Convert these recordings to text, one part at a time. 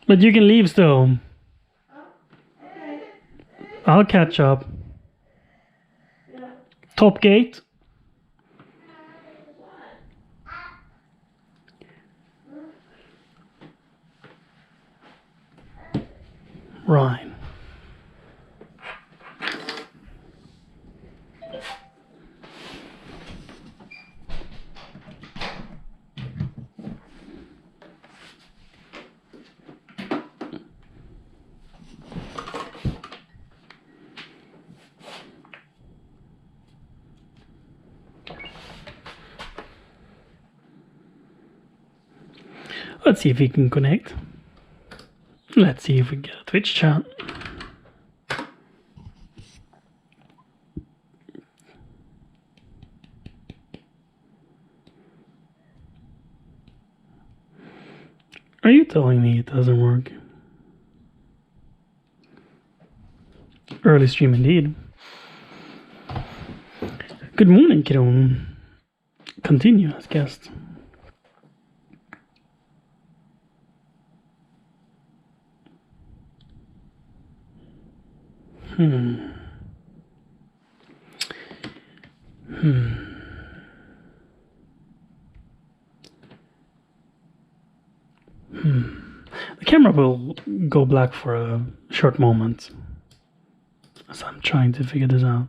But you can leave still. I'll catch up. Top gate. Right. Let's see if we can connect. Let's see if we get a Twitch chat. Are you telling me it doesn't work? Early stream indeed. Good morning, kiddo. Continue as guest. The camera will go black for a short moment as I'm trying to figure this out.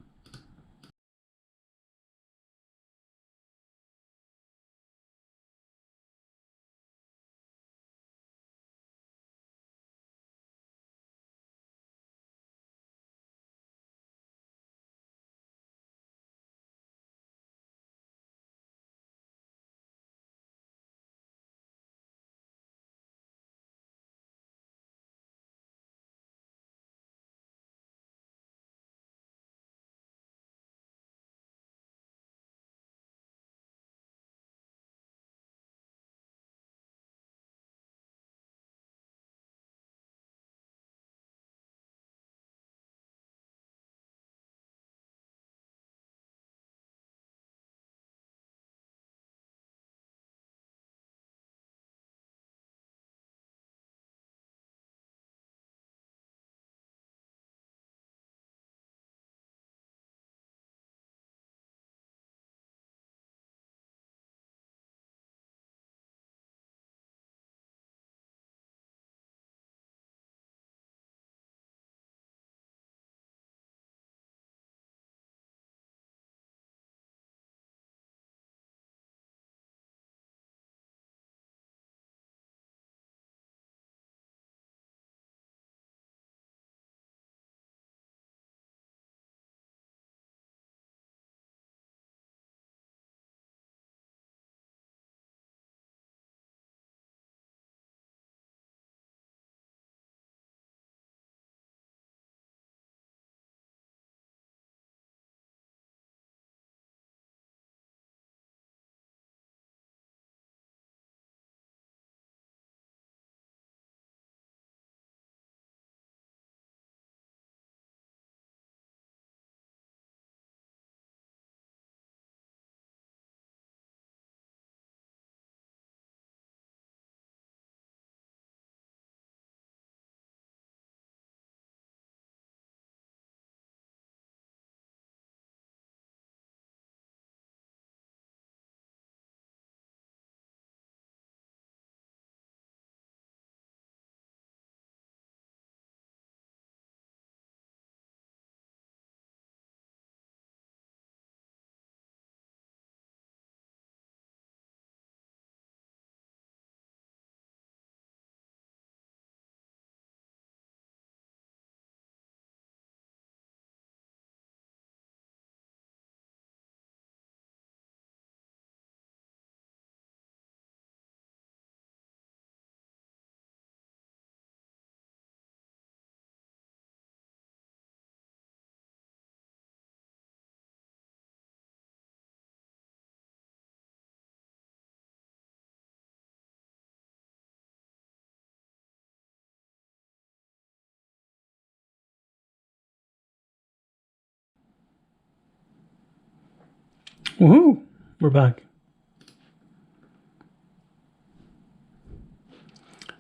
Woohoo! We're back.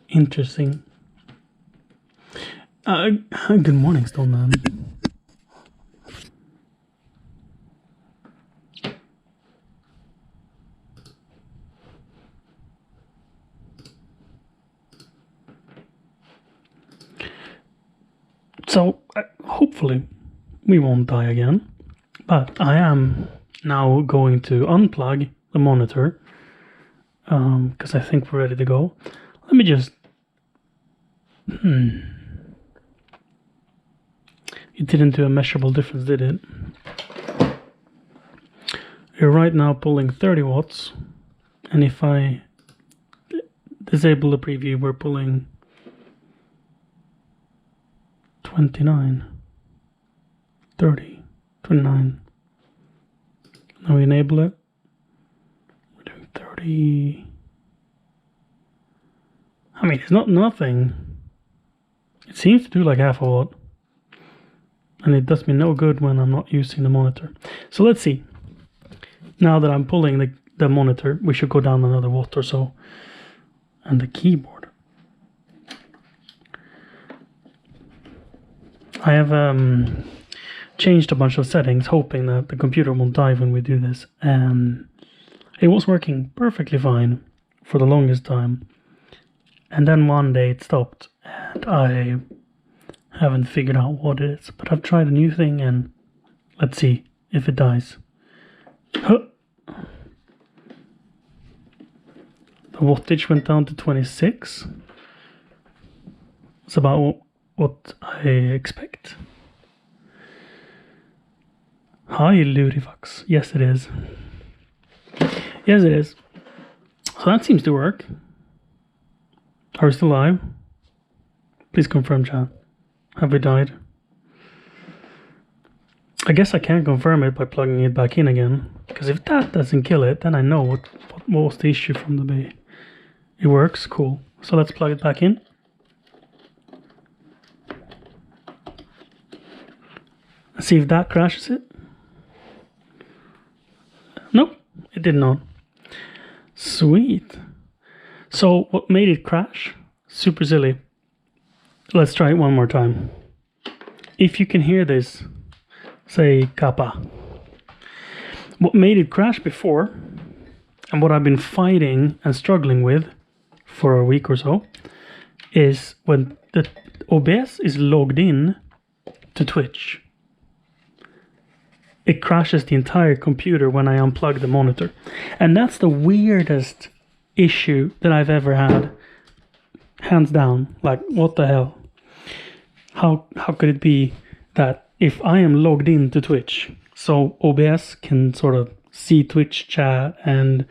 Interesting. Good morning, Stoneman. So, hopefully, we won't die again. But I am now going to unplug the monitor because I think we're ready to go. Let me just... It didn't do a measurable difference, did it? You're right now pulling 30 watts, and if I disable the preview, we're pulling 29, 30, 29. Now we enable it. We're doing 30. I mean, it's not nothing. It seems to do like half a watt. And it does me no good when I'm not using the monitor. So let's see. Now that I'm pulling the monitor, we should go down another watt or so. And the keyboard. I have changed a bunch of settings, hoping that the computer won't die when we do this. And it was working perfectly fine for the longest time. And then one day it stopped, and I haven't figured out what it is. But I've tried a new thing, and let's see if it dies. Huh. The wattage went down to 26. It's about what I expect. Hi, Lurifax. Yes, it is. Yes, it is. So that seems to work. Are we still live? Please confirm, chat. Have we died? I guess I can't confirm it by plugging it back in again. Because if that doesn't kill it, then I know what was the issue from the bay. It works, cool. So let's plug it back in. See if that crashes it. Nope, it did not. Sweet. So what made it crash? Super silly. Let's try it one more time. If you can hear this, say kappa. What made it crash before, and what I've been fighting and struggling with for a week or so, is when the OBS is logged in to Twitch. It crashes the entire computer when I unplug the monitor. And that's the weirdest issue that I've ever had. Hands down. Like, what the hell? How could it be that if I am logged into Twitch, so OBS can sort of see Twitch chat and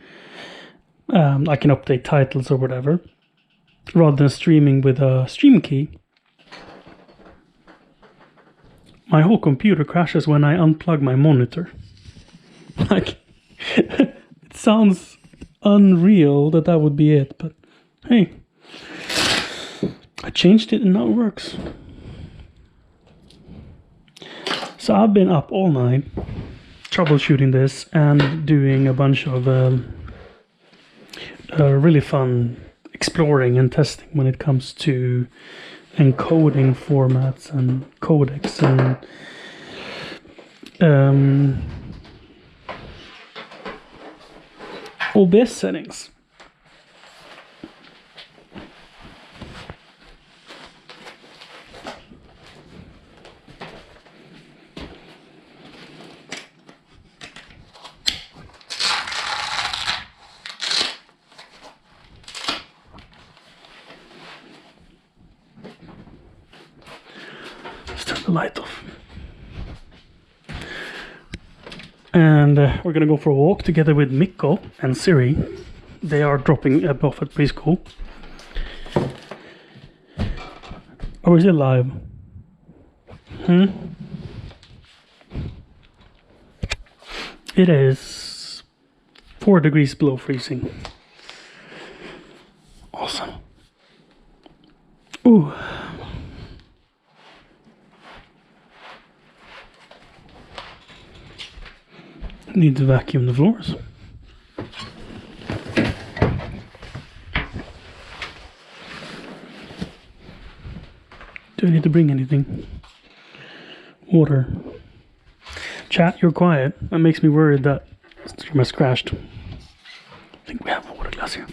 I can update titles or whatever, rather than streaming with a stream key, my whole computer crashes when I unplug my monitor. Like, it sounds unreal that would be it, but hey, I changed it and now it works. So I've been up all night troubleshooting this and doing a bunch of really fun exploring and testing when it comes to encoding formats and codecs and OBS settings. The light off, and we're gonna go for a walk together with Mikko and Siri. They are dropping off at preschool. Or is it live? It is 4 degrees below freezing. Awesome. Ooh. Need to vacuum the floors. Do I need to bring anything? Water. Chat, you're quiet. That makes me worried that the stream has crashed. I think we have a water glass here.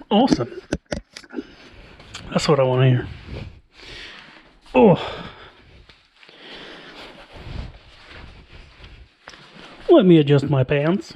Awesome. That's what I want to hear. Oh. Let me adjust my pants.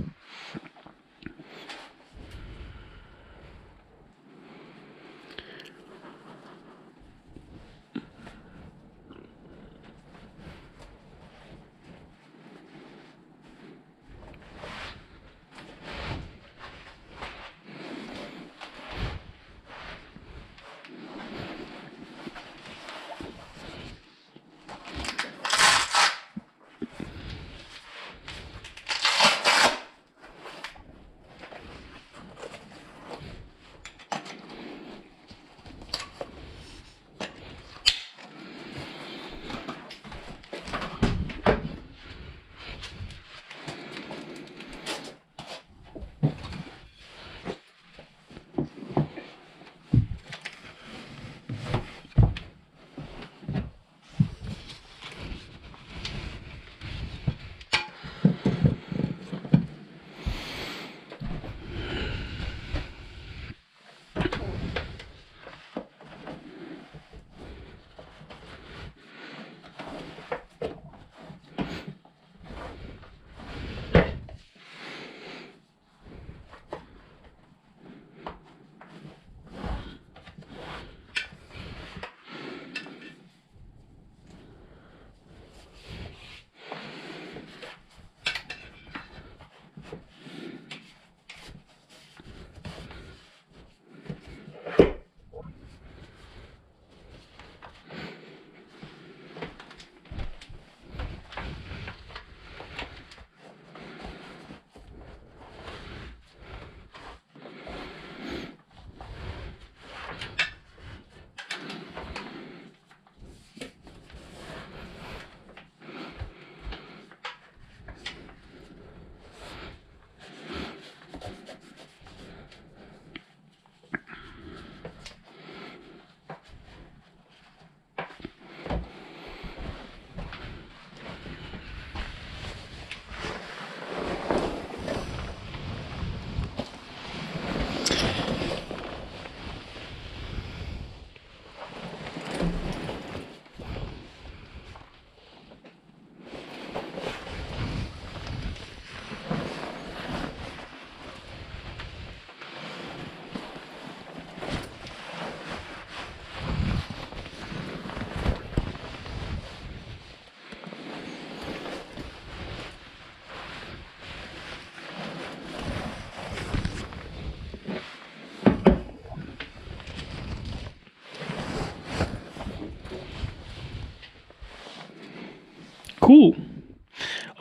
Cool.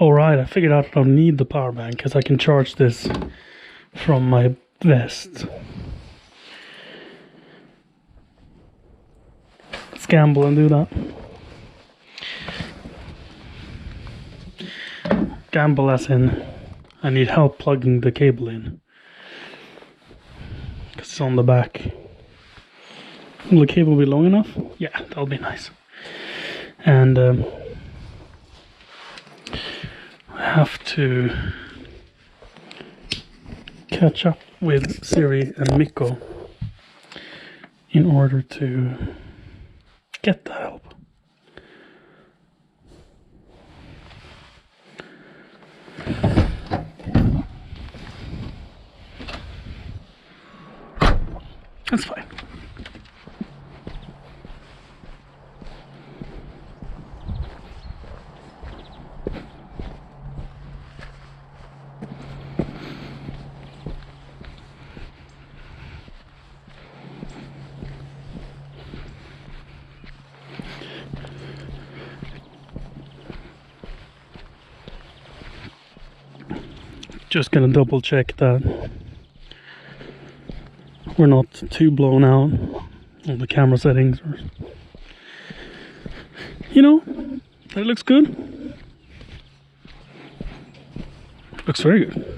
Alright, I figured out I don't need the power bank because I can charge this from my vest. Let's gamble and do that. Gamble as in I need help plugging the cable in. Because it's on the back. Will the cable be long enough? Yeah, that'll be nice. And I have to catch up with Siri and Miko in order to get the help. That's fine. Just gonna double check that we're not too blown out on the camera settings, or, you know, that it looks good. Looks very good.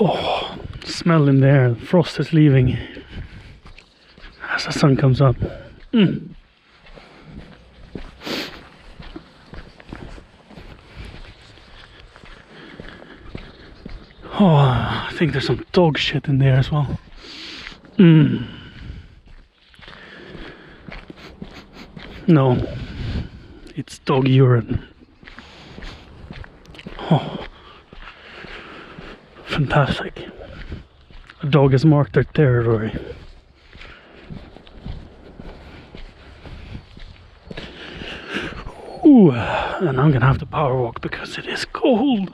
Oh, smell in there. Frost is leaving as the sun comes up. Oh, I think there's some dog shit in there as well. No, it's dog urine. Oh, fantastic. A dog has marked their territory. Ooh, and I'm gonna have to power walk because it is cold.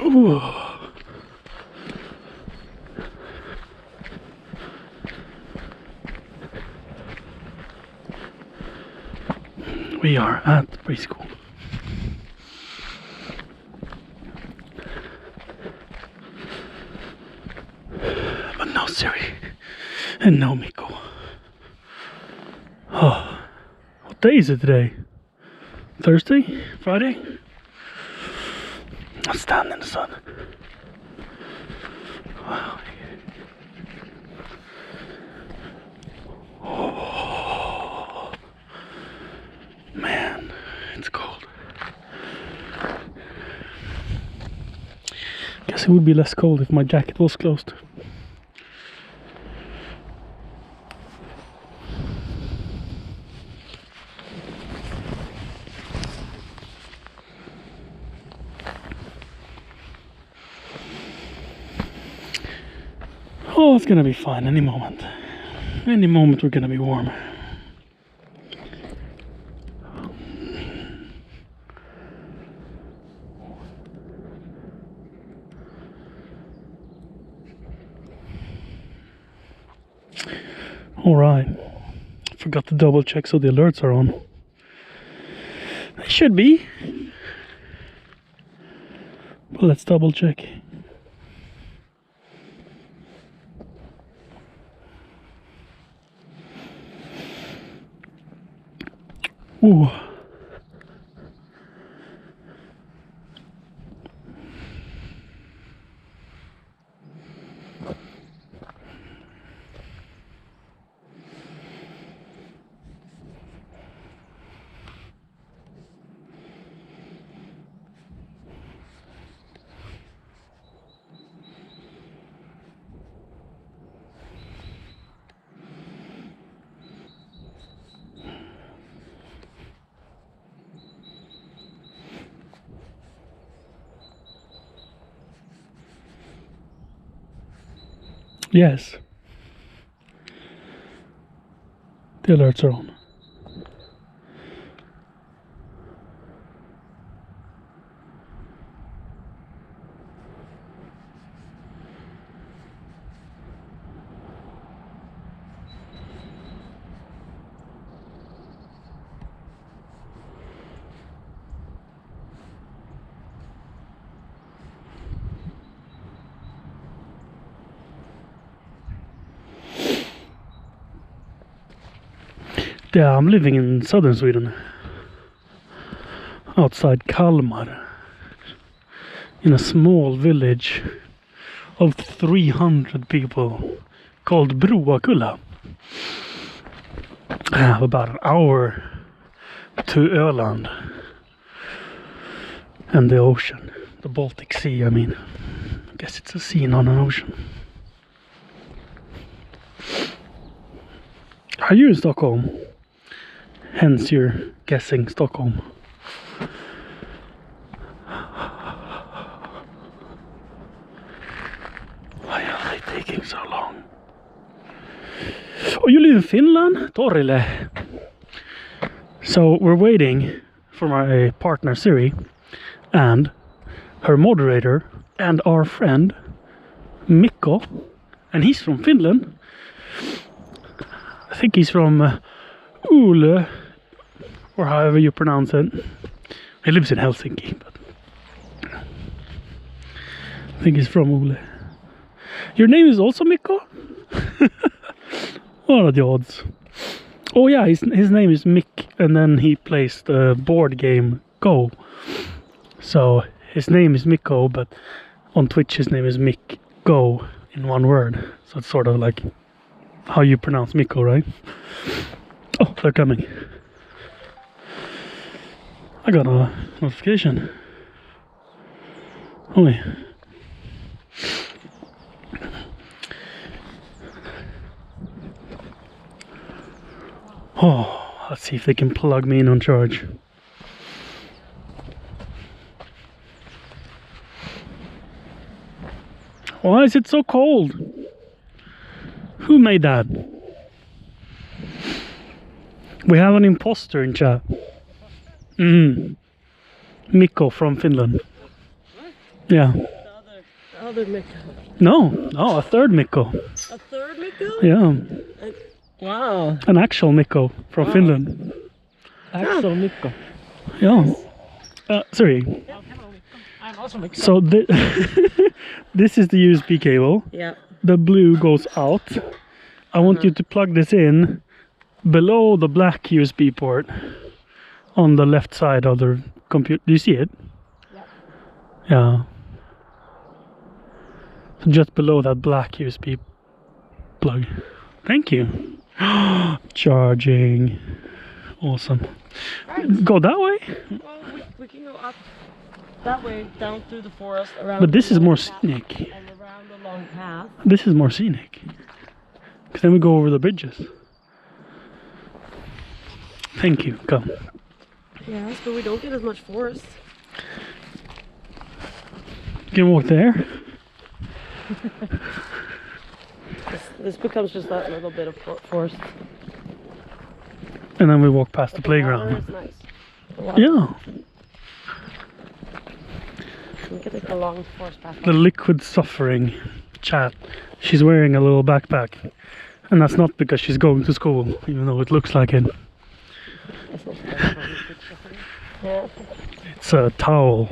Ooh. We are at the preschool. But no Siri and no Miko. Oh, what day is it today? Thursday? Friday? I'll stand in the sun. Wow. Oh, man, it's cold. Guess it would be less cold if my jacket was closed. Oh, it's gonna be fine any moment. Any moment we're gonna be warm. Alright. Forgot to double check so the alerts are on. They should be. But let's double check. Ooh. Yes. The alerts are on. Yeah, I'm living in southern Sweden, outside Kalmar, in a small village of 300 people called Broakulla. I have about an hour to Öland and the ocean, the Baltic Sea. I mean, I guess it's a sea, not an ocean. Are you in Stockholm? Hence you're guessing Stockholm. Why are they taking so long? Oh, you live in Finland? Torille. So we're waiting for my partner Siri and her moderator and our friend Mikko, and he's from Finland. I think he's from Ule, or however you pronounce it. He lives in Helsinki, but I think he's from Ule. Your name is also Mikko? What are the odds? Oh yeah, his name is Mick, and then he plays the board game Go. So his name is Mikko, but on Twitch his name is Mick Go in one word. So it's sort of like how you pronounce Mikko, right? Oh, they're coming. I got a notification. Oh yeah. Oh, let's see if they can plug me in on charge. Why is it so cold? Who made that? We have an imposter in chat. Mikko from Finland. Yeah. The other Mikko. No, a third Mikko. A third Mikko? Yeah. Wow. An actual Mikko from Finland. Actual Mikko. Yeah. Sorry. Yeah, hello, Mikko. I'm also Mikko. So this is the USB cable. Yeah. The blue goes out. I want you to plug this in below the black USB port on the left side of the computer. Do you see it? Yeah. Yeah. So just below that black USB plug. Thank you. Charging. Awesome. Right. Go that way? Well, we can go up that way, down through the forest, around. But this the is more long path, scenic. and around the long path. This is more scenic. Because then we go over the bridges. Thank you. Come. Yes, but we don't get as much forest. You can walk there. This becomes just that little bit of forest. And then we walk past the But water playground. is nice. The water- Yeah. We can take a long forest path. The liquid suffering chat. She's wearing a little backpack. And that's not because she's going to school, even though it looks like it. That's not bad. Yeah. It's a towel.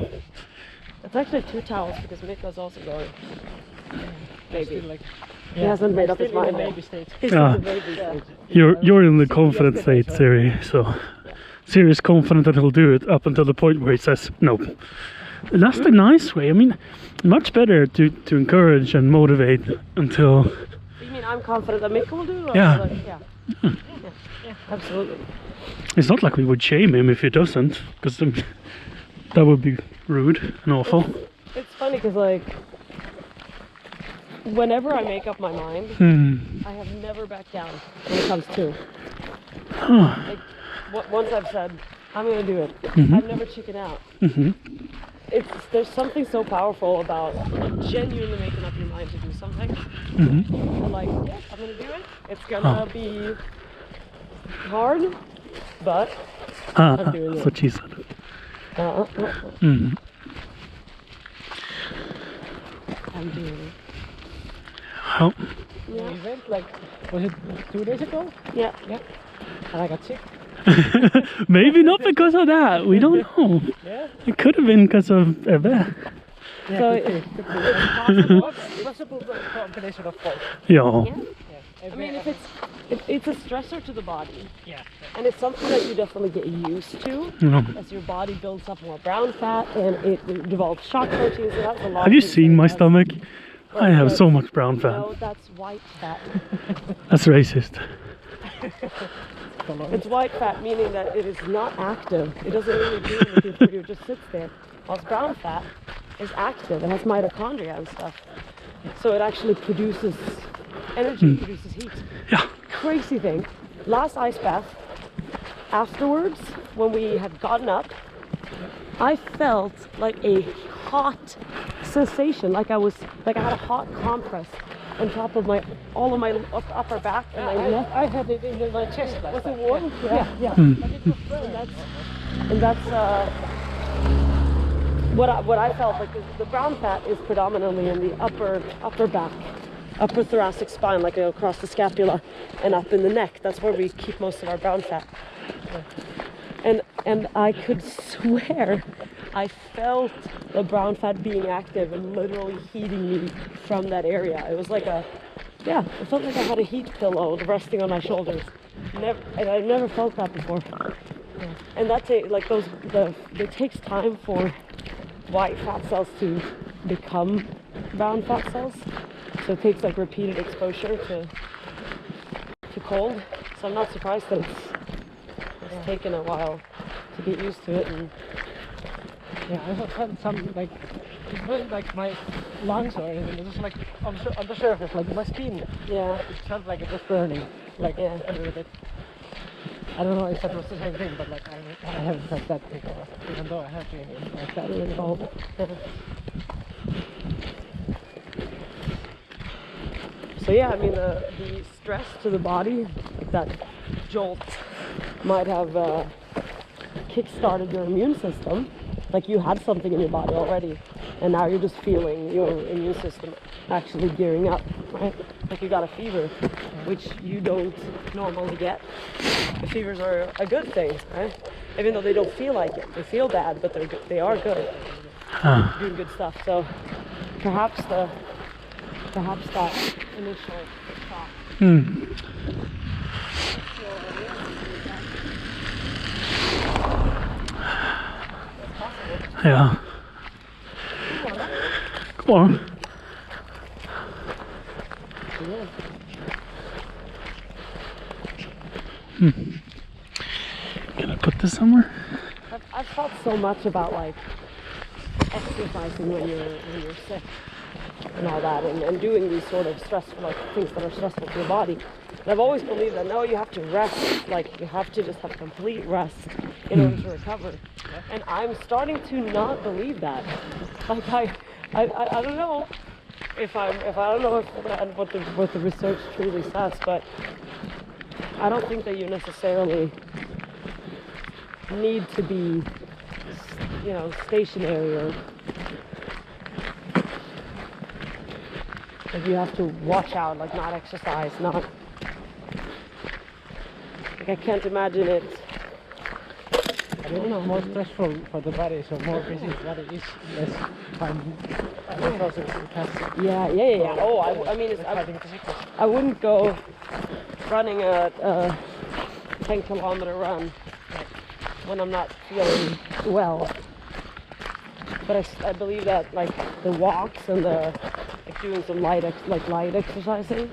It's actually two towels because Mikko's also going. Maybe. He hasn't made up his mind. He's Ah. in the baby stage. You're in the confident state, Siri. So Siri is confident that he'll do it up until the point where he says no. That's the nice way. I mean, much better to encourage and motivate until. You mean I'm confident that Mikko will do it? Yeah. Yeah, absolutely. It's not like we would shame him if he doesn't, because that would be rude and awful. It's funny because like whenever I make up my mind, I have never backed down when it comes to. Like, once I've said I'm gonna do it. I've never chickened out. There's something so powerful about genuinely making up your mind to do something. And like, yes, I'm gonna do it. It's gonna be hard, but I'm doing that's it. what she said. I'm doing it. Oh. Yeah. We went like, was it 2 days ago? Yeah. Yeah. And I got sick. Maybe not because of that. We don't know. Yeah. It could have been because of Ebbe. Yeah, So it was a combination of both. Ja. I mean, if it's a stressor to the body, Yeah. and it's something that you definitely get used to Ja. as your body builds up more brown fat and it develops shock proteins. And that's a lot. Have you of things seen that my it has. stomach? I have But so much brown fat. No, that's white fat. That's racist. It's white fat, meaning that it is not active. It doesn't really do anything for you. It just sits there. Whilst brown fat is active. It has mitochondria and stuff. So it actually produces energy, produces heat. Yeah. Crazy thing. Last ice bath, afterwards, when we had gotten up, I felt like a hot sensation, like I had a hot compress on top of all of my upper back and my neck. I had it in my chest last Was it time. warm? Yeah. And that's what I felt like. The brown fat is predominantly in the upper back, upper thoracic spine, like across the scapula and up in the neck. That's where we keep most of our brown fat. And I could swear I felt the brown fat being active and literally heating me from that area. It was like it felt like I had a heat pillow resting on my shoulders. And I've never felt that before. And it takes time for white fat cells to become brown fat cells. So it takes like repeated exposure to cold. So I'm not surprised that it's taken a while to get used to it. And Yeah, I felt some like, it wasn't like my lungs or anything, it was like on the surface, like my skin. yeah, It felt like it was burning, like a little bit. I don't know if that was the same thing, but like I haven't felt that before, even though I have been like that really cold. So yeah, I mean the stress to the body, like that jolt, might have kick-started your immune system. Like you had something in your body already, and now you're just feeling your immune system actually gearing up, right? Like you got a fever, which you don't normally get. The fevers are a good thing, right? Even though they don't feel like it, they feel bad, but they are good, doing good stuff. So perhaps that initial shock. Yeah. Come on. Can I put this somewhere? I've thought so much about like exercising when you're sick and all that, and doing these sort of stressful, like things that are stressful to your body. And I've always believed that no, you have to rest, like you have to just have complete rest in order to recover. And I'm starting to not believe that. Like I don't know if I don't know what the research truly says, but I don't think that you necessarily need to be, stationary or like you have to watch out, like not exercise, not like I can't imagine it. I don't know, more stressful for the body, so more busy the body is, less time. Yeah. Oh, I mean, I wouldn't go running a 10-kilometer run when I'm not feeling well. But I believe that like the walks and the like doing some light exercising.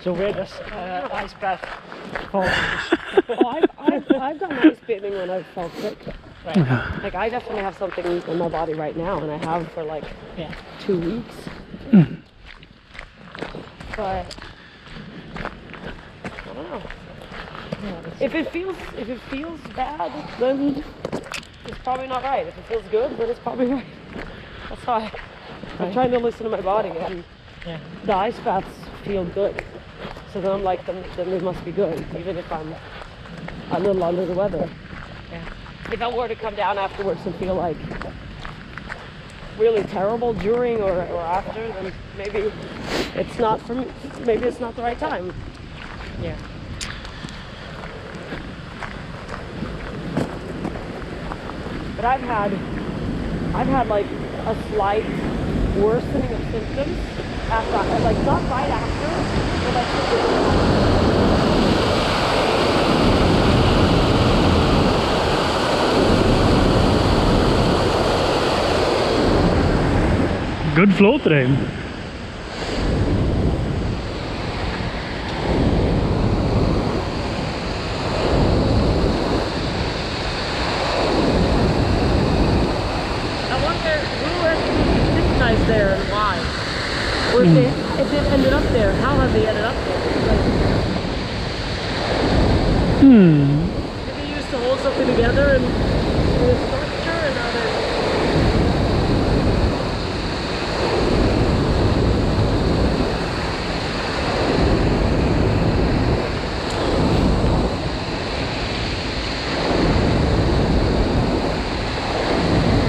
So where does ice bath fall? I've done ice bathing when I've felt sick. Right. Like I definitely have something in my body right now, and I have for like 2 weeks. But If it feels bad, then it's probably not right. If it feels good, then it's probably right. That's how I'm trying to listen to my body, and the ice baths feel good. So then I'm like, then they must be good, even if I'm a little under the weather. Yeah. If I were to come down afterwards and feel like really terrible during or after, then maybe it's not for me. Maybe it's not the right time. Yeah. But I've had like a slight worsening of symptoms after, like not right after, but like. Good flow today. I wonder who has synchronized there and why. Or if they ended up there, how have they ended up there? Like, maybe used to hold something together and with a structure, and now they're.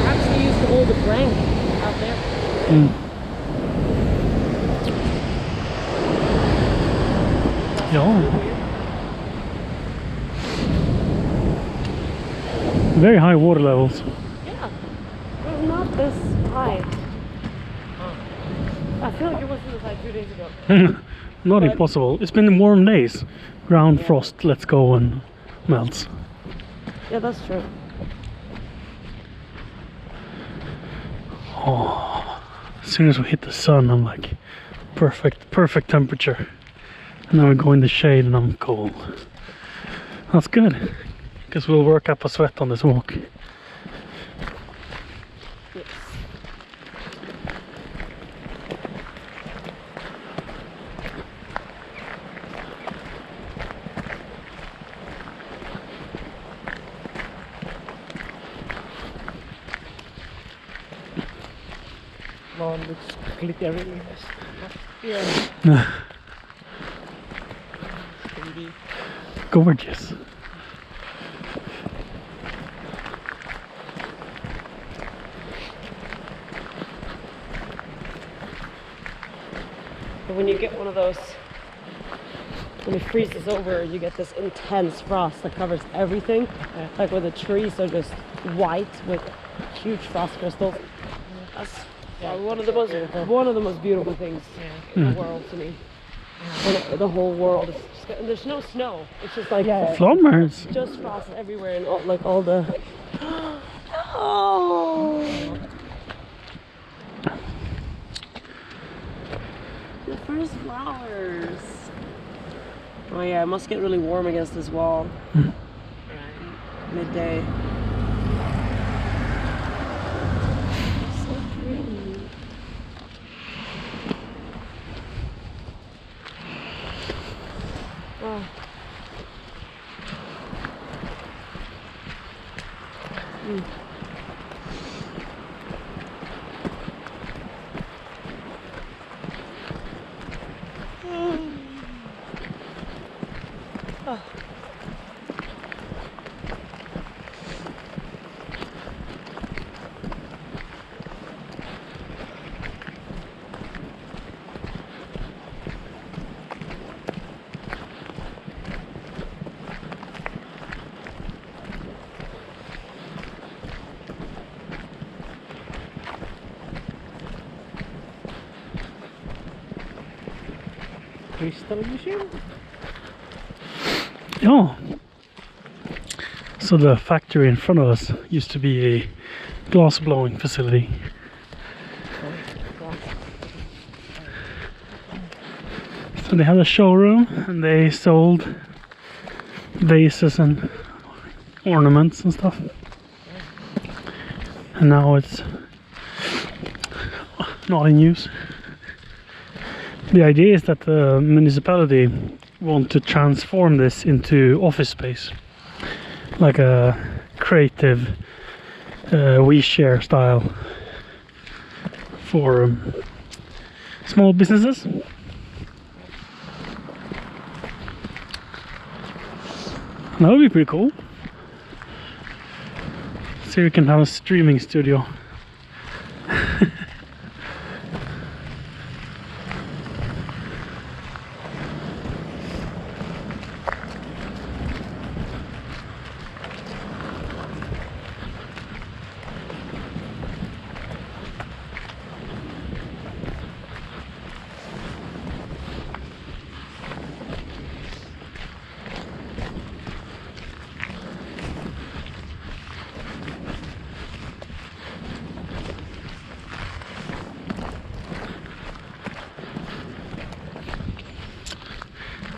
Perhaps they used to hold a blank out there. Yeah. Very high water levels. Yeah, but not this high. I feel like it wasn't this high 2 days ago. Not But- impossible. It's been warm days. Ground frost lets go and melts. Yeah, that's true. Oh, as soon as we hit the sun, I'm like, perfect temperature. And then we go in the shade and I'm cold. That's good, because we'll work up a sweat on this walk. Yes. Lawn looks glittery. Yeah. Maybe. Gorgeous. But when you get one of those, when it freezes over, you get this intense frost that covers everything. Like where the trees are just white with huge frost crystals. That's one of the most beautiful things in the world to me. And the whole world is just, and there's no snow. It's just like Plumbers. just frost everywhere, and all the. Oh. The first flowers. Oh yeah, it must get really warm against this wall. Midday. So pretty. Oh. Crystal machine? Yeah. So the factory in front of us used to be a glass blowing facility. So they had a showroom and they sold vases and ornaments and stuff. And now it's not in use. The idea is that the municipality want to transform this into office space, like a creative we share style for small businesses. That would be pretty cool. So you can have a streaming studio.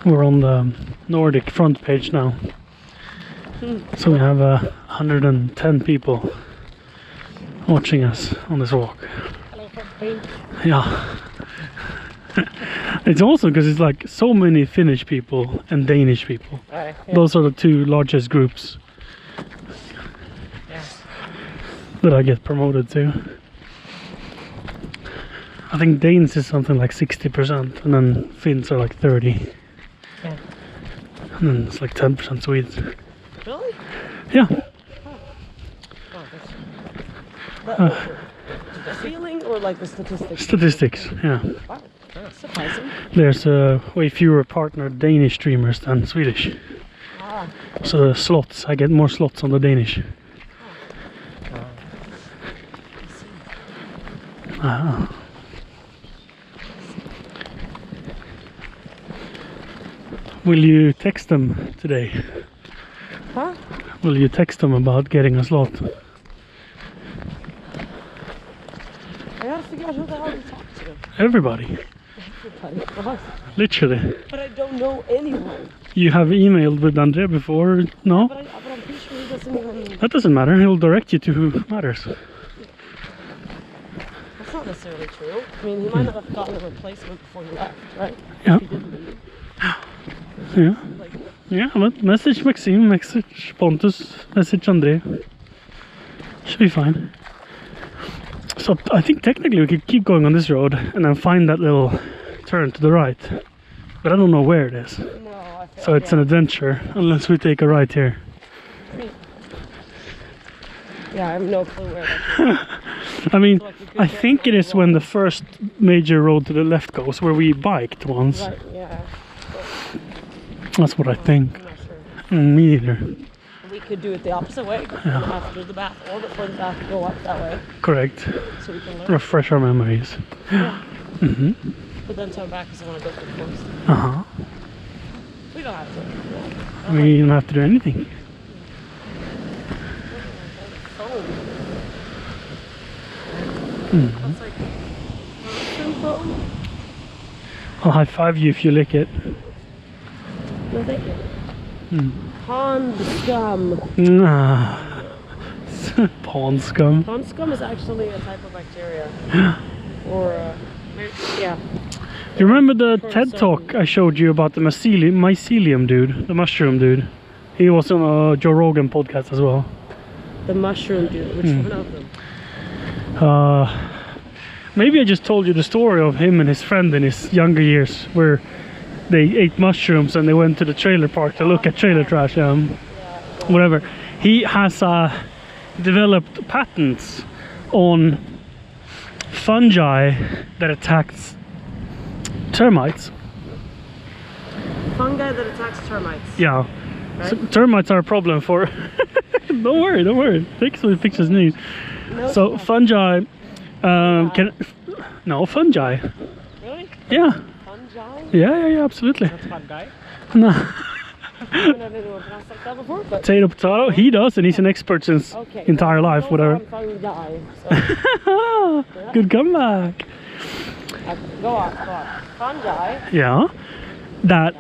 We're on the Nordic front page now. So we have 110 people watching us on this walk. Hello, front page. Yeah. It's also because it's like so many Finnish people and Danish people. Yeah. Those are the two largest groups Yeah. that I get promoted to. I think Danes is something like 60% and then Finns are like 30%. Yeah. And then it's like 10% Swedes. Really? Yeah. Oh, that's The feeling or like the statistics? Statistics, yeah. Wow, that's surprising. There's way fewer partnered Danish streamers than Swedish. Ah, So the slots, I get more slots on the Danish. Ah. Will you text them today? huh? Will you text them about getting a slot? I gotta figure out who the hell to talk to. Everybody, Everybody. literally. But I don't know anyone. You have emailed with Andre before? No? But I'm pretty sure he doesn't even. That doesn't matter, he'll direct you to who matters. That's not necessarily true. I mean, he might not have gotten a replacement before he left, right? Yeah. He didn't leave. Yeah. Like, Yeah, but message Maxime, message Pontus, message Andre. Should be fine. So I think technically we could keep going on this road and then find that little turn to the right. But I don't know where it is. no, I feel So it's an adventure unless we take a right here. Yeah, I have no clue where that is. I mean, So, like, we could I get think it on is the when the road. first major road to the left goes, where we biked once. Right, yeah. That's what I think. I'm not sure. Me neither. We could do it the opposite way, after the bath, or before the bath, go up that way, Correct. so we can learn. Refresh our memories. Mm-hmm. But then turn back because I want to go through the forest. Uh-huh. We don't have to. We don't have to do anything. Phone. Mm. That's like Russian phone. I'll high five you if you lick it. No, thank you. Mm. Pond scum. Ah. Pond scum. Pond scum is actually a type of bacteria. Or, yeah. You remember the For TED some- talk I showed you about the mycelium dude, the mushroom dude? He was on a Joe Rogan podcast as well. The mushroom dude. Which one of them? Maybe I just told you the story of him and his friend in his younger years, where they ate mushrooms and they went to the trailer park to look at trailer trash. Whatever. He has developed patents on fungi that attacks termites. Fungi that attacks termites. Yeah. Right? So termites are a problem for. Don't worry. Take some pictures new. No, So fungi can. No, fungi. Really? Yeah. Fungi? Yeah, absolutely. That's fun guy. No. I haven't had anyone pronounce like that before, but Potato. He does, and he's an expert since okay. entire well, life, those whatever. are fungi. So Good comeback. go on. Fungi. Yeah. That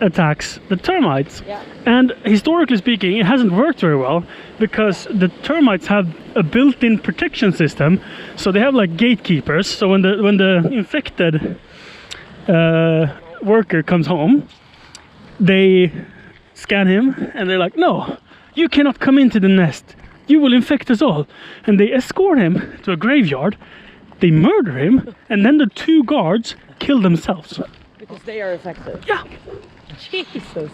attacks the termites. Yeah. And historically speaking, it hasn't worked very well because the termites have a built-in protection system. So they have like gatekeepers. So when the infected worker comes home, they scan him and they're like, no, you cannot come into the nest. You will infect us all. And they escort him to a graveyard. They murder him, and then the 2 guards kill themselves. Because they are infected. Yeah. Jesus.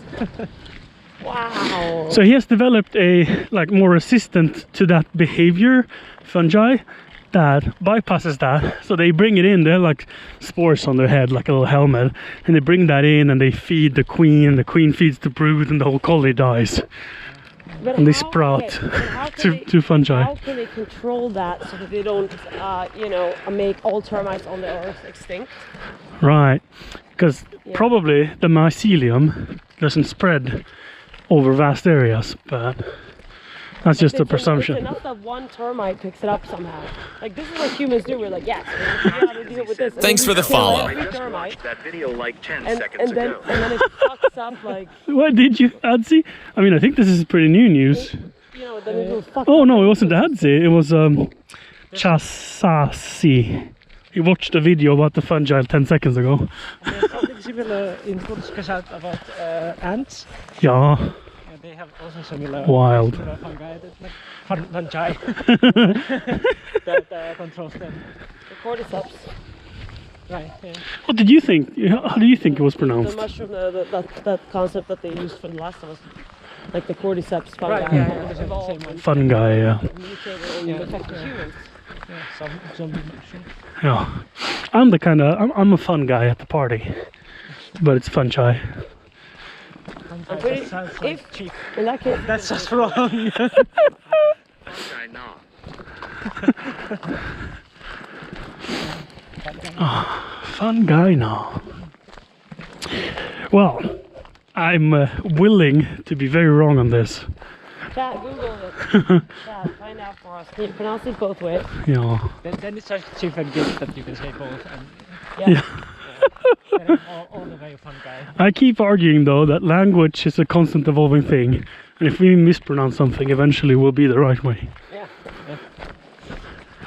Wow. So he has developed a like more resistant to that behavior fungi that bypasses that. So they bring it in, they're like spores on their head, like a little helmet, and they bring that in and they feed the queen, and the queen feeds the brood, and the whole colony dies. But And they how- sprout okay, but how can to fungi. How can they control that so that they don't, make all termites on the earth extinct? Right, because Yeah. probably the mycelium doesn't spread over vast areas, but that's just a It's presumption. enough that one termite picks it up somehow. Like, this is what humans do. We're like, yes, we're gonna figure out how to deal with this. And Thanks then for we the kill follow. every I just termite, watched that video like 10 and seconds then ago. it fucks up, like, What did you, Adzi? I mean, I think this is pretty new news. then it will fuck Oh up. no, it wasn't Adzi, it was Chasasi. He watched a video about the fungi 10 seconds ago. There's something similar in Kunskasat about ants. Yeah, Yeah, they have also similar, wild. similar fungi, that, like fungi that controls them. The cordyceps, Right. Yeah. What did you think? How do you think it was the pronounced? mushroom, that concept that they used for The Last of Us, like the cordyceps fungi, Right, yeah, the evolved same one. and Fungi, yeah. mutated and Yeah. affected humans. Yeah, some zombie mushroom. Yeah. I'm the kind of, I'm a fun guy at the party. But it's fungi. I'm pretty, That sounds like if, cheap. in that case, That's just wrong. Fungi not. Fun guy now. Well, I'm willing to be very wrong on this. chat, Google it. Chat, find out for us. Can you pronounce it both ways? You know. then it's just cheap and good that you can say both. And Yeah. then all the way fungi. I keep arguing though that language is a constant evolving thing. And if we mispronounce something, eventually will be the right way. Yeah.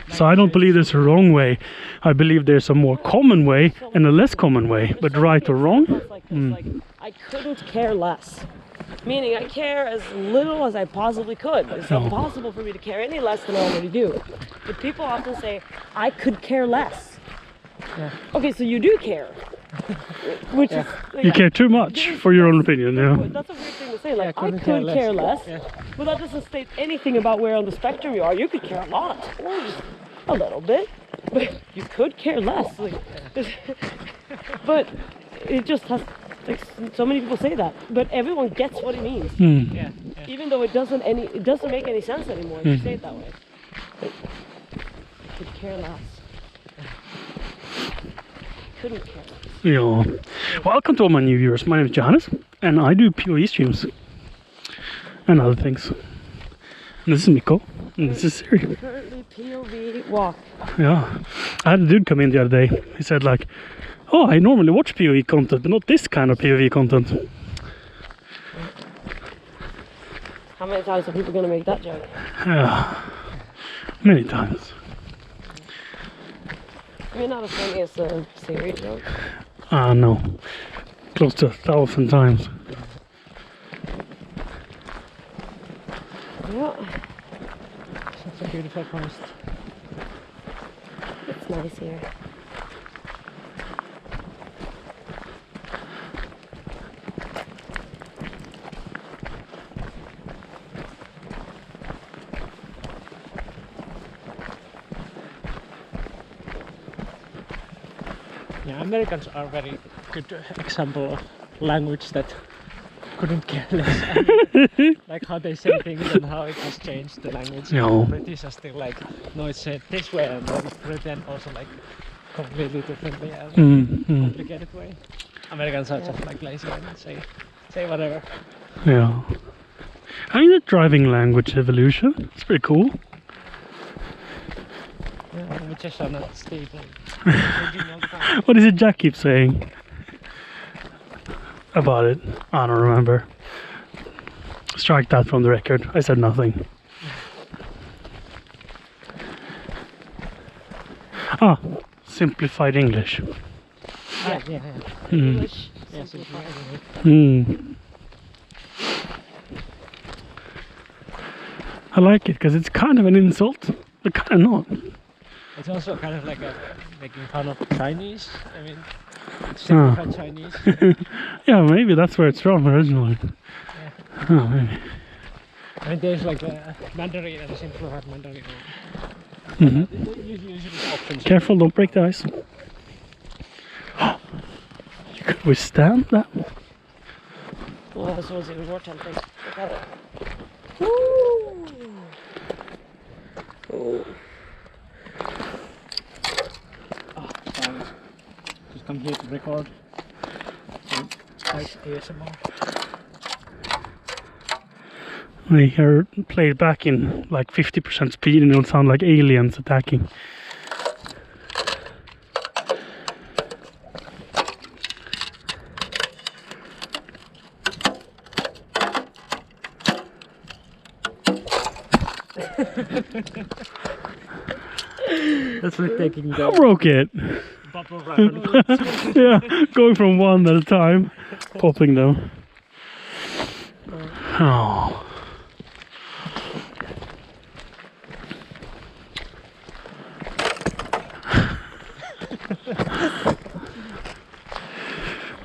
So I don't believe there's a wrong way. I believe there's a more common way and a less common way. But right or wrong? Like this, like, I couldn't care less. Meaning I care as little as I possibly could. It's No. impossible for me to care any less than I already do. But people often say, I could care less. Yeah. Okay, so you do care. Which is... You care too much for your own opinion, yeah. That's a weird thing to say. Like, I couldn't could care less. Yeah. But that doesn't state anything about where on the spectrum you are. You could care a lot. Or just a little bit. But you could care less. Like, but it just has... Like, so many people say that. But everyone gets what it means. Hmm. Yeah. Yeah. Even though it doesn't make any sense anymore if you say it that way. Like, I could care less. Couldn't care less. Yeah. Welcome to all my new viewers. My name is Johannes, and I do POV streams and other things. And this is Mikko, and this is Siri. Currently POV walk. Yeah. I had a dude come in the other day. He said like, oh, I normally watch POV content, but not this kind of POV content. How many times are people gonna make that joke? Yeah. Many times. I mean, not as funny as a Siri joke. No. Close to 1,000 times. Yeah, Such a beautiful forest. it's nice here. Yeah, Americans are very good example of language that couldn't care less. I mean, like how they say things and how it has changed the language. Yeah. British are still like, no, it's said this way, and then Britain also like completely differently and complicated way. Americans are just like lazy and say whatever. Yeah. I mean, the driving language evolution. It's pretty cool. Yeah, we just are not stable. Changing all the time. What is it Jack keeps saying about it? I don't remember. Strike that from the record. I said nothing. Simplified English. Yeah. English. Yes, it's simplify. Hmm. I like it because it's kind of an insult, but kind of not. It's also kind of like making fun of Chinese. I mean, it's simplified Chinese. Yeah, maybe that's where it's from originally. Yeah. Oh, maybe. I mean, there's like a Mandarin and a simplified Mandarin. Usually options. Careful, don't break the ice. You could withstand that. Well, this one's even more tempting. Look at it. Woo! Oh. Oh, sorry. Just come here to record. Nice ASMR. They are played back in like 50% speed and it'll sound like aliens attacking. That's like taking I the broke it. bubble wrap. Yeah, going from one at a time, popping them. Oh.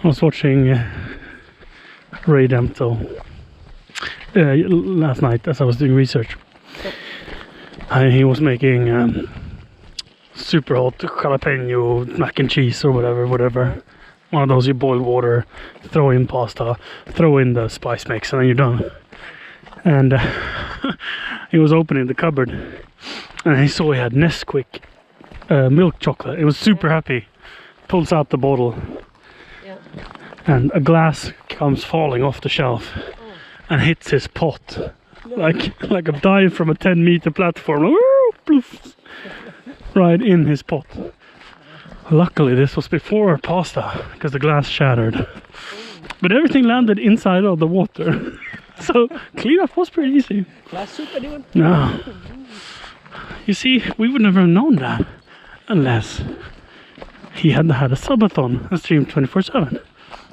I was watching Ray Dempsey last night as I was doing research. He was making super hot jalapeno mac and cheese or whatever. One of those you boil water, throw in pasta, throw in the spice mix, and then you're done. And he was opening the cupboard, and he saw he had Nesquik milk chocolate. He was super happy. Pulls out the bottle, Yeah. and a glass comes falling off the shelf and hits his pot like a dive from a 10-meter platform. Ploof, right in his pot. Luckily this was before pasta because the glass shattered, but everything landed inside of the water. So cleanup was pretty easy. Glass soup, anyone? No, you see, we would never have known that unless he hadn't had a subathon and streamed 24/7.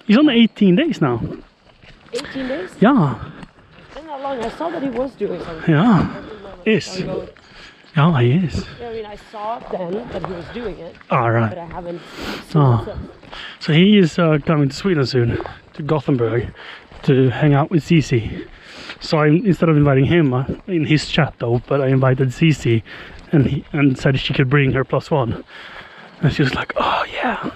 He's on 18 days now. 18 days? Yeah, Isn't that long? I saw that he was doing something. yeah, is. Yeah, he is. Yeah, I mean, I saw it then that he was doing it, All but right. I haven't seen Oh. it since. So he is coming to Sweden soon, to Gothenburg, to hang out with Cici. So instead of inviting him in his chat though, but I invited Cici, and said she could bring her +1, and she was like, "Oh yeah,"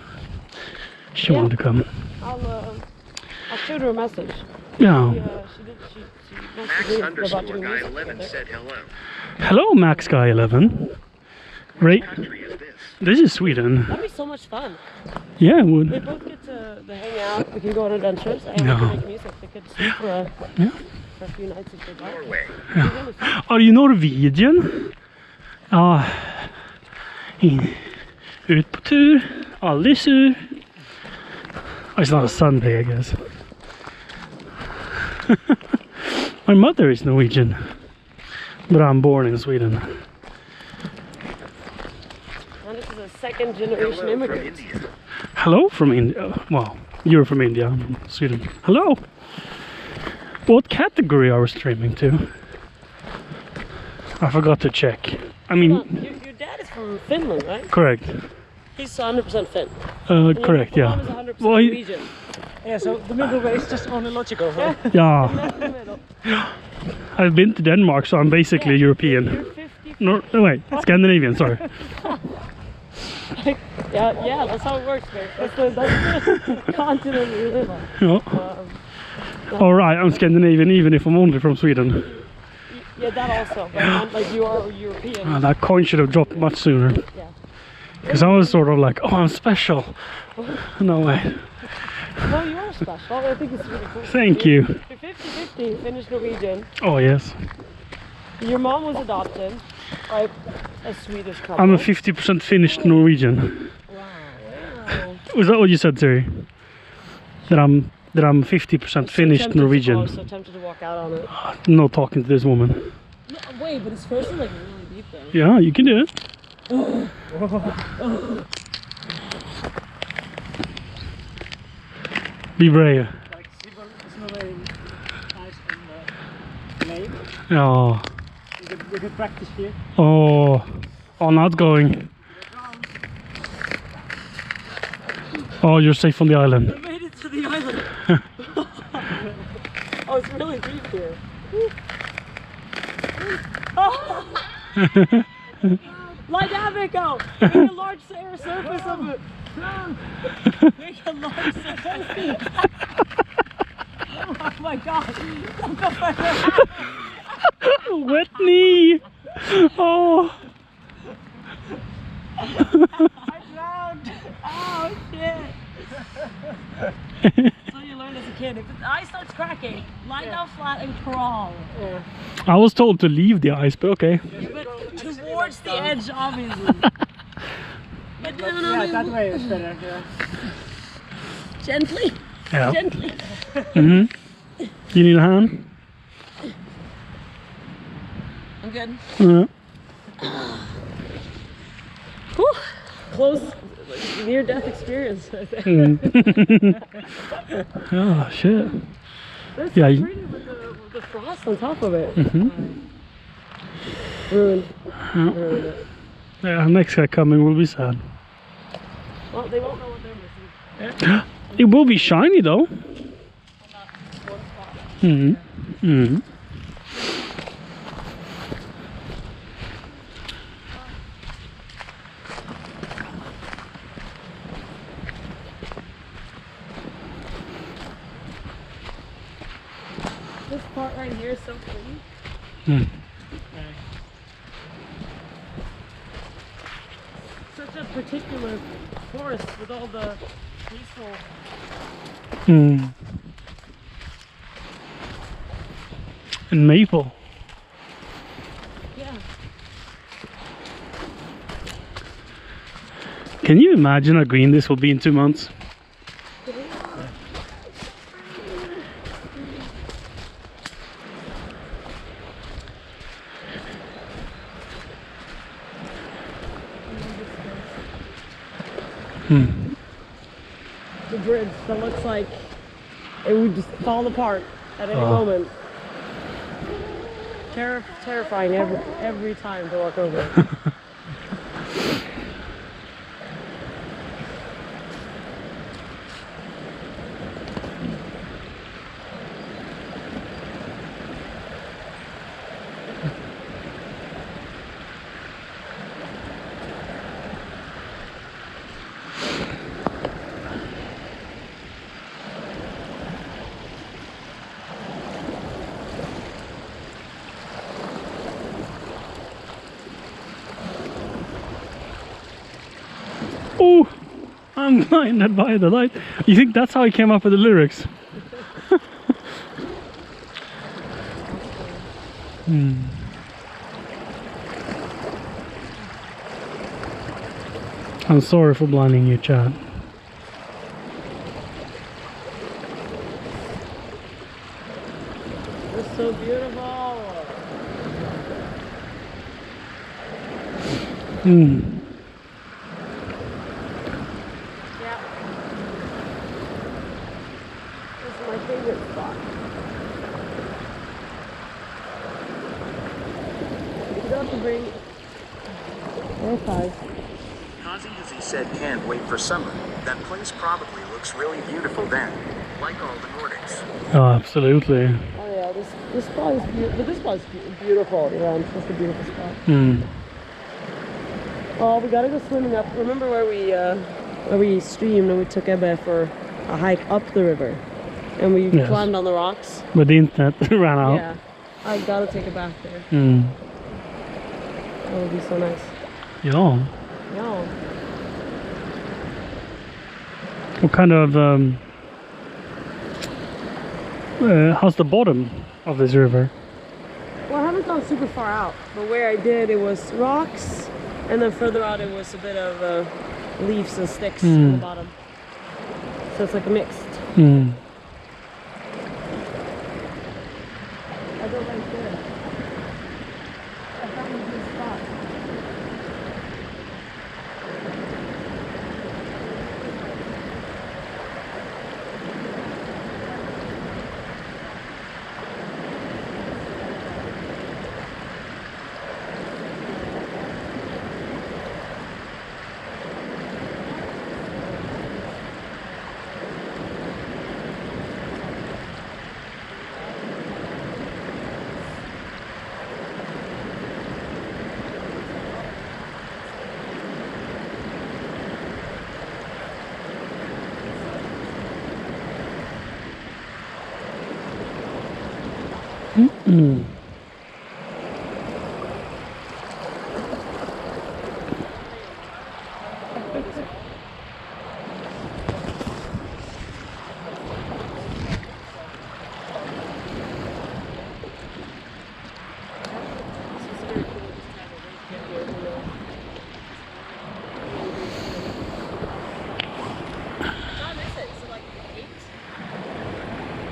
she Yeah. wanted to come. I'll shoot her a message. Yeah. She messaged Max me about underscore doing guy music 11 together. said hello. Hello, Max Guy 11. Right, Country is this? this is Sweden. That'd be so much fun. Yeah, it We would. both get to hang out. We can go on adventures and Yeah. we can make music. We could sleep for a few nights if they'd like. Norway. It'd be really fun. Are you Norwegian? Ja. Ut på tur. Aldrig sur. Oh, it's not a Sunday, I guess. My mother is Norwegian, but I'm born in Sweden. And this is a second generation Hello from immigrant. India. Hello from India. Well, you're from India, I'm from Sweden. Hello. What category are we streaming to? I forgot to check. I mean, Your dad is from Finland, right? correct. He's 100% Finn. Correct, Your yeah. mom is 100% Well, he- Norwegian. Yeah, so the middle way is just only logical, right? Yeah. Left in the middle. I've been to Denmark, so I'm basically European. You're 50. No, wait, Scandinavian, sorry. Yeah, that's how it works, man. That's the continent we live on. Yeah. All right, I'm Scandinavian even if I'm only from Sweden. Yeah, that also. But not like you are European. That coin should have dropped much sooner. Yeah. Because I was sort of like, oh, I'm special. No way. No, you are special. I think it's really cool. Thank you. You're 50-50 Finnish Norwegian. Oh, yes. Your mom was adopted by a Swedish couple. I'm a 50% Finnish Norwegian. Wow. Was that what you said, Siri? That I'm 50% Finnish Norwegian. I was so tempted to walk out on it. No talking to this woman. No, wait, but it's supposed to like really deep though. Yeah, you can do it. Be brave. Like swimming ice in the lake. Oh. You could practice here. Oh. Oh, not going. Oh, you're safe on the island. I made it to the island. Oh, it's really deep here. Oh. Lie down, Miko. Make a large surface of it. Make a large surface. Oh my god. Don't go further. Wet knee. Oh. I drowned. Oh shit. So you learn as a kid. If the ice starts cracking, lie down flat and crawl. I was told to leave the ice, but okay. But towards the edge, obviously. Get down on Yeah, it. that way is better. Yeah. Gently. Yeah. Gently. Mm-hmm. You need a hand? I'm good. Yeah. Whew. Close, near-death experience. I think. Oh, shit. That's Yeah, so you- pretty with the frost on top of it. Mm-hmm. Ruined. Yeah. Ruined it. Yeah, next guy coming will be sad. Well, they won't know what they're missing. It will be shiny though. On that one spot. Mm-hmm. Mm-hmm. This part right here is so pretty. Mm. Such a particular forest with all the peaceful. Mm. And maple. Yeah. Can you imagine how green this will be in 2 months? Hmm. The bridge that looks like it would just fall apart at any Oh. moment. Terrifying every time to walk over it. Oh, I'm blinded by the light. You think that's how he came up with the lyrics? Hmm. I'm sorry for blinding you, Chad. It's so beautiful. Hmm. Yeah. This is my favorite spot. You don't have to bring archives. Kazi Izzy said can't wait for summer. That place probably looks really beautiful then, like all the Nordics. Oh, absolutely. Oh yeah, this spot is beautiful. But this spot is beautiful. Yeah, it's just a beautiful spot. Hmm. Oh, we gotta go swimming up. Remember where we streamed and we took Ebbe for a hike up the river, and we Yes. climbed on the rocks. But the internet ran out. Yeah, I gotta take a bath there. Hmm. That would be so nice. Yeah. Yeah. What kind of how's the bottom of this river? Well, I haven't gone super far out, but where I did, it was rocks, and then further out, it was a bit of leaves and sticks on the bottom. So it's like mixed. Hmm. I go right there. I found a good spot. Mm.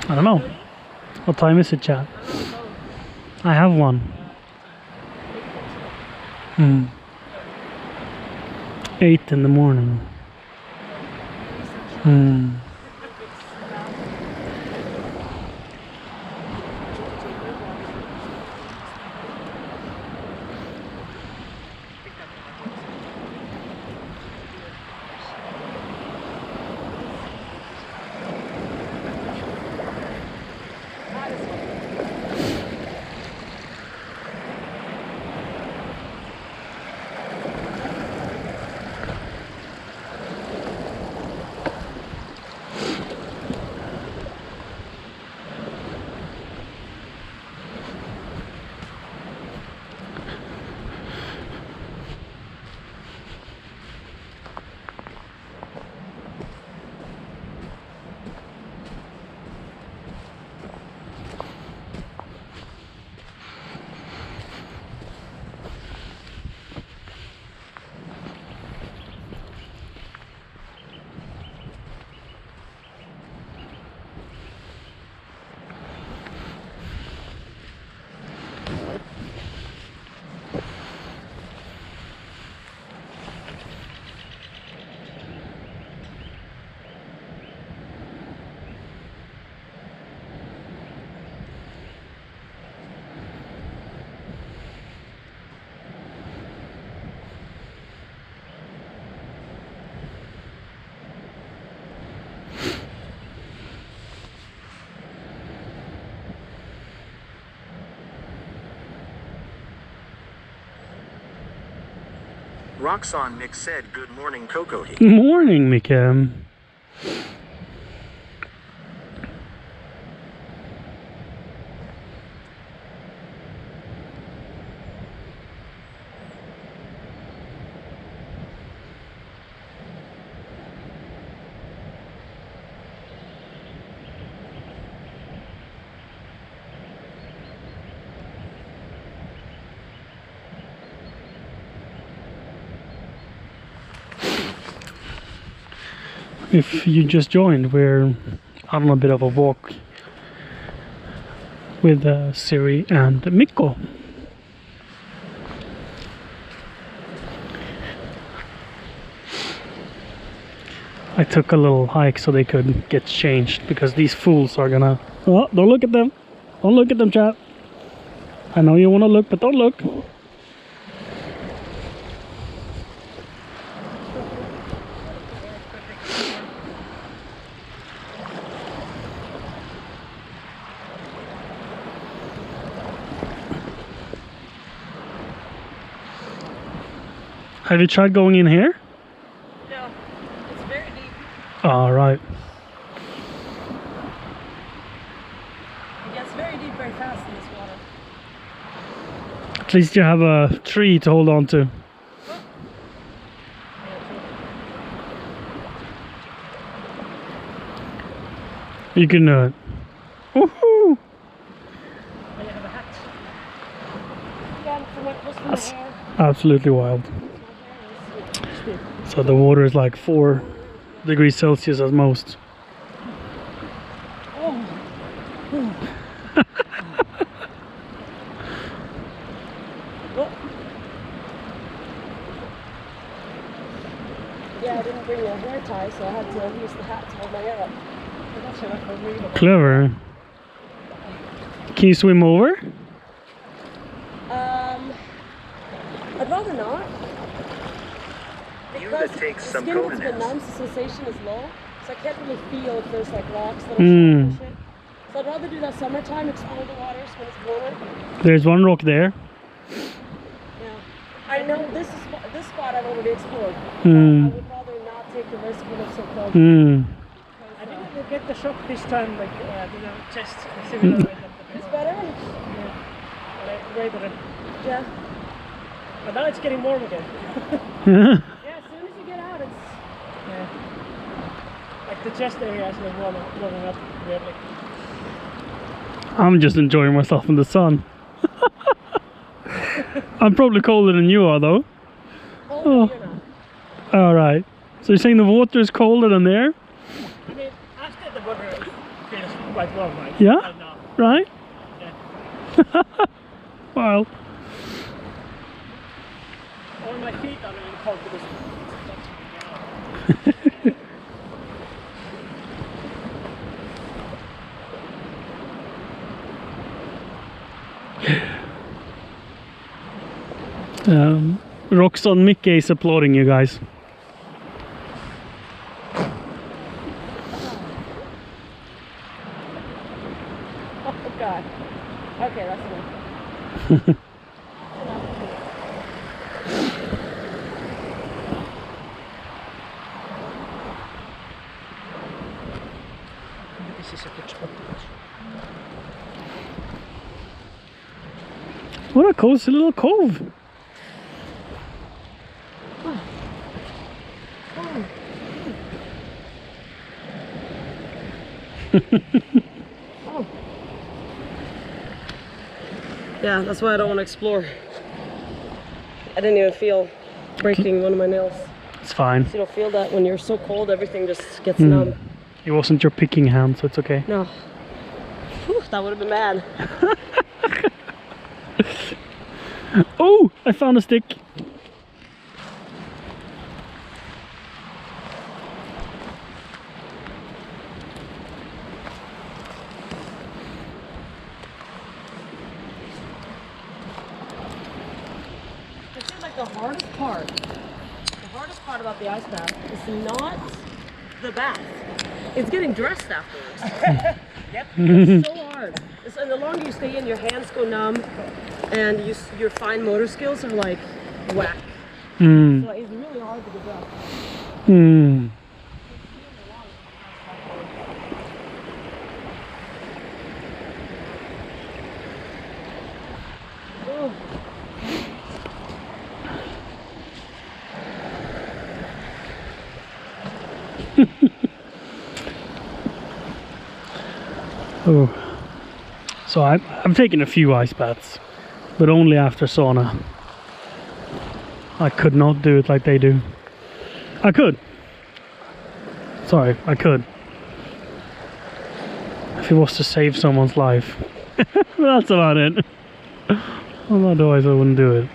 I don't know. What time is it, chat? I have one. Mm. 8 in the morning. Mm. Roxanne Nick said, "Good morning, Coco." Morning, Mika. If you just joined, we're on a bit of a walk with Siri and Mikko. I took a little hike so they could get changed because these fools are gonna... Oh, don't look at them! Don't look at them, chat! I know you wanna look, but don't look! Have you tried going in here? No, it's very deep. Alright. It gets very deep very fast in this water. At least you have a tree to hold on to. You can do it. Woohoo! I have a hat. Yeah, for my, just for my hair. Absolutely wild. So the water is like 4 degrees Celsius at most. Yeah, I didn't bring a hair tie, so I had to use the hat to hold my hair up. Clever. Can you swim over? I'd rather not. You Because that takes the some skin gets a bit Conan. numb, so sensation is low, so I can't really feel if there's like rocks that are sharp and shit. So I'd rather do that summertime, explore the waters when it's warmer. There's one rock there. Yeah. I know this spot I've already explored. I Mm. would rather not take the risk when it's so cold. Mm. I didn't get the shock this time, like the chest. Similar with It's better? Yeah. way better. Yeah. But now it's getting warm again. Yeah, as soon as you get out, it's... Yeah. Like the chest area is like warming up weirdly. I'm just enjoying myself in the sun. I'm probably colder than you are, though. cold Oh. here now. All right. So you're saying the water is colder than there? I mean, after the water feels quite warm, right? Yeah. Right now. Right? Yeah. Well, All my feet are really cold because Roxon Mickey is applauding you guys. Oh, God. Okay, that's enough. this is a good spot to watch. What a cozy little cove. Oh. Yeah, that's why I don't want to explore. I didn't even feel breaking one of my nails. It's fine. So you don't feel that when you're so cold, everything just gets numb. It wasn't your picking hand, so it's okay. No. Whew, that would have been bad. Oh, I found a stick. It seems like the hardest part about the ice bath is not the bath. It's getting dressed afterwards. Yep. It's so hard. And the longer you stay in, your hands go numb, and your fine motor skills are like whack. Hmm. So it's really hard to get dressed. Hmm. Oh. Oh. So I've taken a few ice baths, but only after sauna. I could not do it like they do. I could. Sorry, I could. If it was to save someone's life. That's about it. Well, otherwise I wouldn't do it.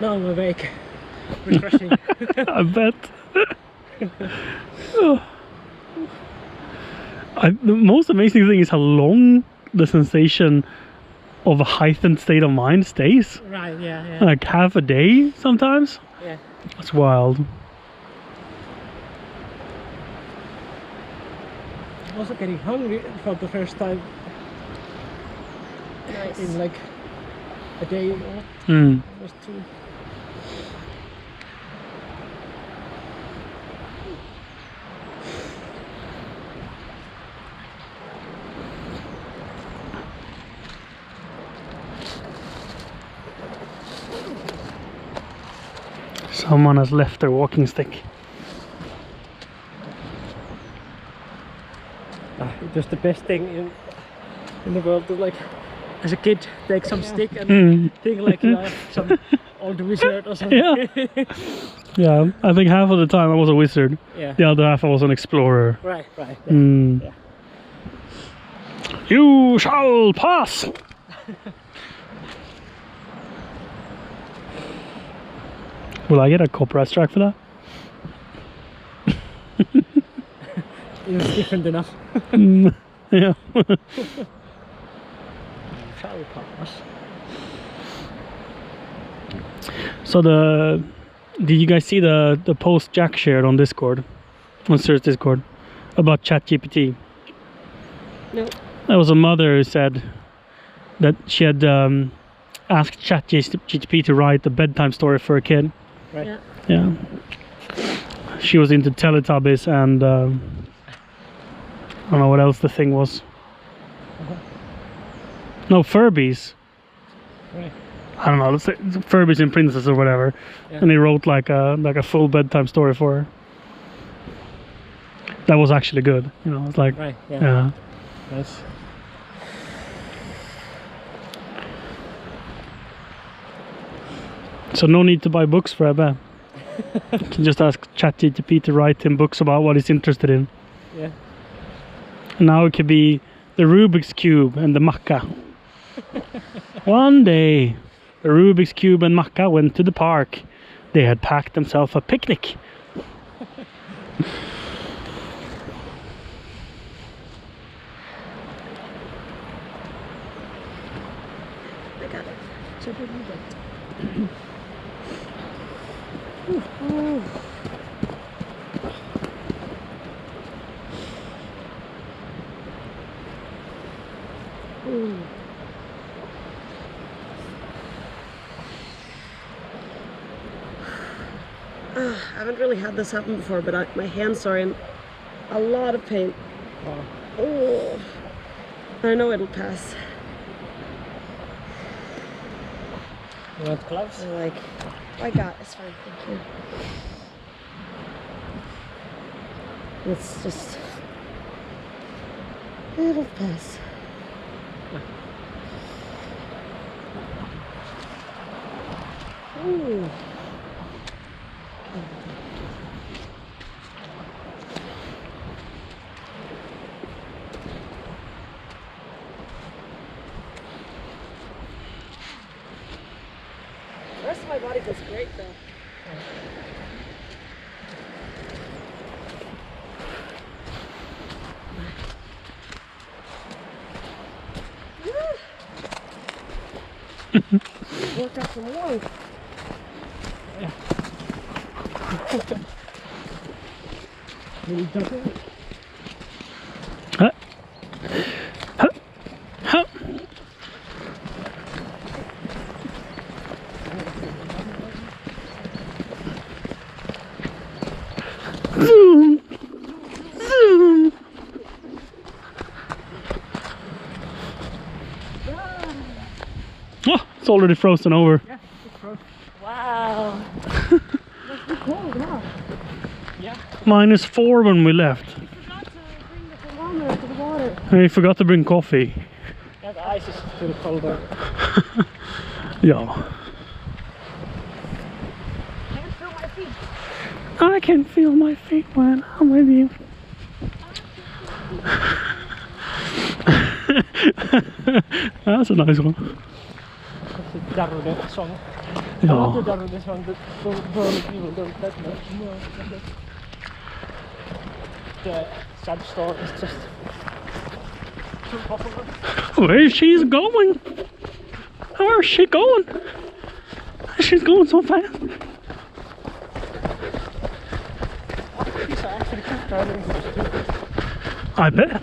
Now I'm awake. Refreshing. I bet. The most amazing thing is how long the sensation of a heightened state of mind stays. Right, yeah. Like half a day sometimes. Yeah. That's wild. I'm also getting hungry for the first time Nice. in like a day or Mm. almost two. Someone has left their walking stick. It was the best thing in the world to, like, as a kid, take some stick and Mm. think like you are some old wizard or something. Yeah. Yeah, I think half of the time I was a wizard. Yeah. The other half I was an explorer. Right. Yeah. Mm. Yeah. You shall pass. Will I get a copyright strike for that? It was different enough. Mm, yeah. Shall pass. So did you guys see the post Jack shared on Discord, on Sir's Discord, about ChatGPT? No. There was a mother who said that she had asked ChatGPT to write a bedtime story for a kid. Right. Yeah. Yeah. She was into Teletubbies and I don't know what else the thing was. No, Furbies. Right. I don't know, let's say Furbies and Princess or whatever. Yeah. And he wrote like a full bedtime story for her. That was actually good. You know, it's like Right. Yeah. yeah. Nice. So no need to buy books for Ebbe. You can just ask ChatGPT to write him books about what he's interested in. Yeah. And now it could be the Rubik's Cube and the Maca. One day, the Rubik's Cube and Maca went to the park. They had packed themselves a picnic. I got it. So good with that. I haven't really had this happen before, but my hands are in a lot of pain. Wow. Oh, I know it'll pass. You want gloves? I'm like, I got it's fine, thank you. It's just, it'll pass. Ooh. The rest of my body feels great though. Work out some more. Little ducker. Huh? Huh? Huh? Zoom! Zoom! Oh, it's already frozen over. Yeah, it's frozen. Wow. Must be cold now. Yeah. -4 when we left. I forgot to bring the thermometer to the water. And we forgot to bring coffee. Yeah, the ice is still colder. Yeah. I can feel my feet. I can feel my feet when I'm with you. That's a nice one. Darude song. Ja. Not the Darude song, but Burn People Don't That Much. No, the sad story is just too popular. Where she's going? Where is she going? She's going so fast. These are actually keep driving so stupid. I bet.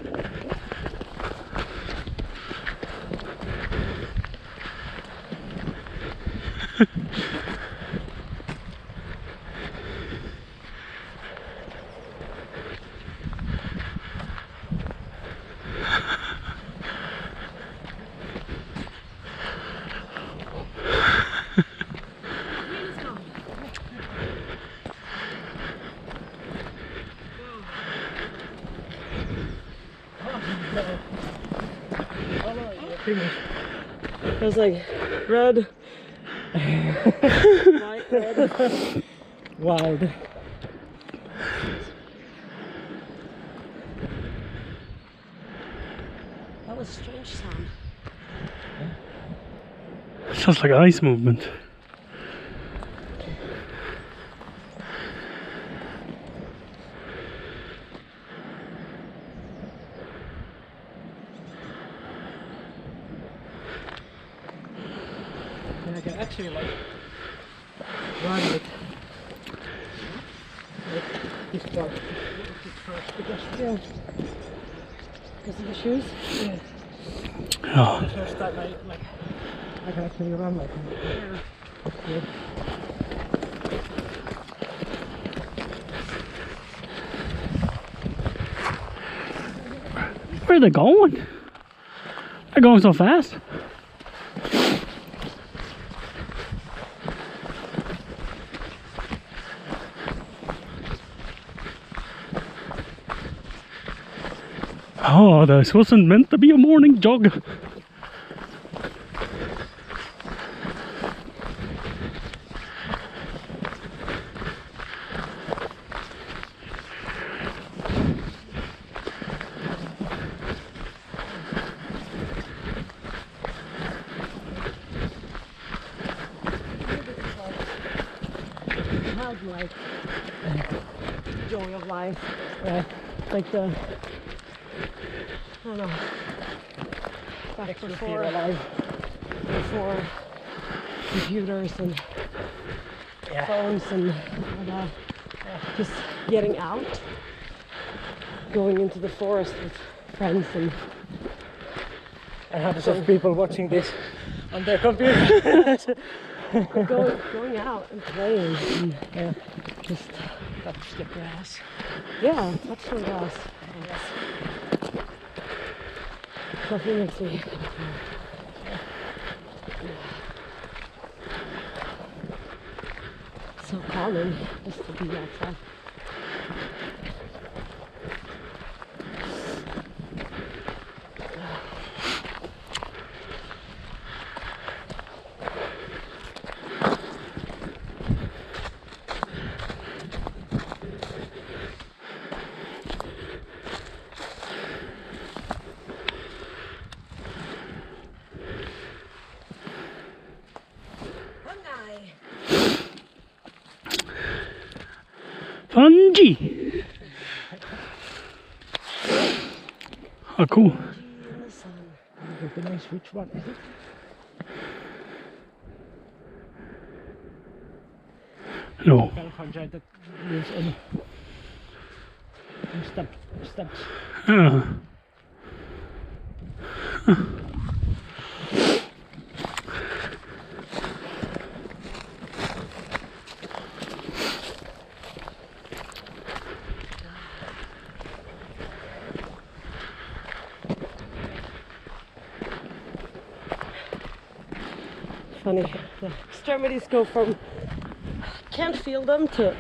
I was like, red, white, red. Wild. That was a strange sound. Sounds like ice movement. And I can actually like run with this part because Because of the shoes? yeah, Ja. the first time I can actually run like yeah. Where are they going? They're going so fast. Oh, this wasn't meant to be a morning jog. Childlike joy of life. Like the, I don't know, back before computers and phones and all that. Just getting out, going into the forest with friends and hundreds of people watching this on their computer. going out and playing and just Touch the grass. touch some grass. Nothing makes me so calming just to be outside. Fungi. Oh, cool. In the sun. Recognize which one is it? No. Belfagite that lives in steps. Funny, the extremities go from can't feel them to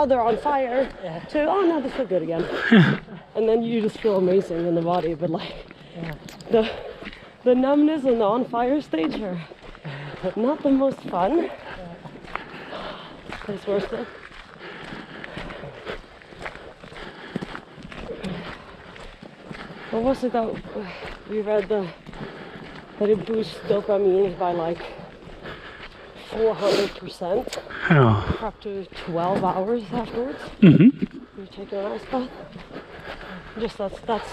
they're on fire to no, they feel good again. And then you just feel amazing in the body, but like the numbness and the on fire stage are not the most fun. But it's worth it. What was it that we read that it boosts dopamine by like 400% Yeah. for up to 12 hours afterwards? Mm-hmm. You take an ice bath. Just that's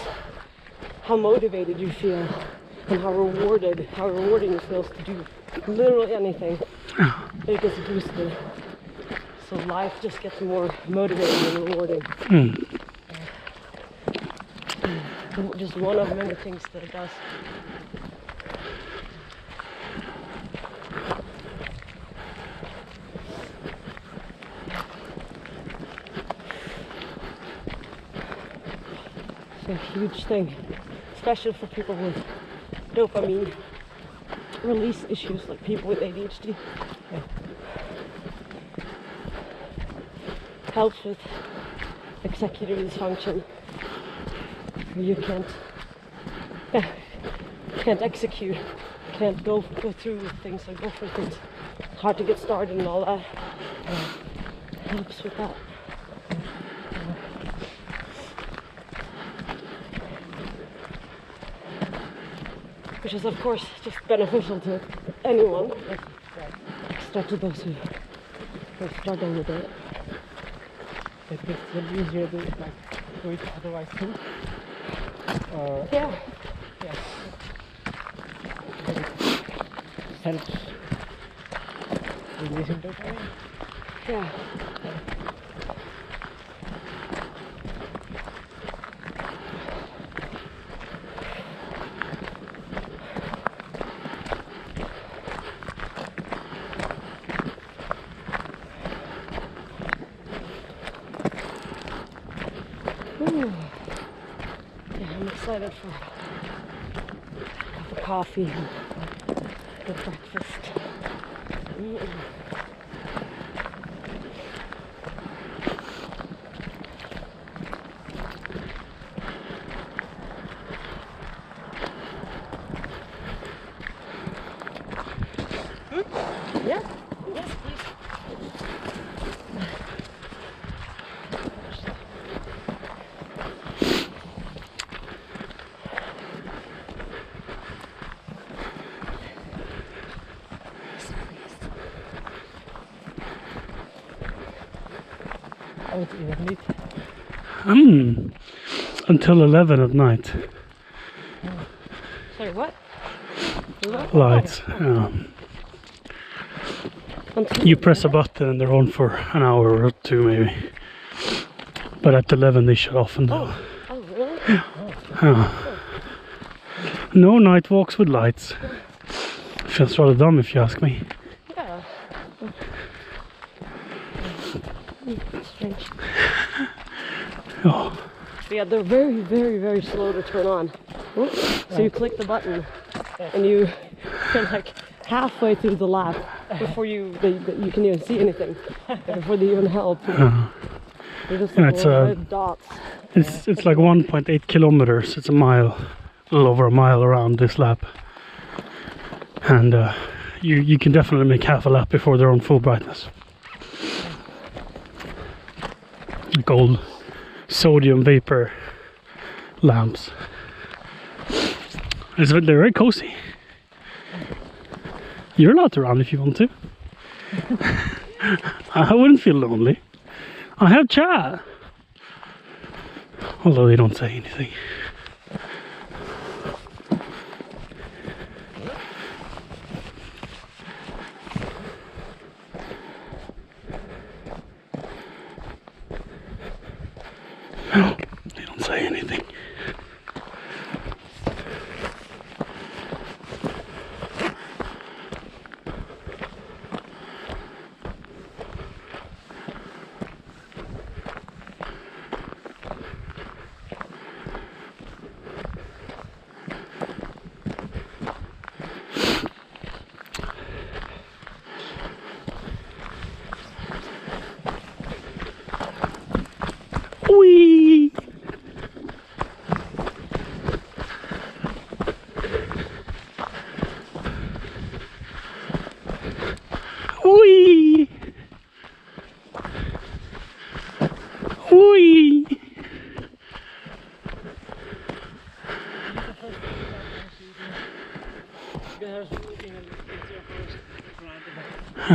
how motivated you feel and how rewarding it feels to do literally anything. It gets boosted. So life just gets more motivating and rewarding. Just one of many things that it does. It's a huge thing, especially for people with dopamine release issues, like people with ADHD. Helps with executive dysfunction. You can't execute, can't go through with things or go for things. It's hard to get started and all that. Helps with that. Which is of course just beneficial to anyone, but extra to those who struggle with it. It gets easier to like do it otherwise too. Yeah. Yeah. Helps releasing dopamine. Yeah. Ooh. Yeah, I'm excited for a cup of coffee and good breakfast. Yeah. Yes, please. I would even need Until 11 at night. Sorry, what? Lights. You press a button and they're on for an hour or two maybe. But at 11 they shut off and Oh, really? no night walks with lights. Feels rather dumb if you ask me. Yeah. Strange. Oh, But yeah, they're very, very, very slow to turn on. So you click the button and you're like halfway through the lap before you can even see anything, before they even help. They're just like it's, little red dots. it's like 1.8 kilometers. It's a mile, a little over a mile around this lap. And you can definitely make half a lap before they're on full brightness. Like old sodium vapor lamps. They're very cozy. You're allowed to run if you want to. I wouldn't feel lonely. I have chat. Although they don't say anything. They don't say anything. Whee!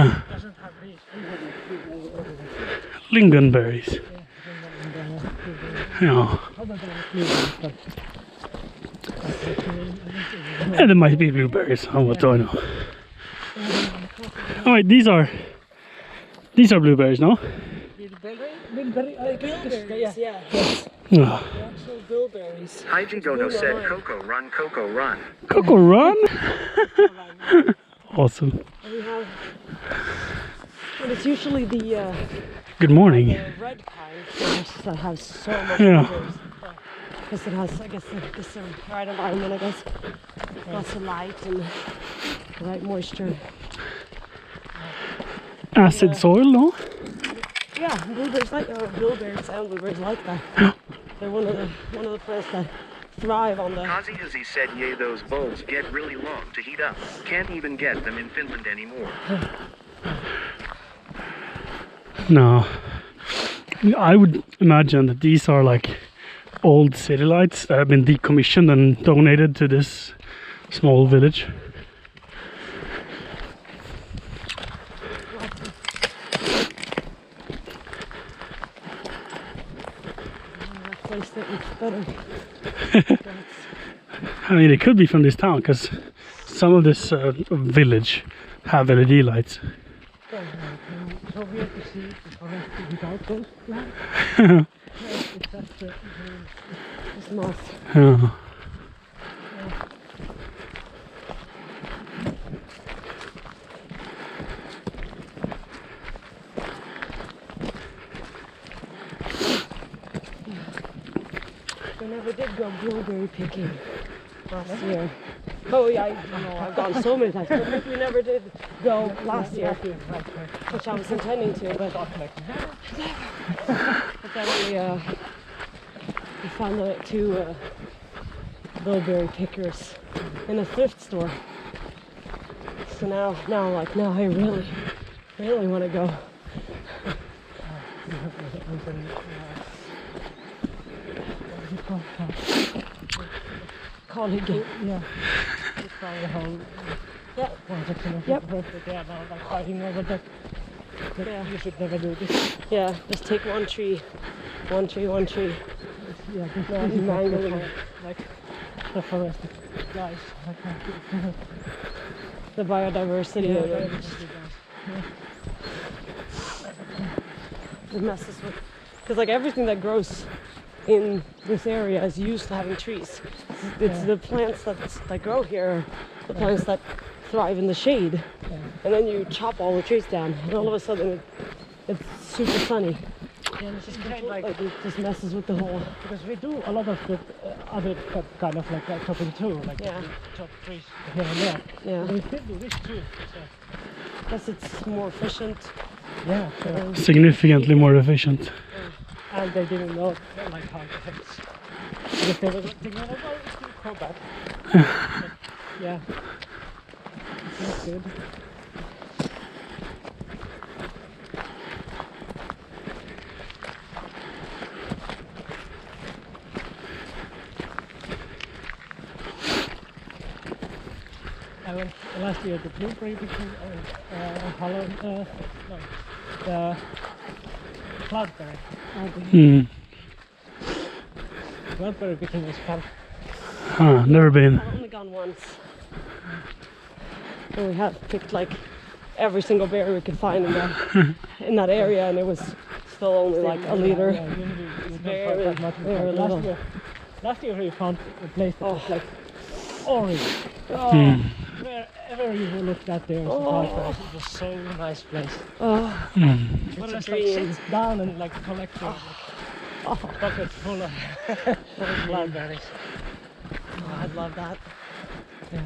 doesn't have these. Lingonberries. Yeah. And there might be blueberries. What do I know? Oh wait, these are blueberries, no? Bilberries, yeah. Yeah. Actual bilberries. Hygie Dodo said, Coco run, Coco run. Coco Run. Awesome. And we have, and it's usually the Good morning. red kind that has so much Yeah. bilberries. Because it has, I guess, this the right environment, I guess. Lots of light and the right moisture. Acid soil, no? Yeah, blueberries like bilberries and blueberries like that. They're one of the plants that thrive on the. Kazi said, yay, those bulbs get really long to heat up. Can't even get them in Finland anymore. No. I would imagine that these are like old city lights that have been decommissioned and donated to this small village. Place that looks better. I mean, it could be from this town because some of this village have LED lights. So weird to see the forest without those plants. It's just It's nice. Yeah. We never did go blueberry picking last year. Oh yeah, I know, I've gone so many times, but we never did go last year, which I was intending to, but then we found the two blueberry pickers in a thrift store. So now I'm like, now I really want to go. Colleague. Yeah. It's probably the whole section of Yep. the forest that they are now like fighting over that. Yeah. You should never do this. Yeah, just take one tree. Yeah, this Yeah, is mangling. like the forest guys. The biodiversity of it. It messes with, because like everything that grows in this area is used to having trees. It's the plants that grow here, the plants that thrive in the shade, and then you chop all the trees down, and all of a sudden it's super sunny. Yeah, this is Like it just messes with the whole. because we do a lot of the other kind of like chopping too, like Yeah. we chop trees here and there. Yeah, But we still do this too. So, plus it's more efficient. yeah, so, Significantly more efficient. and they didn't know like how it affects. Because they were thinking, oh, well, it's going to grow back. But, yeah, it's not good. I went last year to blueberry picking and the cloudberry. Hmm. Cloudberry picking is fun. Huh, never been. I've only gone once. And we had picked like every single berry we could find in that area, and it was still only like a liter. Yeah, usually you very, don't find that much. very little. Last year we found a place that was like orange. Hmm. Wherever you looked at there was a cloudberry. It was so nice place. Oh, Hmm. what a Just like dream. sit down and like collect your bucket full of cloudberries. Oh, I'd love that. Yeah.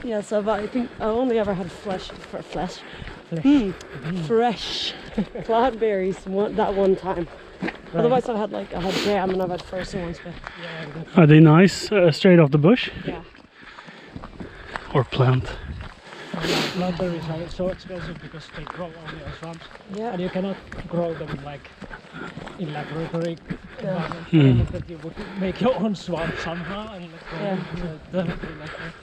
Yeah, so but I think I only ever had fresh cloudberries that one time. Otherwise I've had jam and I've had frozen ones, but Yeah, Are they nice straight off the bush yeah. or plant? cloudberries are so expensive because they grow only on swamps. Yeah. And you cannot grow them like in laboratory Yeah. environment that you would make your own swamp somehow and like grow Yeah. them. So it doesn't do like that.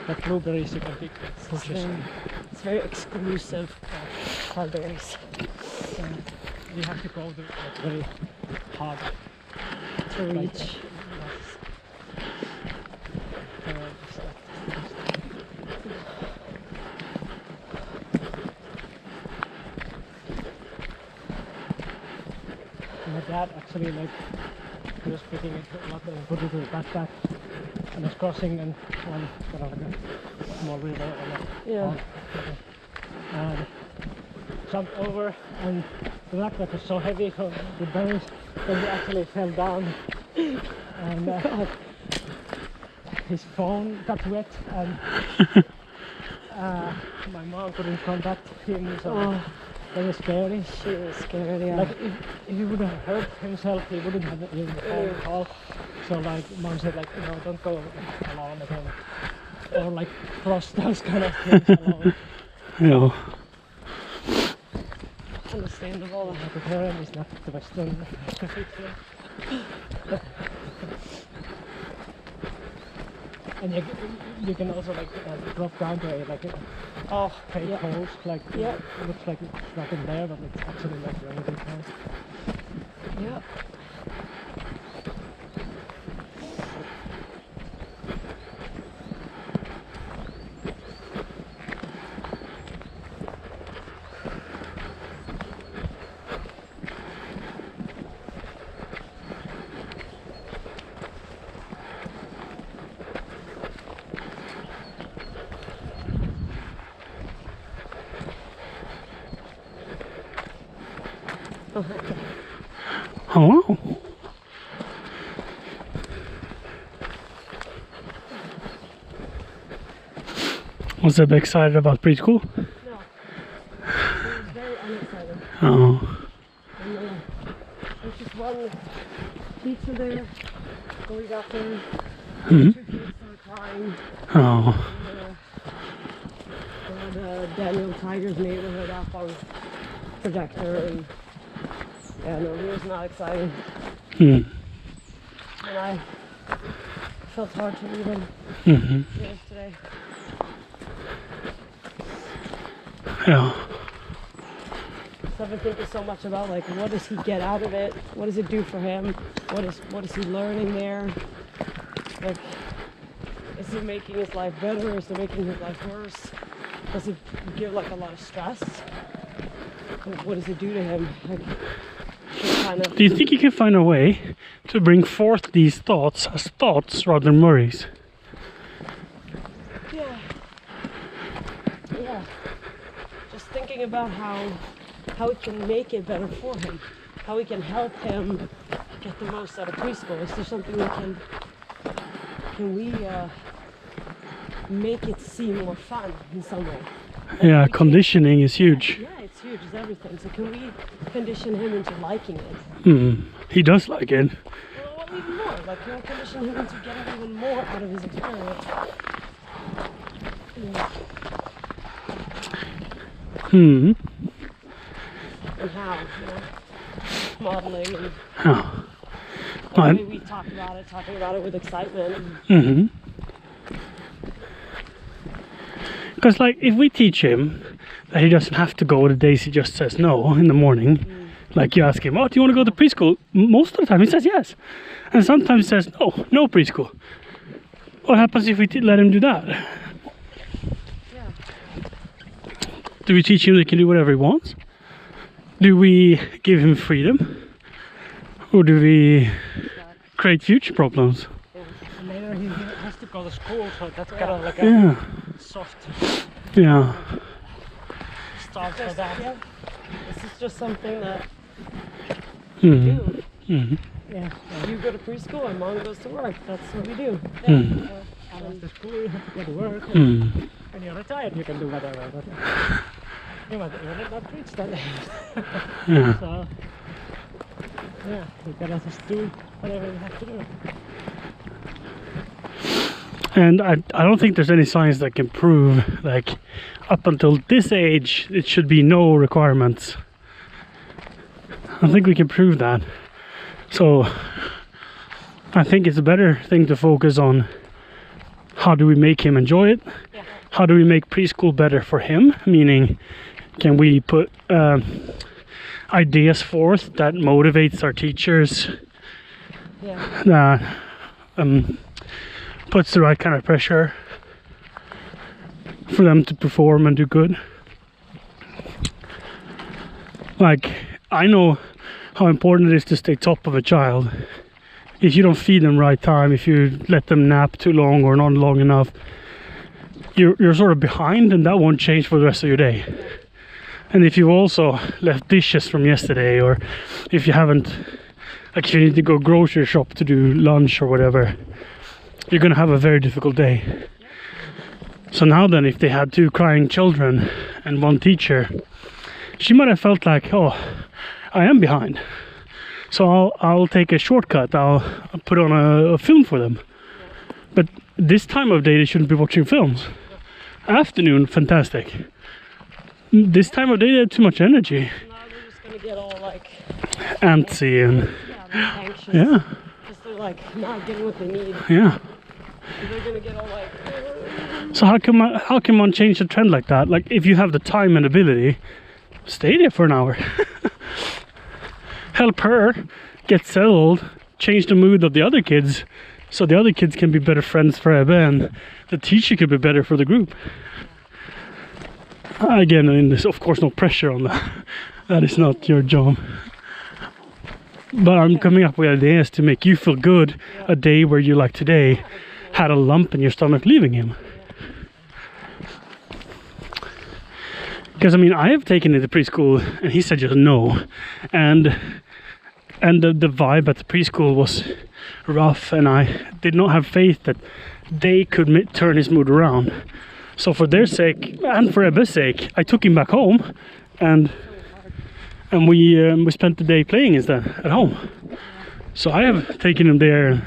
But blueberries you can pick. It's very exclusive cranberries. You have to go to like very hard To reach. My dad actually like he was picking it up and put it in the backpack and was crossing and one kind of like a small river on a and jumped over and the backpack was so heavy from the berries that he actually fell down and his phone got wet and my mom couldn't contact him, so that was scary. She was scared, yeah. Like if he would have hurt himself, he wouldn't have even phone call. So like mom said, like don't go alone again, or like cross those kind of things alone. Yeah. Understandable. The terrain is not the Western and you can also like drop down to a like fake holes, like it looks like it's nothing there, but it's actually like a really big house. Yeah. Oh wow. Was Zeb excited about preschool? No. He was very unexcited. Oh. And, there's just one teacher there. When we got there, two kids started crying. Oh. The Daniel Tiger's neighborhood up on projector, and no, he was not excited. And I felt hard to leave him yesterday. Yeah. So I've been thinking so much about like what does he get out of it? What does it do for him? What is he learning there? Like, is he making his life better? Is he making his life worse? Does it give like a lot of stress? What does it do to him? Like, kind of. Do you think you can find a way to bring forth these thoughts as thoughts rather than worries? Yeah. Yeah. Just thinking about how we can make it better for him, how we can help him get the most out of preschool. Is there something we can we make it seem more fun in some way? Yeah, conditioning is huge. Yeah, it's huge. It's everything. So can we condition him into liking it? He does like it. Well, even more. Like, can we condition him into getting even more out of his experience? Hmm. And how, modeling and Oh. the way we talking about it with excitement. Because like if we teach him that he doesn't have to go the days he just says no in the morning, like you ask him, oh, do you want to go to preschool? Most of the time he says yes. And sometimes he says, no preschool. What happens if we let him do that? Yeah. Do we teach him that he can do whatever he wants? Do we give him freedom? Or do we create future problems? And later he has to go to school, so that's kind of like a Yeah. soft Yeah. start for that. Yeah. This is just something that Mhm. we do. Mhm. Yeah. You go to preschool and mom goes to work. That's what we do. Mm. And after school you have to go to work. Mm. When you're retired you can do whatever. But you might not reach that age. Yeah. So yeah, you gotta just do whatever you have to do. And I don't think there's any science that can prove like up until this age it should be no requirements. I think we can prove that. So I think it's a better thing to focus on how do we make him enjoy it? Yeah. How do we make preschool better for him? Meaning, can we put ideas forth that motivates our teachers, Yeah. that puts the right kind of pressure for them to perform and do good? Like, I know how important it is to stay top of a child. If you don't feed them right time, if you let them nap too long or not long enough, you're sort of behind, and that won't change for the rest of your day. And if you've also left dishes from yesterday, or if you haven't, like if you need to go grocery shop to do lunch or whatever, you're gonna have a very difficult day. So now then, if they had 2 crying children and 1 teacher, she might have felt like, oh, I am behind. So I'll take a shortcut. I'll put on a film for them. But this time of day, they shouldn't be watching films. Afternoon, fantastic. This time of day, they have too much energy. Now they're just gonna get all like Antsy and anxious. yeah, Because they're like not getting what they need. yeah. They're gonna get all like. So how can one change a trend like that? Like, if you have the time and ability, stay there for an hour. Help her get settled, change the mood of the other kids, so the other kids can be better friends for Ebbe, and the teacher could be better for the group. Again, I mean, there's of course no pressure on that. That is not your job. But I'm coming up with ideas to make you feel good a day where you, like today, had a lump in your stomach leaving him. Because I mean, I have taken it to preschool and he said just no. And the vibe at the preschool was rough, and I did not have faith that they could turn his mood around. So for their sake and for Ebbe's sake, I took him back home, and we spent the day playing instead at home. So I have taken him there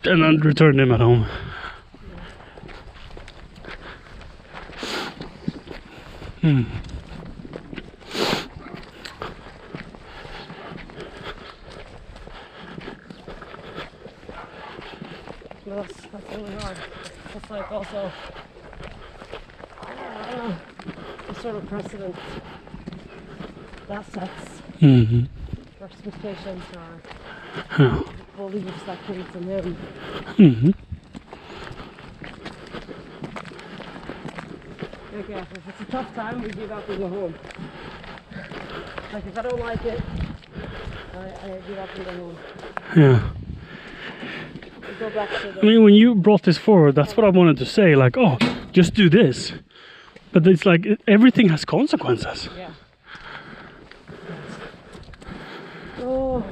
and then returned him at home. That's really hard. It's like also, I don't know, the sort of precedent that sets for expectations or beliefs that creates in him. Okay, if it's a tough time, we give up and go home. Like if I don't like it, I give up and go home. Yeah. Go back to the... I mean, when you brought this forward, that's what I wanted to say. Like, oh, just do this. But it's like everything has consequences. Yeah. Oh.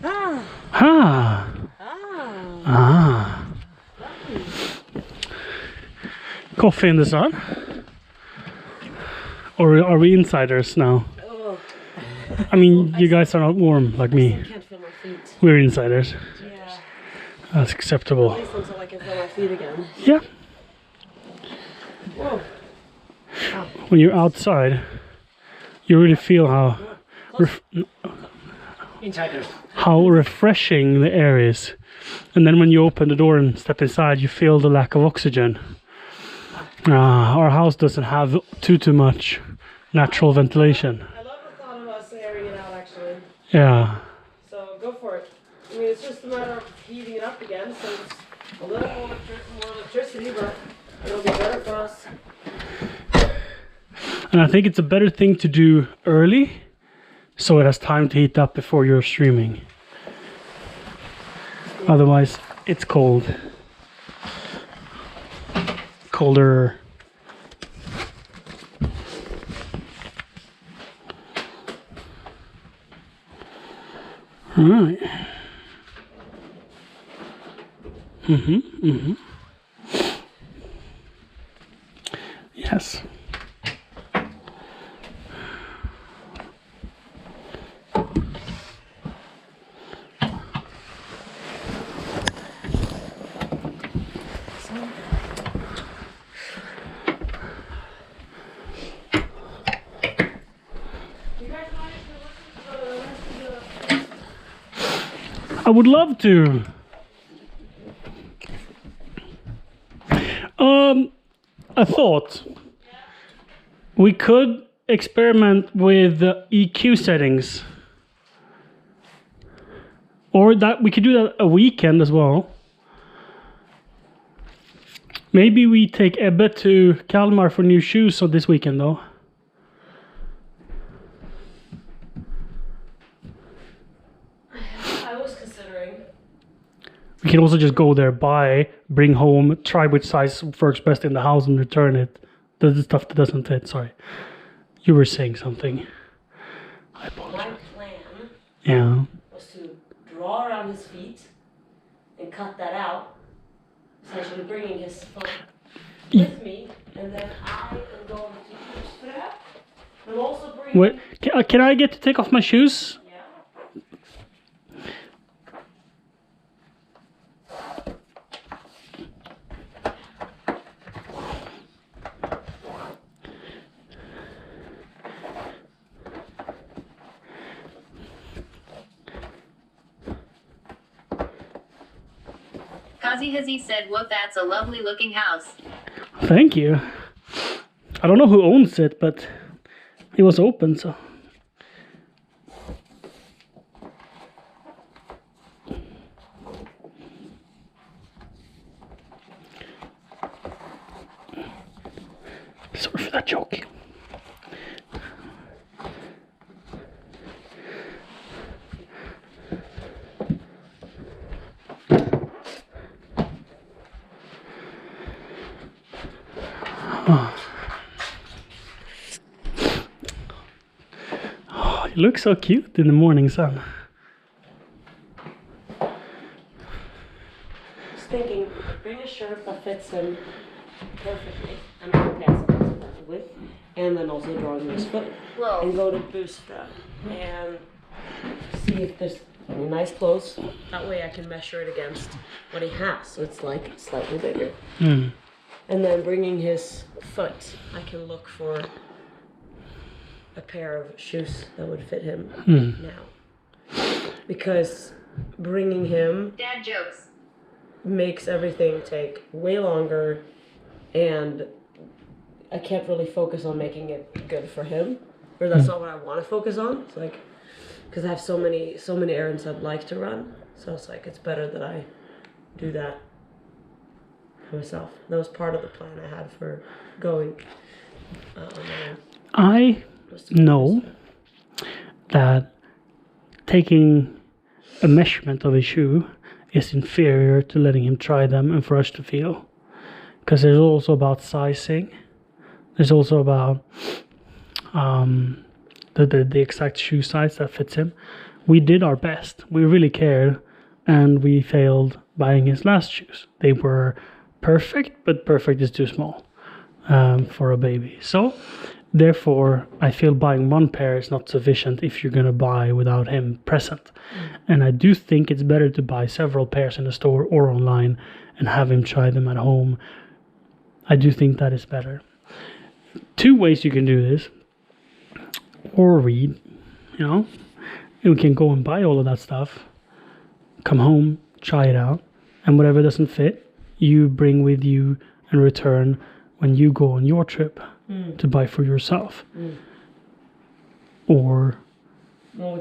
Ah. Ah. Ah. Ah. Coffee in the sun? Or are we insiders now? Oh. I mean, you guys are not warm like me. I can't feel my feet. We're insiders. Yeah. That's acceptable. At least until I can feel my feet again. Yeah. Whoa. When you're outside, you really feel how refreshing the air is. And then when you open the door and step inside, you feel the lack of oxygen. Our house doesn't have too much natural ventilation. I love the thought of us airing it out, actually. Yeah. So go for it. I mean, it's just a matter of heating it up again, so it's a little more electricity, but it'll be better for us. And I think it's a better thing to do early, so it has time to heat up before you're streaming. Otherwise, it's cold. Colder. All right. Yes. I would love to. a thought. We could experiment with the EQ settings. Or that we could do that a weekend as well. Maybe we take Ebbe to Kalmar for new shoes on this weekend though. I was considering. We can also just go there, buy, bring home, try which size works best in the house and return it. The stuff that doesn't fit, sorry. You were saying something. I apologize. My plan Yeah. was to draw around his feet and cut that out. Essentially bringing his foot with me, and then I am going to use that. I'm also bringing. Wait, can I get to take off my shoes? Yeah. Kazi Hazi said, "Whoa, that's a lovely looking house." Thank you. I don't know who owns it, but it was open, so. Sorry for that joke. Oh, you look so cute in the morning sun. Just thinking, bring a shirt that fits him perfectly, and pants that fits him with, and then also drawing his foot, and go to Boostra and see if there's any nice clothes. That way I can measure it against what he has, so it's like slightly bigger. Mm. And then bringing his foot, I can look for a pair of shoes that would fit him now. Because bringing him Dad jokes. makes everything take way longer, and I can't really focus on making it good for him, or that's not what I want to focus on. It's like, because I have so many errands I'd like to run, so it's like it's better that I do that for myself. That was part of the plan I had for going on my own. I know that taking a measurement of a shoe is inferior to letting him try them and for us to feel. Because there's also about sizing. There's also about the exact shoe size that fits him. We did our best. We really cared, and we failed buying his last shoes. They were perfect, but perfect is too small for a baby. So therefore, I feel buying one pair is not sufficient if you're going to buy without him present. And I do think it's better to buy several pairs in the store or online and have him try them at home. I do think that is better. Two ways you can do this. Or read, you know. You can go and buy all of that stuff. Come home, try it out. And whatever doesn't fit, you bring with you and return when you go on your trip to buy for yourself. Or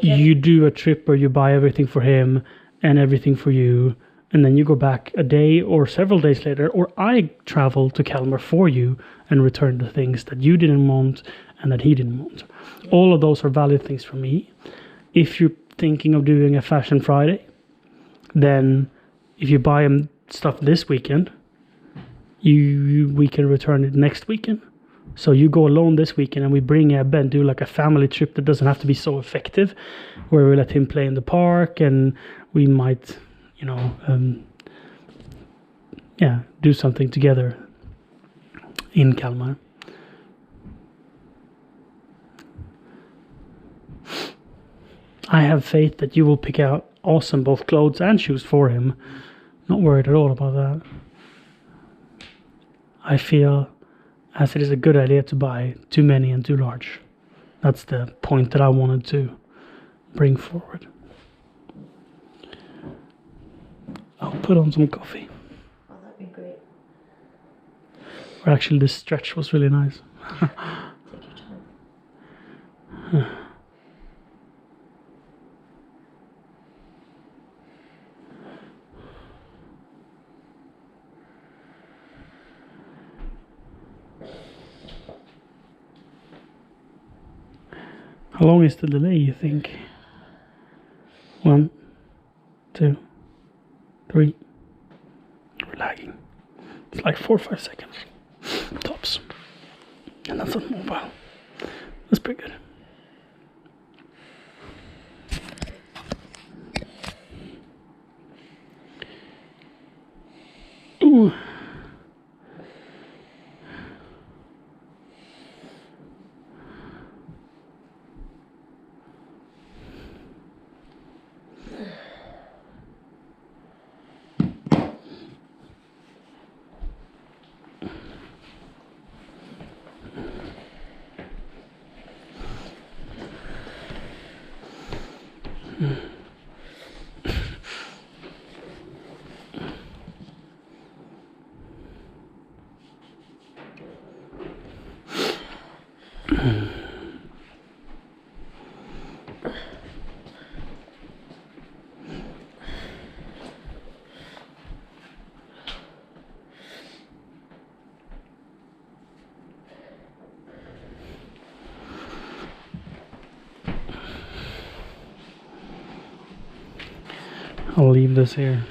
you do a trip where you buy everything for him and everything for you, and then you go back a day or several days later, or I travel to Kalmar for you and return the things that you didn't want and that he didn't want. All of those are valid things for me. If you're thinking of doing a Fashion Friday, then if you buy him stuff this weekend, we can return it next weekend. So you go alone this weekend and we bring Ebbe and do like a family trip that doesn't have to be so effective, where we let him play in the park and we might, you know, do something together in Kalmar. I have faith that you will pick out awesome both clothes and shoes for him. Not worried at all about that. I feel as it is a good idea to buy too many and too large. That's the point that I wanted to bring forward. I'll put on some coffee. Oh, that'd be great. Or actually, this stretch was really nice. Take your time. How long is the delay, you think? 1, 2, 3. We're lagging. It's like 4 or 5 seconds. Tops. And that's on mobile. That's pretty good. Ooh. I'll leave this here.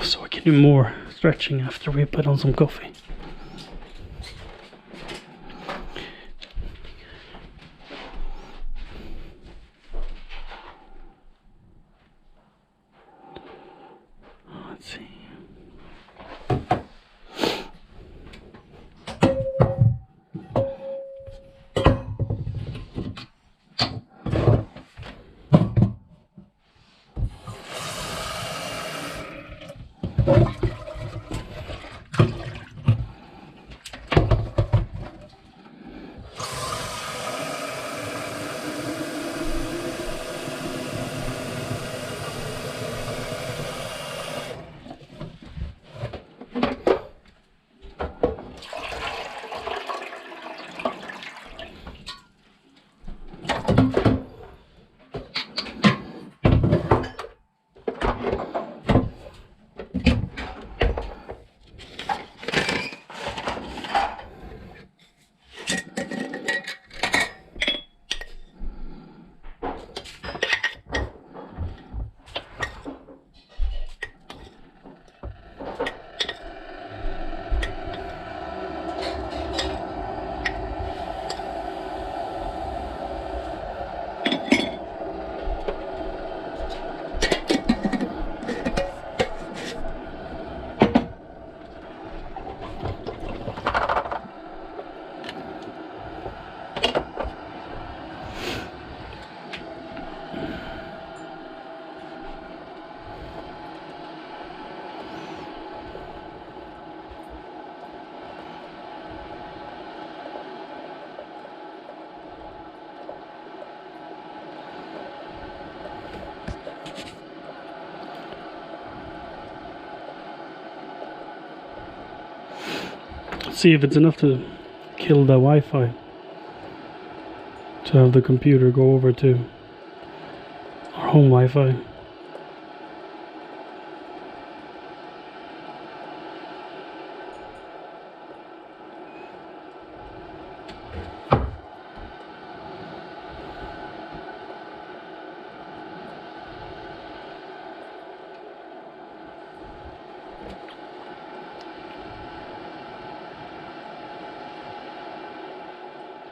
So I can do more stretching after we put on some coffee. Let's see. See if it's enough to kill the Wi-Fi to have the computer go over to our home Wi-Fi.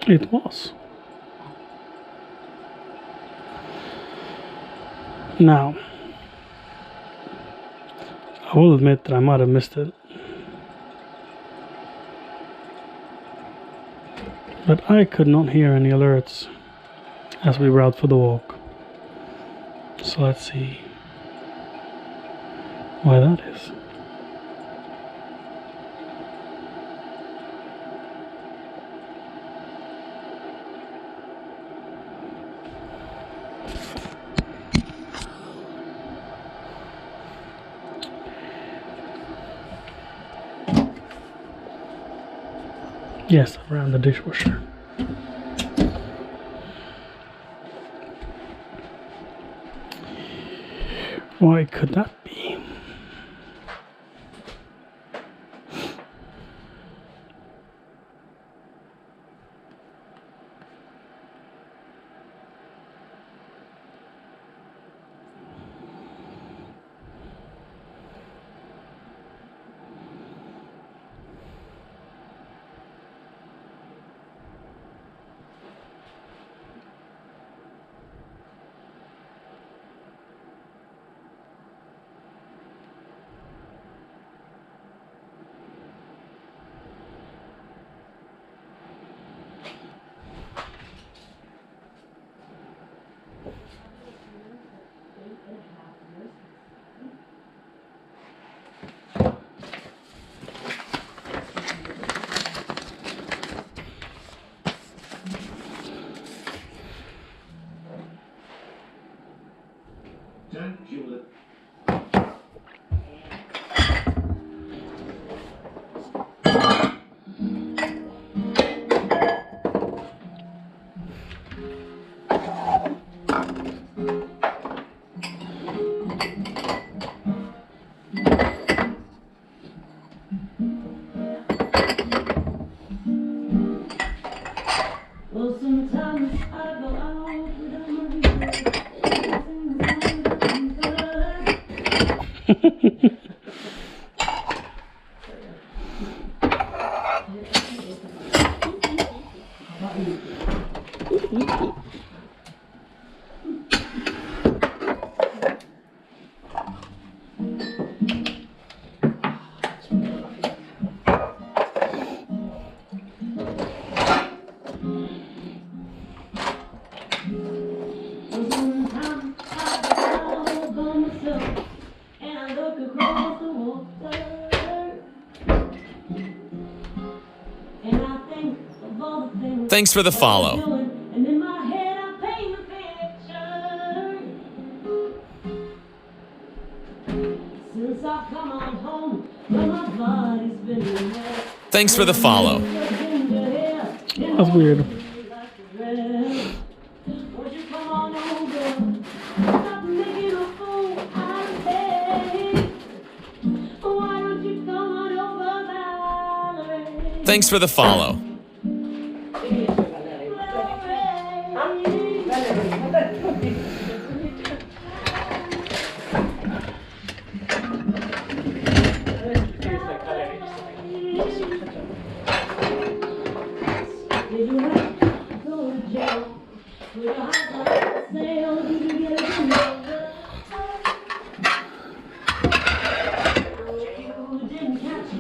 It was. Now, I will admit that I might have missed it. But I could not hear any alerts as we were out for the walk. So let's see why that is. Yes, around the dishwasher. Why could that be? Well, sometimes I go out without Thanks for the follow. And in my head I paint a picture. Since I've come on home, well, my body's been in there. Thanks for the follow. That's weird. Won't you come on over? Stop making a fool out of me. Why don't you come on over, Valerie? Thanks for the follow. Did you have to go to jail? With your hot sale, did you get a you didn't catch it.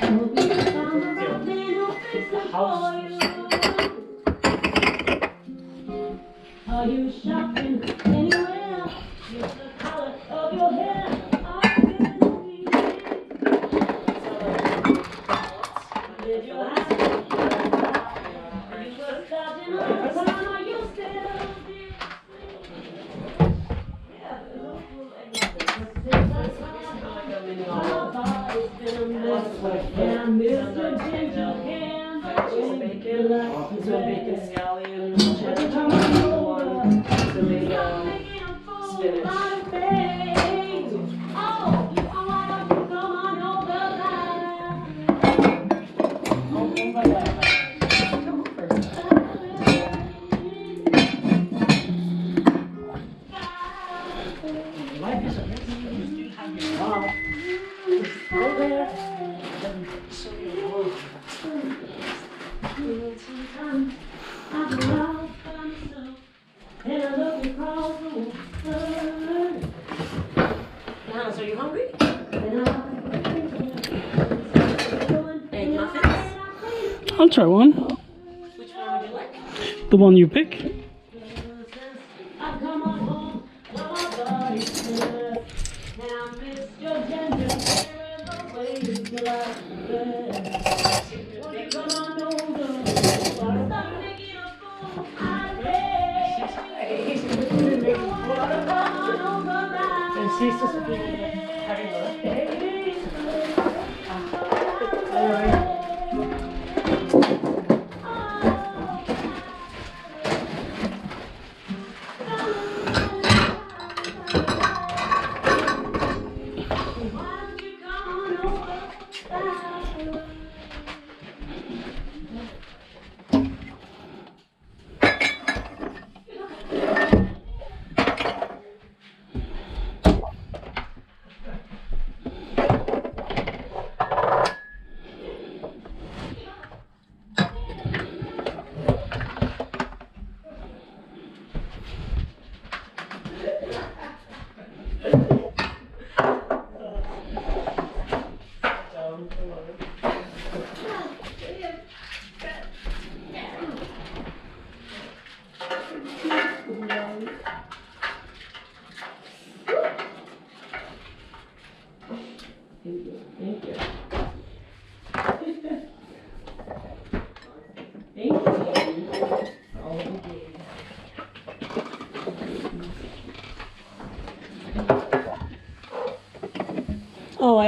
Hope you found the right man who'll fix it for you. Are you shopping anywhere? Just the color of your hair. Did you have to? So you hungry? Egg muffins? I'll try one. Which one would you like? The one you pick. I've come on home, well, my body's good, and I miss your ginger hair the way you like that. Won't you come on over? Stop making a fool out of me. Come on over, And she's just having a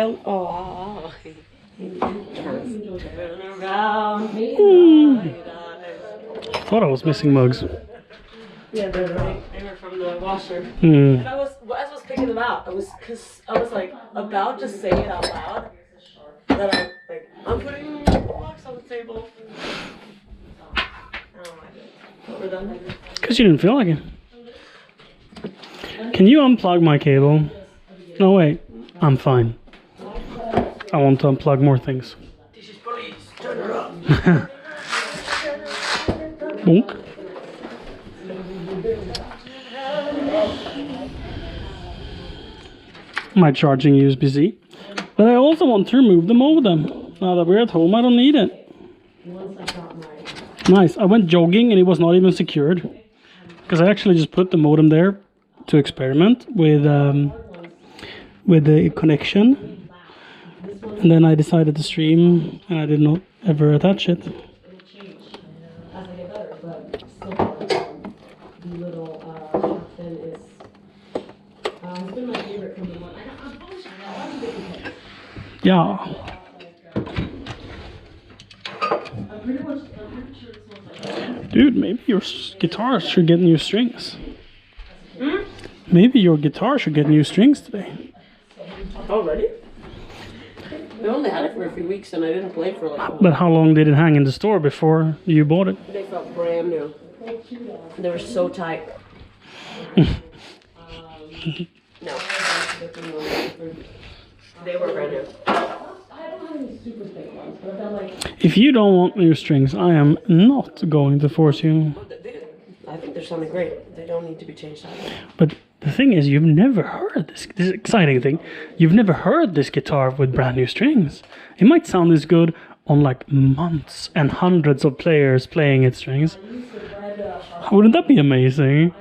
Oh. Turn around. Thought I was missing mugs. Yeah, they were from the washer. Hmm. And as I was picking them out, I was like about to say it out loud. That I'm putting blocks on the table. We're done. Because you didn't feel like it. Can you unplug my cable? No, wait. I'm fine. I want to unplug more things. This is police. Turn around. Bonk. My charging USB-C. But I also want to remove the modem. Now that we're at home, I don't need it. Nice. I went jogging and it was not even secured. Because I actually just put the modem there to experiment with the connection. And then I decided to stream and I did not ever attach it. Yeah. Dude, maybe your guitar should get new strings. Maybe your guitar should get new strings today. Already? We only had it for a few weeks and I didn't play for like. But how long did it hang in the store before you bought it? They felt brand new. They were so tight. No. They were brand new. If you don't want new strings, I am not going to force you. I think they're sounding great. They don't need to be changed either. But the thing is, you've never heard this exciting thing. You've never heard this guitar with brand new strings. It might sound this good on like months and hundreds of players playing its strings. Wouldn't that be amazing?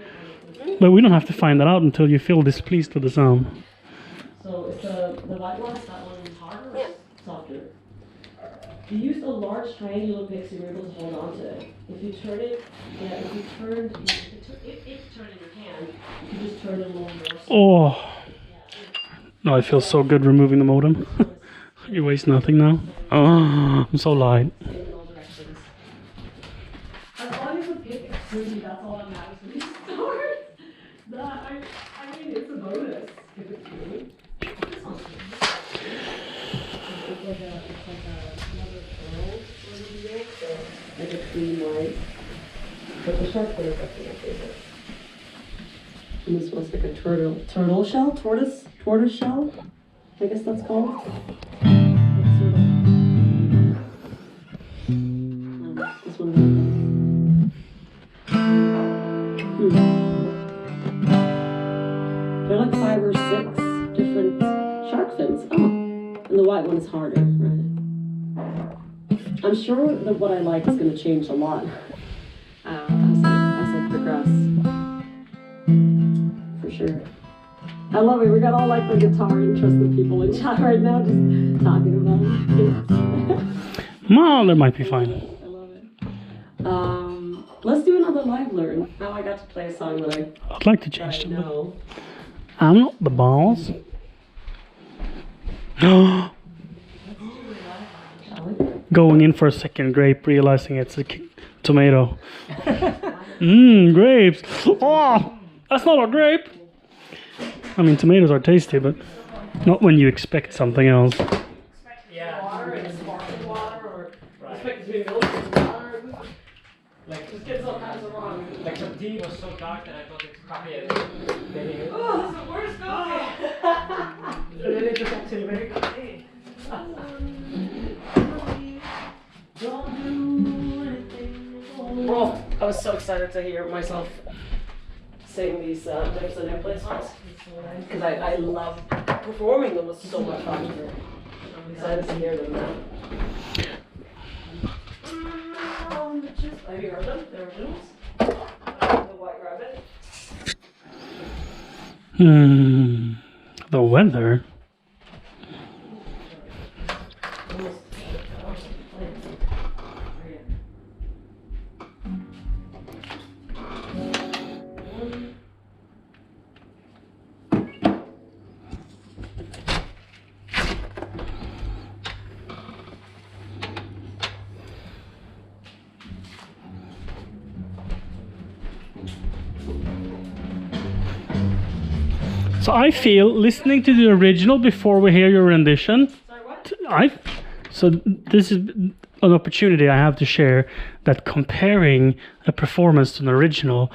But we don't have to find that out until you feel displeased with the sound. So it's the white one, that one is harder or softer? You used a large triangular pick so you were able to hold on to it. If you turn it, if you turn in your hand, you can just turn it a little more. Oh. No, I feel so good removing the modem. You waste nothing now. Oh, I'm so light. In all directions. As long as the pick is pretty, that's all that matters when you start. I mean, it's a bonus if it's pretty. Like a clean white. But the sharp one is definitely my favorite. And this one's like a turtle shell? Tortoise shell? I guess that's called. This one. There are like 5 or 6 different shark fins. Oh, and the white one is harder, right? I'm sure that what I like is going to change a lot as I progress. For sure. I love it. We got all like the guitar interested people in chat right now just talking about it. Well, that might be fine. I love it. Let's do another live learn. Now I got to play a song that I'd like to I change them. know. I'm not the boss. Going in for a second grape, realizing it's a tomato. Grapes. Oh, that's not a grape. I mean, tomatoes are tasty, but not when you expect something else. Yeah. Water and sparkling water, or expect it to be milk and water. Like, Just get all kinds of wrong. like the tea was so dark that I thought it's coffee. Oh, that's the worst coffee! And then it just actually very good. Oh, I was so excited to hear myself sing these Dips and Airplane songs. Because I love performing them. Was so much fun. I'm excited to hear them now. Have you heard them? The originals? The White Rabbit? The weather. So I feel listening to the original before we hear your rendition. Sorry, what? So this is an opportunity I have to share that comparing a performance to an original,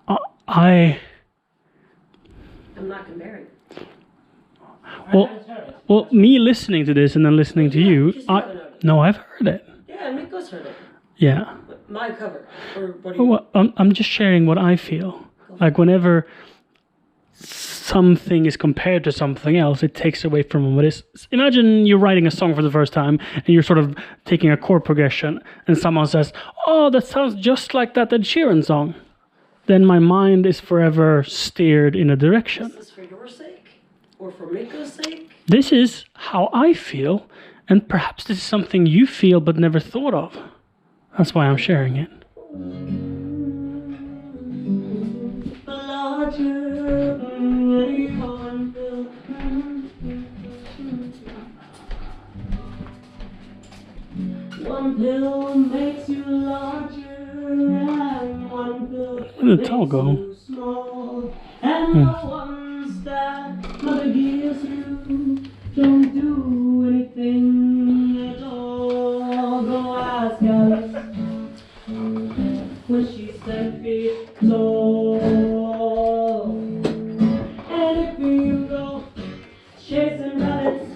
I'm not comparing. well, me listening to this and then listening to you, because you haven't heard it. no, I've heard it. Yeah, Mikko's heard it. Yeah. My cover. Or what do you Well, I'm just sharing what I feel. Like whenever something is compared to something else, it takes away from what is. Imagine you're writing a song for the first time and you're sort of taking a chord progression and someone says, "Oh, that sounds just like that Ed Sheeran song." Then my mind is forever steered in a direction. Is this for your sake? Or for Mikko's sake? This is how I feel, and perhaps this is something you feel but never thought of. That's why I'm sharing it. One pill makes you larger, and one pill Where did the towel go? makes you small. And the ones that mother gives you don't do anything at all. Go ask Alice when she's 10 feet tall. And if you go chasing rabbits,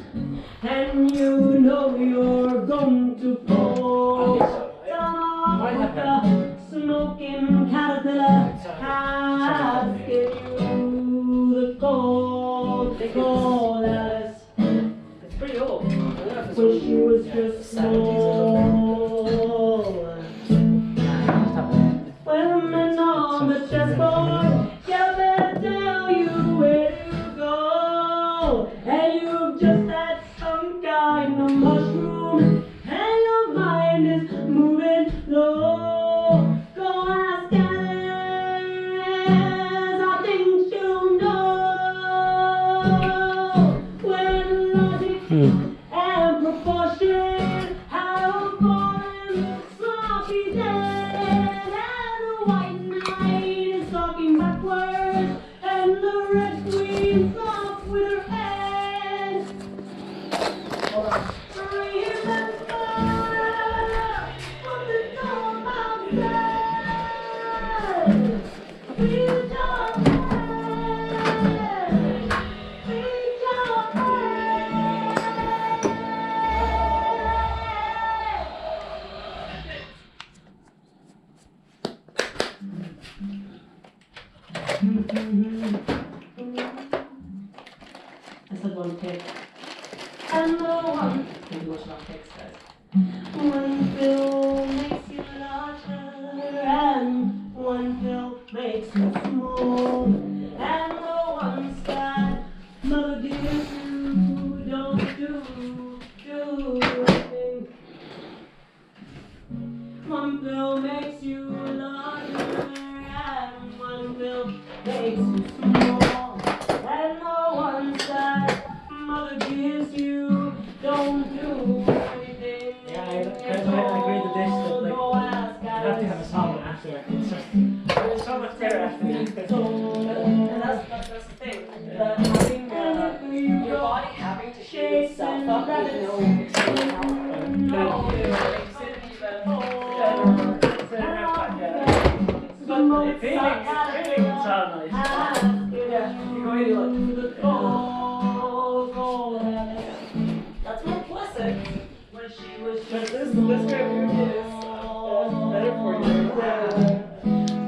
and you know you're going to fall down with the smoking caterpillar, asking you the cold, cold Alice. It's pretty old. When she was just small. Women on the chessboard, yeah, they tell you where to go, and you've just had some kind of mushroom, and your mind is moving low. Go ask Alice, I think she'll know when logic and proportion have fallen the sloppy dead, and the white knight is talking backwards, and the red queen's off with her head. Remember what the doormouse said. Reach your hand, reach your hand. I said one pick. And the one, maybe what's not picks, guys. One pill makes you larger, and one pill makes you small. And the ones that mother gives you don't do anything. One pill makes you larger, and one pill makes you small. And the ones that mother gives you don't do anything. Yeah, I agree to this. That, like, Go ask you have to have a song after. It's just there's so much there after. And that's the thing. Having your body having to shape itself up with no external power. But feeling sound nice. You go really like. That's more pleasant when she was just This great music is better for you.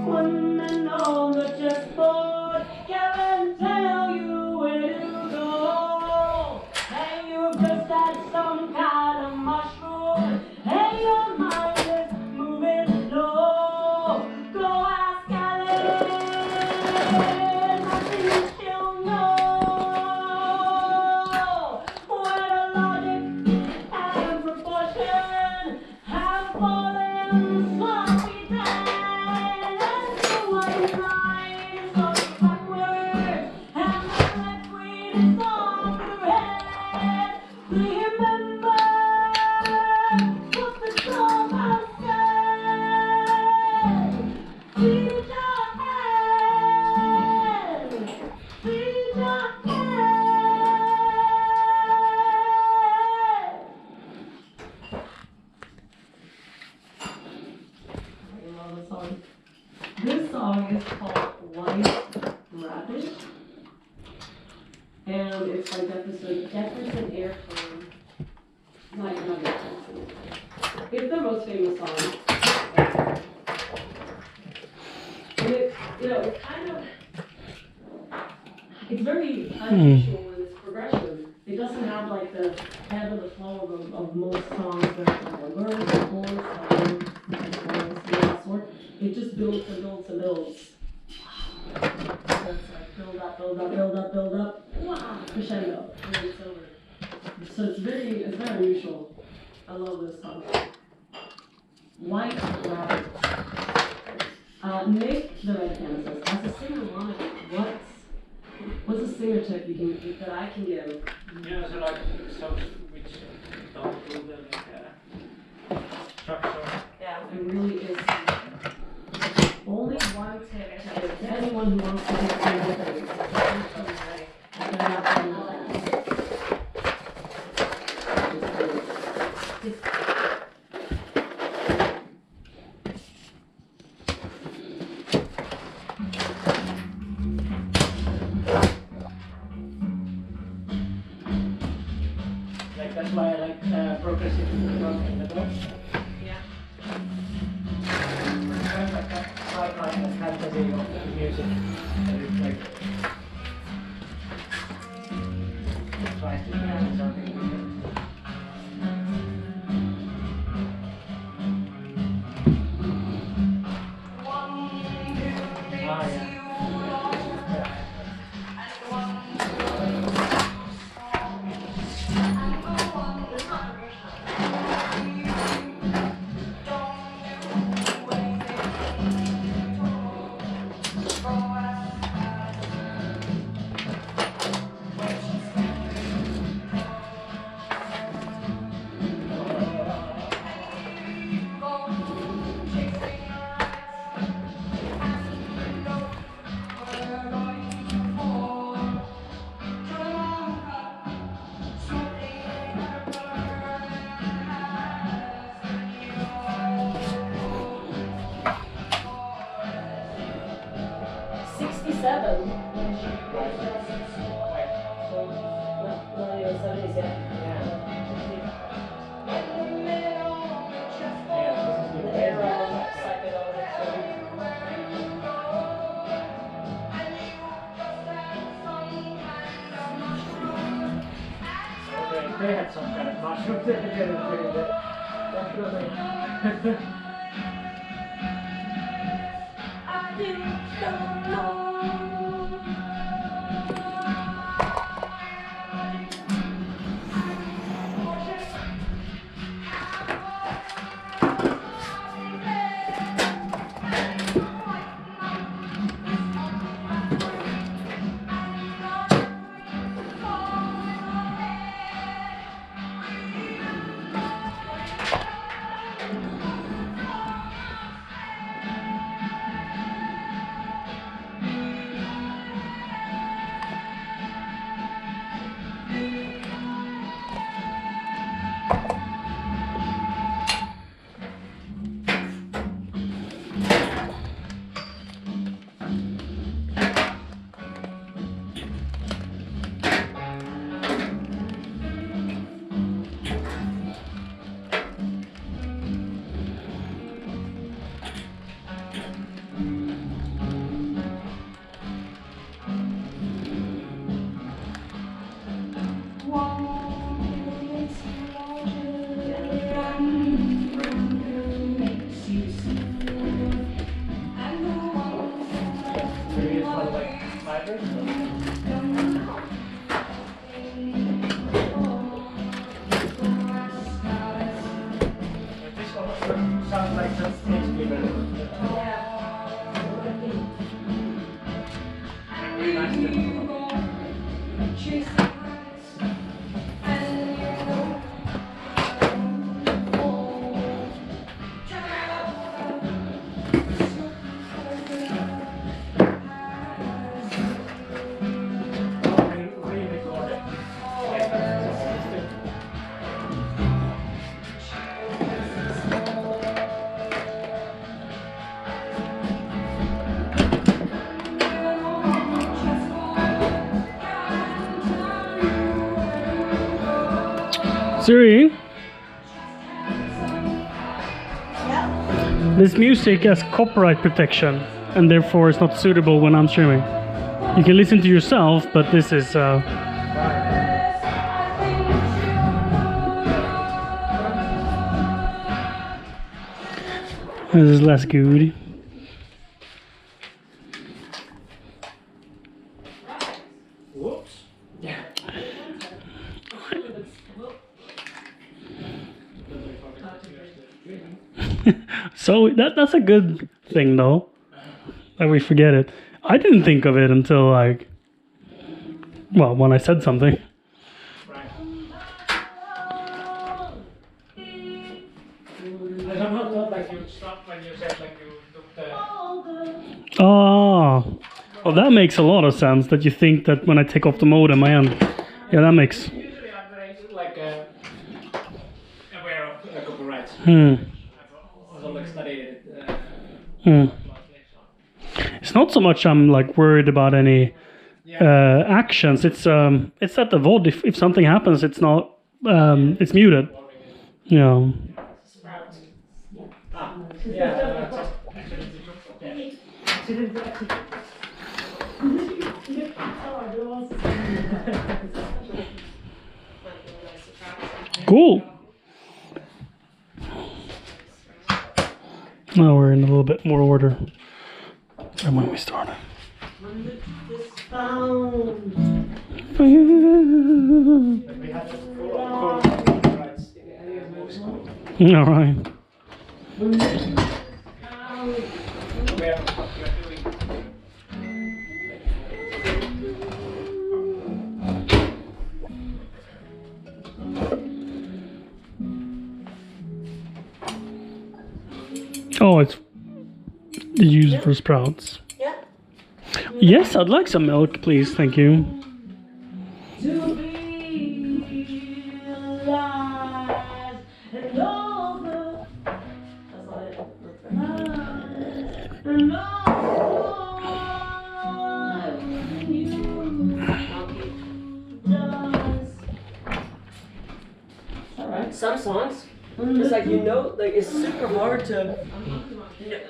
Women on the chessboard can tell you where to go. And you've just had some kind of mushroom, and your mind is moving low. Go ask Alice, I think she'll know where the logic and proportion have song is called White Rabbit. And it's by Jefferson Airtime. Not Jefferson. It's their most famous song. And it, it's kind of, it's very unusual in its progression. It doesn't have like the ebb and the flow of most songs that are like birds, horse, that sort. It just builds and builds and builds. So it's like build up, build up, build up, build up, wow, crescendo, and then it's over. So it's very unusual. I love this song. White Rabbit. Nick, the Red Canvas, as a singer, what's a singer tip that I can give? Yeah, so like songs which don't do the structure. Yeah, it really is. Only one tip to give to anyone who wants to do something Like that's why I like progressive rock and metal. Yeah. Like a fantasy of music, and it's like tries to imagine something different. Ah, yeah. They had some kind of mushrooms that they didn't do that. Definitely. Sounds like some stage given. Really nice to Siri, this music has copyright protection and therefore it's not suitable when I'm streaming. You can listen to yourself, but this is less good. Whoops. So that's a good thing though, that we forget it. I didn't think of it until like, well, when I said something. Right. I somehow thought like you stopped when you said like you took the. Oh, well, that makes a lot of sense. That you think that when I take off the modem, I end. Yeah, that makes. Usually I'm very like aware of copyrights. Hmm. I've also like studied it. Hmm. Closely, so. It's not so much I'm like worried about any actions. It's at the VOD. If something happens, it's not. It's muted. Yeah. Yeah. Cool. Now we're in a little bit more order than when we started. We had full copyrights in movie school. All right. Aware of what you're doing. Oh, it's the use for sprouts. Yeah. Yes, I'd like some milk, please. Thank you. To be alive and all the. That's not it. And all Alright. Some songs, it's like like it's super hard to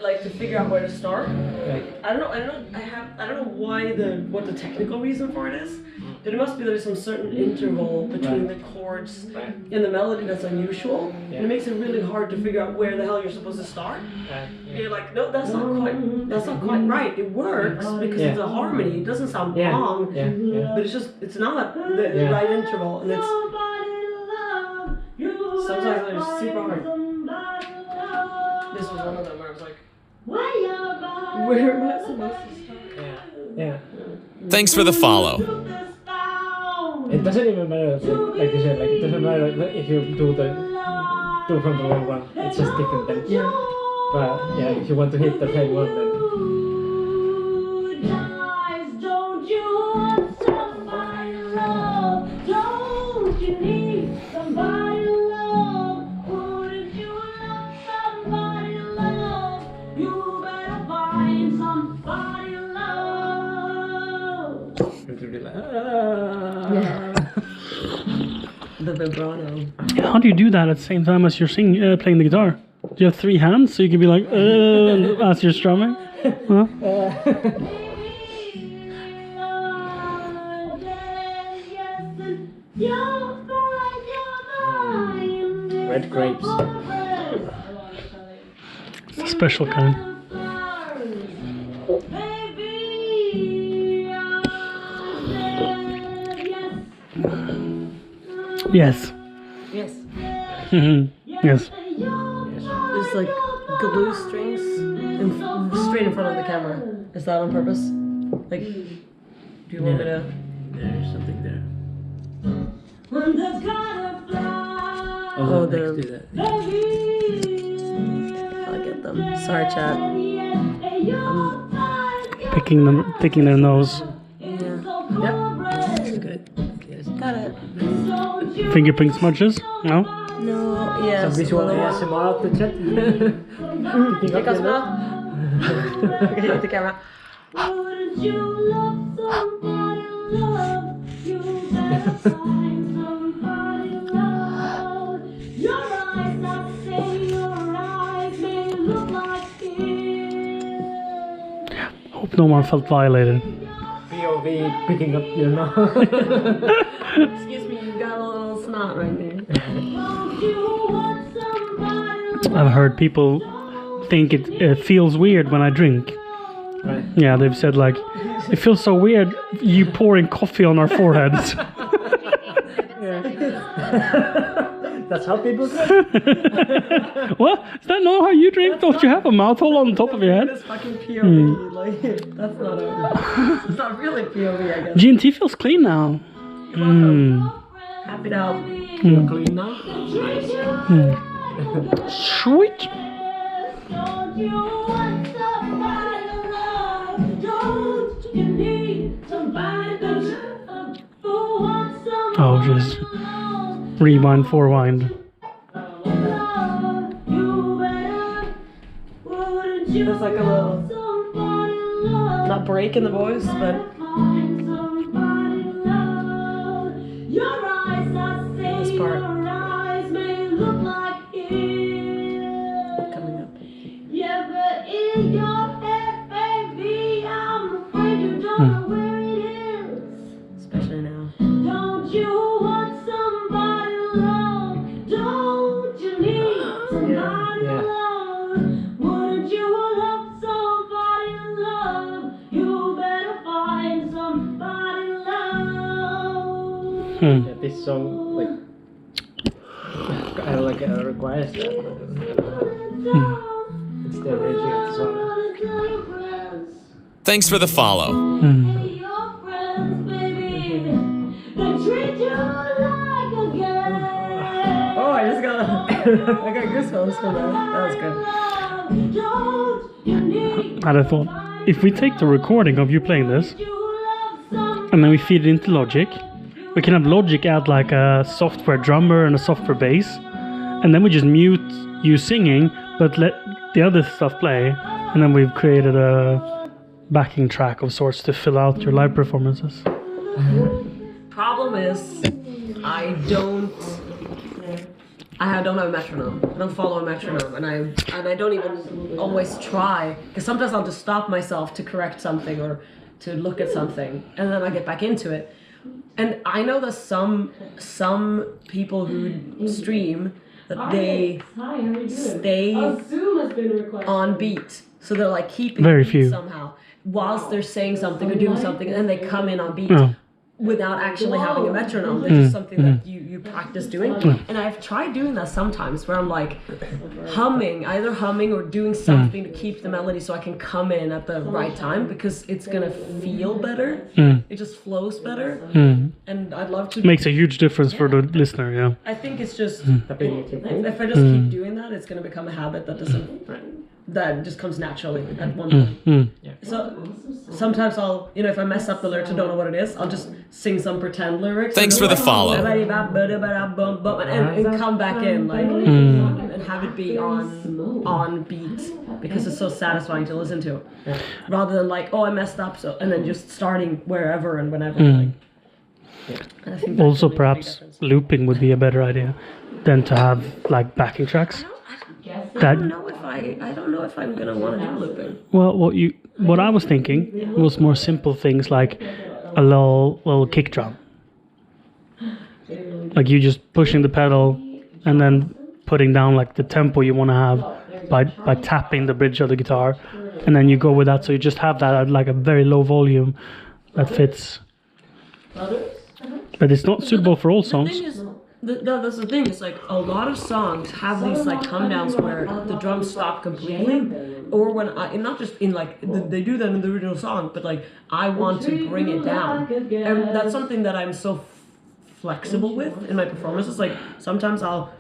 like to figure out where to start. Right. I don't know why what the technical reason for it is, but it must be there's some certain interval between the chords in the melody that's unusual, and it makes it really hard to figure out where the hell you're supposed to start. And you're like, no, that's not quite right. It works because it's a harmony. It doesn't sound wrong, but it's not the right interval, and it's sometimes it's super hard. This was one of them where I was like, where am I supposed to start? Yeah. Thanks for the follow. It doesn't even matter, like you said, like it doesn't matter if you do from the wrong one. It's just different then. Yeah. But yeah, if you want to hit the same one, then Don't you want somebody to love? Don't you need somebody to love? Wouldn't you love somebody to love? You better find somebody to love. it's really like, The vibrato. How do you do that at the same time as you're playing the guitar? Do you have three hands so you can be like, as you're strumming? Huh? red grapes. It's a special kind. Yes. Yes. Yes. There's like glue strings straight in front of the camera. Is that on purpose? Like, do you want me to? There's something there. Oh, they're. Do that. I'll get them. Sorry, chat. Picking their nose. Yeah. That's good. Yes. Got it. Fingerprint smudges? No? No. Yeah. Some visual ASMR out the chat. Take us now. Okay, hit the camera. Wouldn't you love somebody to love? You better find somebody to love. Hope no one felt violated. POV picking up your nose. Excuse me, you got a little snot right there. I've heard people think it feels weird when I drink. Right. Yeah, they've said like, it feels so weird you pouring coffee on our foreheads. That's how people drink. What? Is that not how you drink? Don't you have a mouth hole on top of your head? It's fucking POV. Like, that's not a. It's not really POV, I guess. G&T feels clean now. Happy to help. You're clean now? Sweet. Oh, just rewind, forewind. There's like a little, not break in the voice, but this part coming up. Especially now. Don't you want somebody to love? Don't you need somebody to love? Wouldn't you love somebody to love? You better find somebody to love. Yeah, this song requires that. It's the energy of the song. Thanks for the follow. Your friends, baby, they treat you like a girl. Oh, I just got, I got goosebumps from that. That was good. Don't you need And I thought, if we take the recording of you playing this, you love somebody? and then we feed it into Logic, we can have Logic add like a software drummer and a software bass, and then we just mute you singing, but let the other stuff play, and then we've created a backing track of sorts to fill out your live performances. Problem is, I don't have a metronome. I don't follow a metronome, and I don't even always try, because sometimes I'll just stop myself to correct something or to look at something, and then I get back into it. And I know that some people who stream that they stay on beat, so they're like keeping Very beat few. somehow whilst they're saying something or doing something, and then they come in on beat. Oh. Without actually having a metronome. It's just something that you practice doing. And I've tried doing that sometimes where I'm like either humming or doing something to keep the melody so I can come in at the right time, because it's gonna feel better. It just flows better. And I'd love to. Makes a huge difference for the listener, yeah. I think it's just, if I just keep doing that, it's gonna become a habit that just comes naturally at one point. So sometimes I'll, if I mess up the lyrics and don't know what it is, I'll just sing some pretend lyrics. Thanks for the follow. And come back in, like, and have it be on beat, because it's so satisfying to listen to, rather than like, oh, I messed up, so, and then just starting wherever and whenever. Like, and I think that Also, can make a big perhaps difference. looping would be a better idea than to have like backing tracks. I don't know if I'm gonna want to do looping. Well, what I was thinking was more simple things like a little kick drum, like you just pushing the pedal and then putting down like the tempo you want to have by tapping the bridge of the guitar, and then you go with that. So you just have that at like a very low volume that fits. But it's not suitable for all songs. That's the thing. It's like a lot of songs have these like come downs where the drums stop completely, or when and not just in like they do that in the original song, but like I want to bring it down, and that's something that I'm so flexible with in my performances. Like sometimes I'll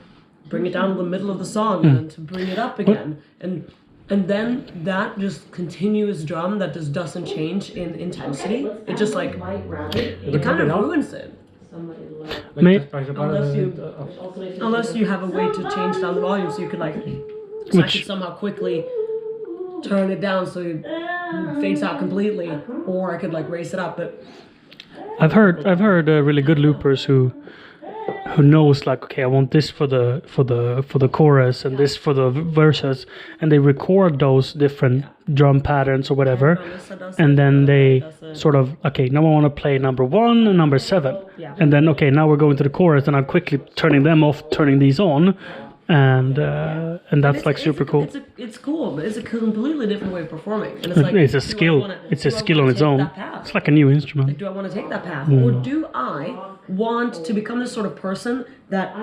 bring it down in the middle of the song and then to bring it up again, and then that just continuous drum that just doesn't change in intensity. It just like it kind of ruins it. Unless you have a way to change down the volume, so you could like, I could somehow quickly turn it down so it fades out completely, or I could like raise it up. But I've heard really good loopers who who knows like, okay, I want this for the chorus and this for the verses, and they record those different drum patterns or whatever, and then they sort of, okay, now I want to play number 1 and number 7, and then okay, now we're going to the chorus, and I'm quickly turning them off, turning these on, and that's like super cool. It's cool, but it's a completely different way of performing. And it's like, it's a skill. It's a skill on its own. It's like a new instrument. Like, do I want to take that path, or do I want to become this sort of person that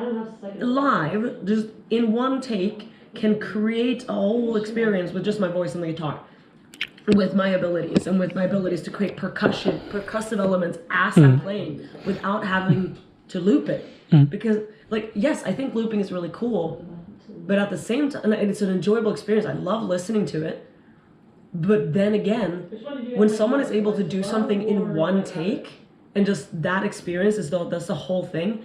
live, just in one take, can create a whole experience with just my voice and the guitar, with my abilities and with my abilities to create percussive elements as I'm playing without having to loop it, because. Like, yes, I think looping is really cool, but at the same time, and it's an enjoyable experience. I love listening to it. But then again, when someone is able to do something in one take, and just that experience that's the whole thing,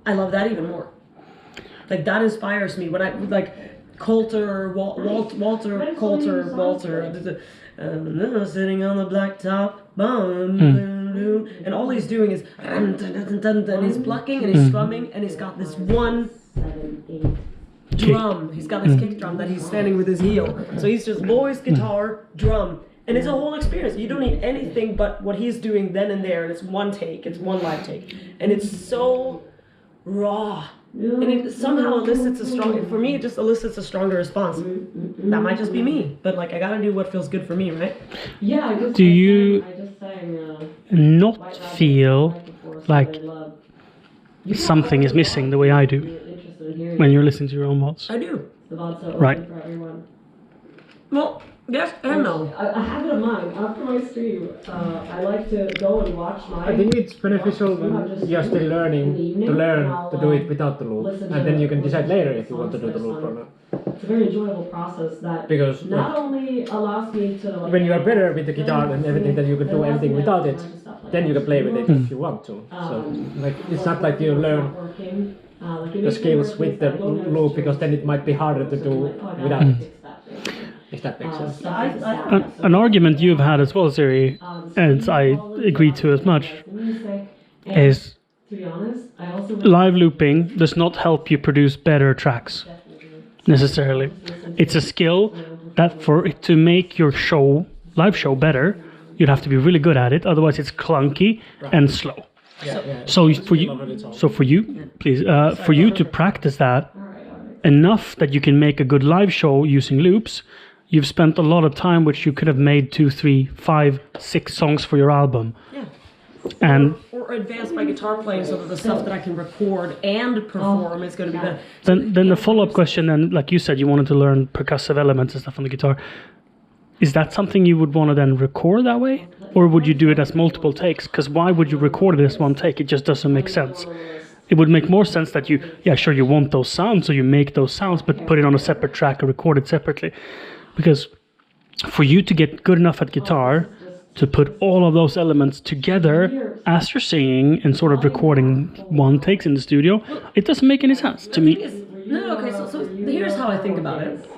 I love that even more. Like, that inspires me when I, like, Walter Coulter, sitting on the blacktop, and all he's doing is, and he's plucking and he's strumming, and he's got this one drum. He's got this kick drum that he's standing with his heel. So he's just voice, guitar, drum, and it's a whole experience. You don't need anything but what he's doing then and there, and it's one take, it's one live take, and it's so raw. And it somehow elicits for me, it just elicits a stronger response. That might just be me, but like, I gotta do what feels good for me, right? Yeah. Do you not feel like something is missing the way I do when you're listening to your own voice? I do. Right. Well, yes and no. I have it in mind. After my stream, I like to go and watch my... I think it's beneficial when you're still learning to learn to do it without the loop, and then you can decide later if you want to do the loop or not. It's a very enjoyable process that because not only allows me to... Like, when you are better with the guitar and everything, that you can do everything without it, then you can play with it if you want to. So like, it's not like you learn the skills with the loop, because then it might be harder to do without it. If that makes sense. An argument you've had as well, Siri, and I agree to as much, is live looping does not help you produce better tracks necessarily. It's a skill that for it to make your live show better, you'd have to be really good at it. Otherwise, it's clunky and slow. So for you, please, for you to practice that enough that you can make a good live show using loops, you've spent a lot of time which you could have made 2, 3, 5, 6 songs for your album. Yeah. And or advance my guitar playing so that the stuff that I can record and perform is going to be better. Then the follow-up question, and like you said, you wanted to learn percussive elements and stuff on the guitar. Is that something you would want to then record that way? Or would you do it as multiple takes? Because why would you record it as one take? It just doesn't make sense. It would make more sense that you want those sounds, so you make those sounds, but put it on a separate track and record it separately. Because for you to get good enough at guitar to put all of those elements together as you're singing and sort of recording one takes in the studio, it doesn't make any sense to me. So here's how I think about it.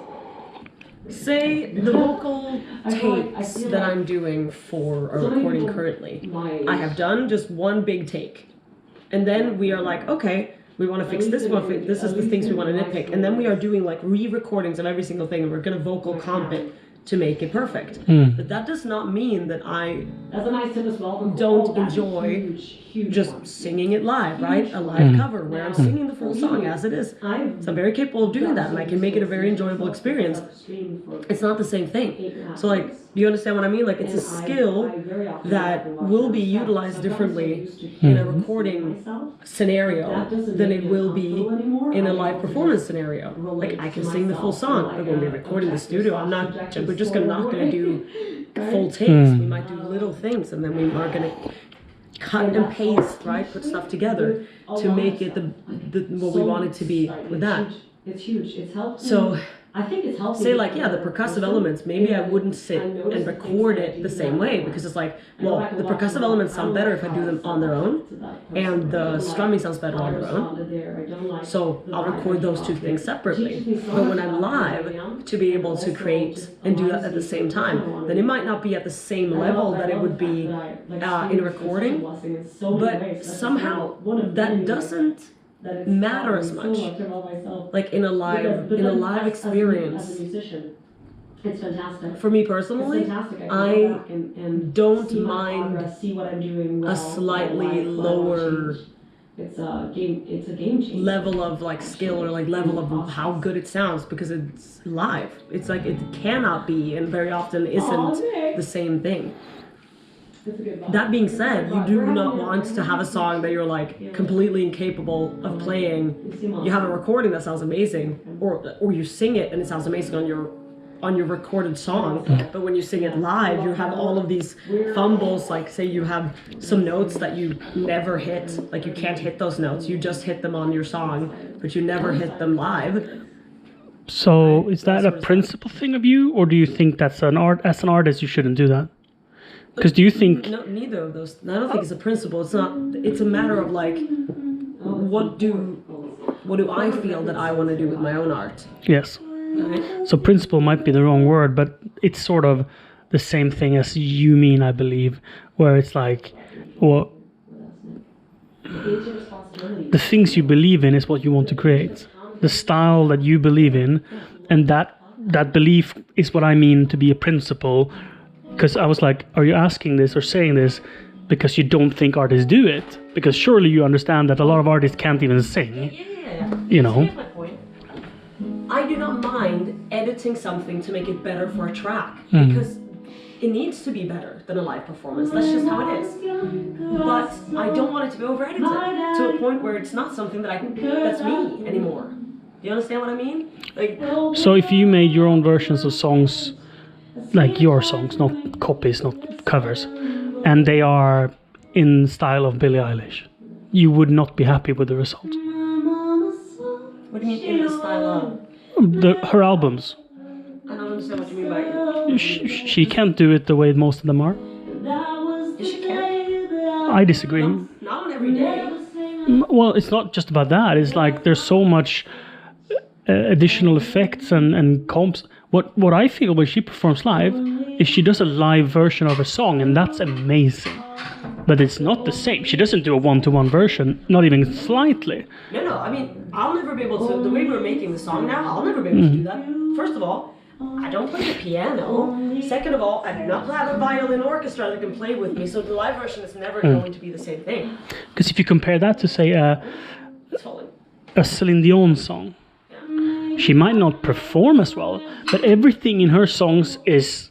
Say the vocal takes that I'm doing for a recording currently, I have done just one big take. And then we are like, okay, we want to fix this one. This is the things we want to nitpick. And then we are doing like re-recordings of every single thing, and we're going to vocal comp it to make it perfect. But that does not mean that I don't enjoy just singing it live, right? A live cover where I'm singing the full song as it is. So I'm very capable of doing that, and I can make it a very enjoyable experience. It's not the same thing. So like, do you understand what I mean? Like, it's a skill that will be utilized differently in a recording scenario than it will be in a live performance scenario. Like, I can sing the full song, but when we're recording the studio, we're just not going to do full takes. We might do little things, and then we are going to cut and paste, right? Put stuff together to make it what we want it to be with that. It's huge. It's helpful. So I think it's healthy. Say like, yeah, the percussive elements, maybe I wouldn't sit and record it the same way because it's like, well, the percussive elements sound better if I do them on their own, and the strumming sounds better on their own. So I'll record those two things separately. But when I'm live, to be able to create and do that at the same time, then it might not be at the same level that it would be in recording, but somehow that doesn't matter as much. Like in a live experience. It's fantastic. For me personally, I don't mind a slightly lower it's a game changer. Level of like skill or like level of how good it sounds because it's live. It's like it cannot be and very often isn't the same thing. That being said, you do not want to have a song that you're like completely incapable of playing. You have a recording that sounds amazing, or you sing it and it sounds amazing on your recorded song, but when you sing it live, you have all of these fumbles. Like say you have some notes that you never hit, like you can't hit those notes. You just hit them on your song, but you never hit them live. So is that a principle thing of you, or do you think that's an artist you shouldn't do that? Because do you think... No, neither of those. I don't think it's a principle. It's not. It's a matter of like, what do I feel that I want to do with my own art? Yes. Right? So principle might be the wrong word, but it's sort of the same thing as you mean, I believe, where it's like, well, the things you believe in is what you want to create. The style that you believe in, and that belief is what I mean to be a principle. Because I was like, are you asking this or saying this because you don't think artists do it? Because surely you understand that a lot of artists can't even sing. Yeah. You know? Here's my point. I do not mind editing something to make it better for a track. Because it needs to be better than a live performance. That's just how it is. But I don't want it to be over-edited to a point where it's not something that's me anymore. Do you understand what I mean? Like. So if you made your own versions of songs, like your songs, not copies, not covers, and they are in style of Billie Eilish, you would not be happy with the result. What do you mean in the style of? Her albums. I don't understand what you mean by... She can't do it the way most of them are. She can't? I disagree. Not on every day. Well, it's not just about that. It's like there's so much additional effects and comps. What I feel when she performs live is she does a live version of her song, and that's amazing. But it's not the same. She doesn't do a one-to-one version, not even slightly. No. I mean, I'll never be able to. The way we're making the song now, I'll never be able to do that. First of all, I don't play the piano. Second of all, I do not have a violin orchestra that can play with me, so the live version is never going to be the same thing. Because if you compare that to, say, a Celine Dion song, she might not perform as well, but everything in her songs is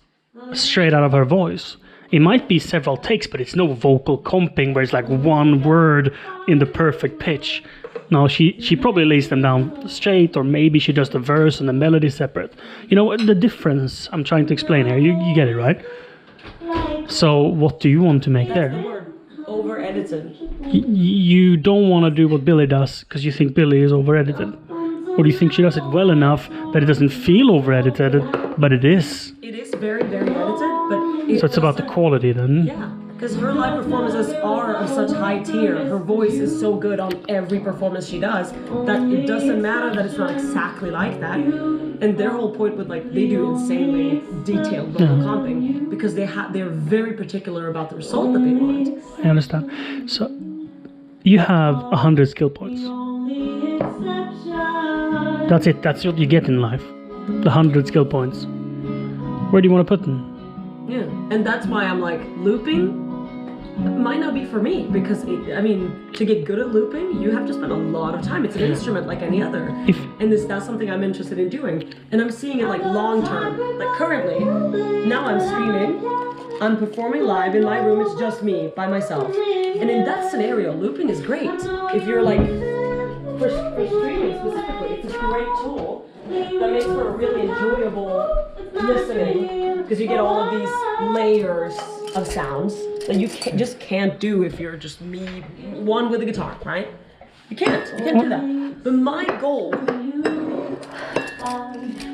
straight out of her voice. It might be several takes, but it's no vocal comping where it's like one word in the perfect pitch. No, she probably lays them down straight, or maybe she does the verse and the melody separate. You know, the difference I'm trying to explain here, you get it, right? So what do you want to make there? That's the word, over-edited. You don't want to do what Billie does because you think Billie is over-edited. Or do you think she does it well enough that it doesn't feel over-edited, but it is? It is very, very edited, but... So it's about the quality then? Yeah, because her live performances are of such high tier. Her voice is so good on every performance she does that it doesn't matter that it's not exactly like that. And their whole point with like, they do insanely detailed vocal comping because they're very particular about the result that they want. I understand. So you have 100 skill points. That's it. That's what you get in life. The 100 skill points. Where do you want to put them? Yeah, and that's why I'm like, looping might not be for me because, to get good at looping, you have to spend a lot of time. It's an instrument like any other. And that's something I'm interested in doing. And I'm seeing it like long term. Like currently, now I'm streaming, I'm performing live in my room, it's just me, by myself. And in that scenario, looping is great. If you're like, for streaming specifically, it's a great tool that makes for a really enjoyable listening because you get all of these layers of sounds that you just can't do if you're just me, one with a guitar, right? You can't do that. But my goal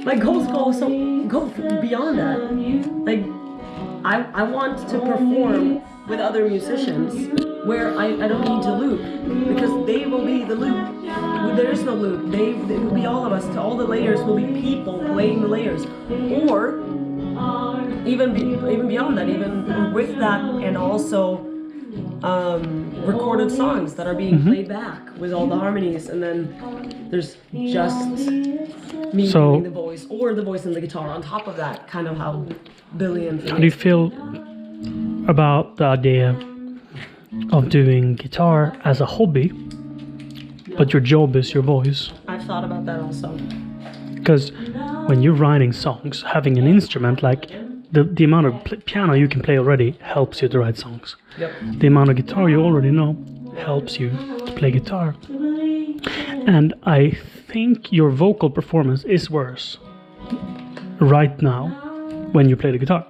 My goals go beyond that. Like, I want to perform with other musicians where I don't need to loop, because they will be the loop. There is no loop. It will be all of us. All the layers will be people playing the layers, or even beyond that, even with that, and also recorded songs that are being played back with all the harmonies, and then there's just me doing the voice, or the voice and the guitar on top of that, kind of how Billy and How do you feel about the idea of doing guitar as a hobby, but your job is your voice? I've thought about that also. Because when you're writing songs, having an instrument like the amount of piano you can play already helps you to write songs. Yep. The amount of guitar you already know helps you to play guitar. And I think your vocal performance is worse right now when you play the guitar.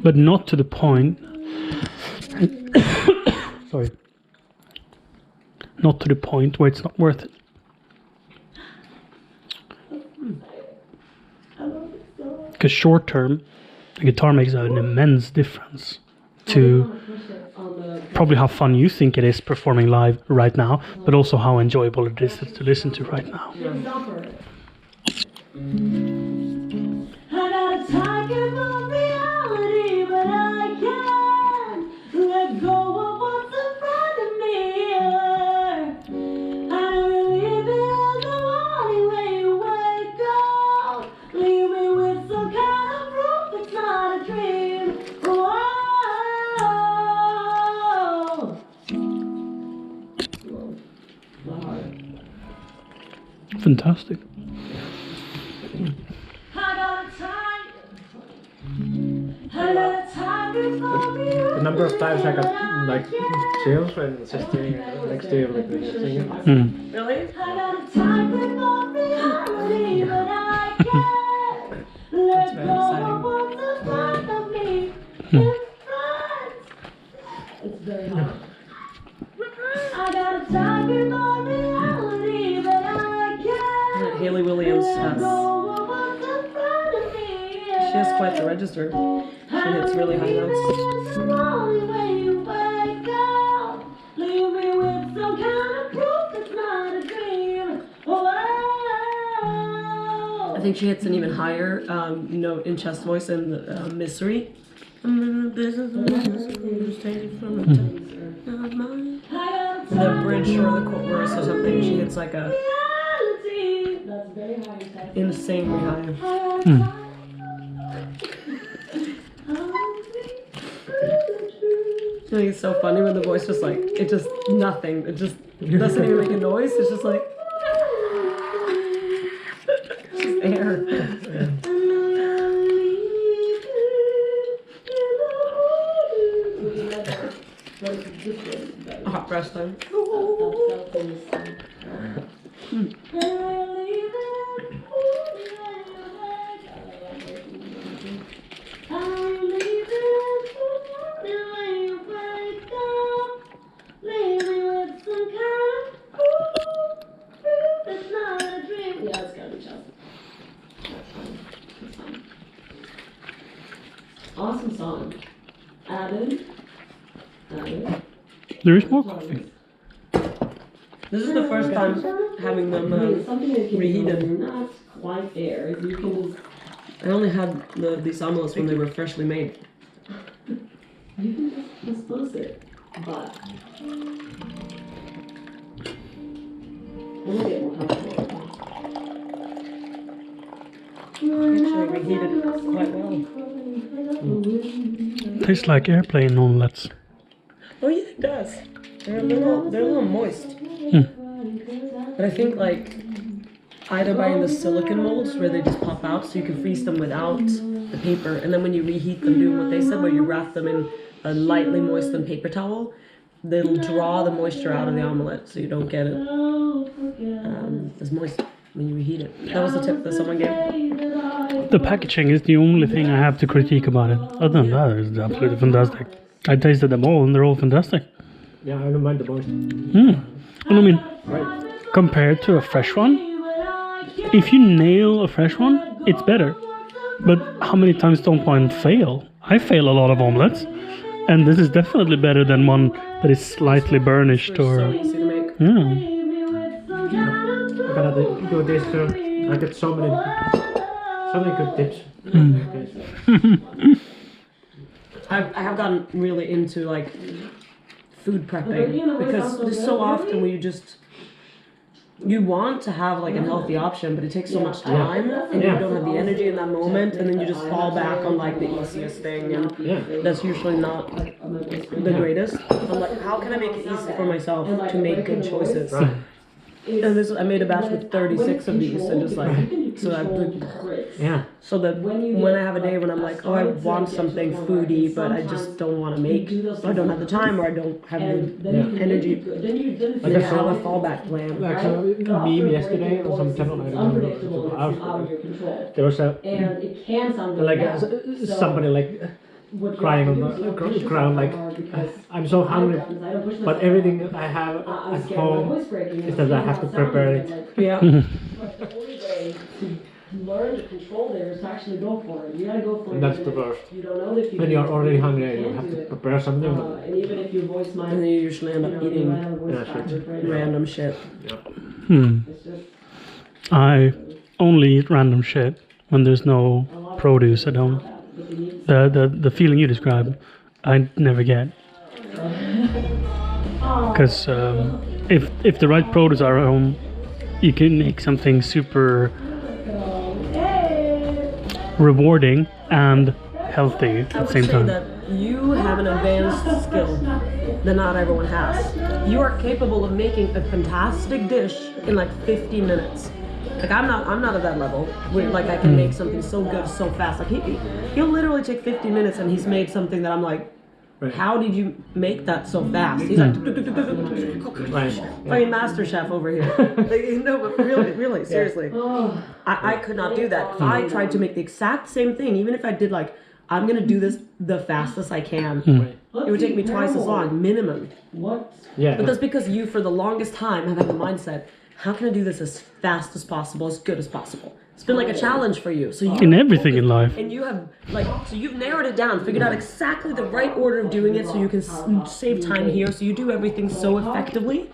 But not to the point sorry. Not to the point where it's not worth it. Because short term, the guitar makes an immense difference to probably how fun you think it is performing live right now, but also how enjoyable it is to listen to right now. I got a tiger for reality, but I can't let go of what's in front of me. I don't leave it in the morning when you wake up. Leave me with some kind of proof it's not a dream. Whoa. Fantastic. The number of times I got like chills when sitting next to you like when you're singing. Really? I got a tiger for reality, but I can't let go of what's in front of me. In front. It's very hard. I got a tiger for reality, but I can't Haley Williams let has. go of what's in front of me. She has quite the register. She hits really high notes. I think she hits an even higher note in chest voice in the Misery. This is the bridge or the chorus or something. She hits like a insanely high. I think it's so funny when the voice just like, it just nothing. It just doesn't even make a noise. It's just like, it's just air. A hot brush time. Awesome song. Added. There is more coffee. This is the first time having them reheated. Not quite fair. You can I only had these omelets when they were freshly made. just dispose it, but we'll get more comfortable. Actually reheated quite well. Tastes like airplane omelettes. Oh yeah, it does. They're a little moist. But I think like either buying the silicone molds where they just pop out so you can freeze them without the paper, and then when you reheat them, doing what they said, where you wrap them in a lightly moistened paper towel, they'll draw the moisture out of the omelette so you don't get it as moist when you reheat it. That was the tip that someone gave. The packaging is the only thing I have to critique about it. Other than that, it's absolutely fantastic. I tasted them all and they're all fantastic. Yeah, I don't mind the moist. And I mean, Right. compared to a fresh one, if you nail a fresh one, it's better. But how many times don't one fail? I fail a lot of omelets, and this is definitely better than one that is slightly burnished They're so or easy to make. yeah. I'm gonna do this too. I get so many good tips. I have gotten really into like food prepping because there's so often where you want to have like a healthy option, but it takes so much time and you don't have the energy in that moment, and then you just fall back on like the easiest thing, and that's usually not the greatest. I'm like, how can I make it easy for myself to make good choices? Right. And I made a batch with 36 of these, and just like so that when I have a day when I'm like, oh, I want something foodie, but I just don't want to make, or I don't have the time, or I don't have the energy, and then I have a fallback plan. Like a meme yesterday on some channel, I remember. There was somebody like crying on the ground like, I'm so hungry, but everything I have at home is that I have to prepare it. Yeah. Learn to control there is to actually go for it. You gotta go for it. And that's the worst. You don't know if you When you're already hungry and you have to prepare something. and even if your voice might And then you usually end up eating random shit. I only eat random shit when there's no produce at home. The feeling you describe, I never get. Because if the right produce are at home, you can make something super rewarding and healthy at the same time. That you have an advanced skill that not everyone has. You are capable of making a fantastic dish in like 15 minutes. Like I'm not at that level where like I can make something so good so fast. Like he'll literally take 15 minutes and he's made something that I'm like, how did you make that so fast? He's like, fucking master chef over here. Like, no, but really, seriously. I could not do that. If I tried to make the exact same thing, even if I did like, I'm gonna do this the fastest I can, it would take me twice as long, minimum. What? Yeah. But that's because you, for the longest time, have had the mindset, how can I do this as fast as possible, as good as possible? It's been like a challenge for you. So you In everything in life. and you have so you've narrowed it down, figured out exactly the right order of doing it, so you can save time here. So you do everything so effectively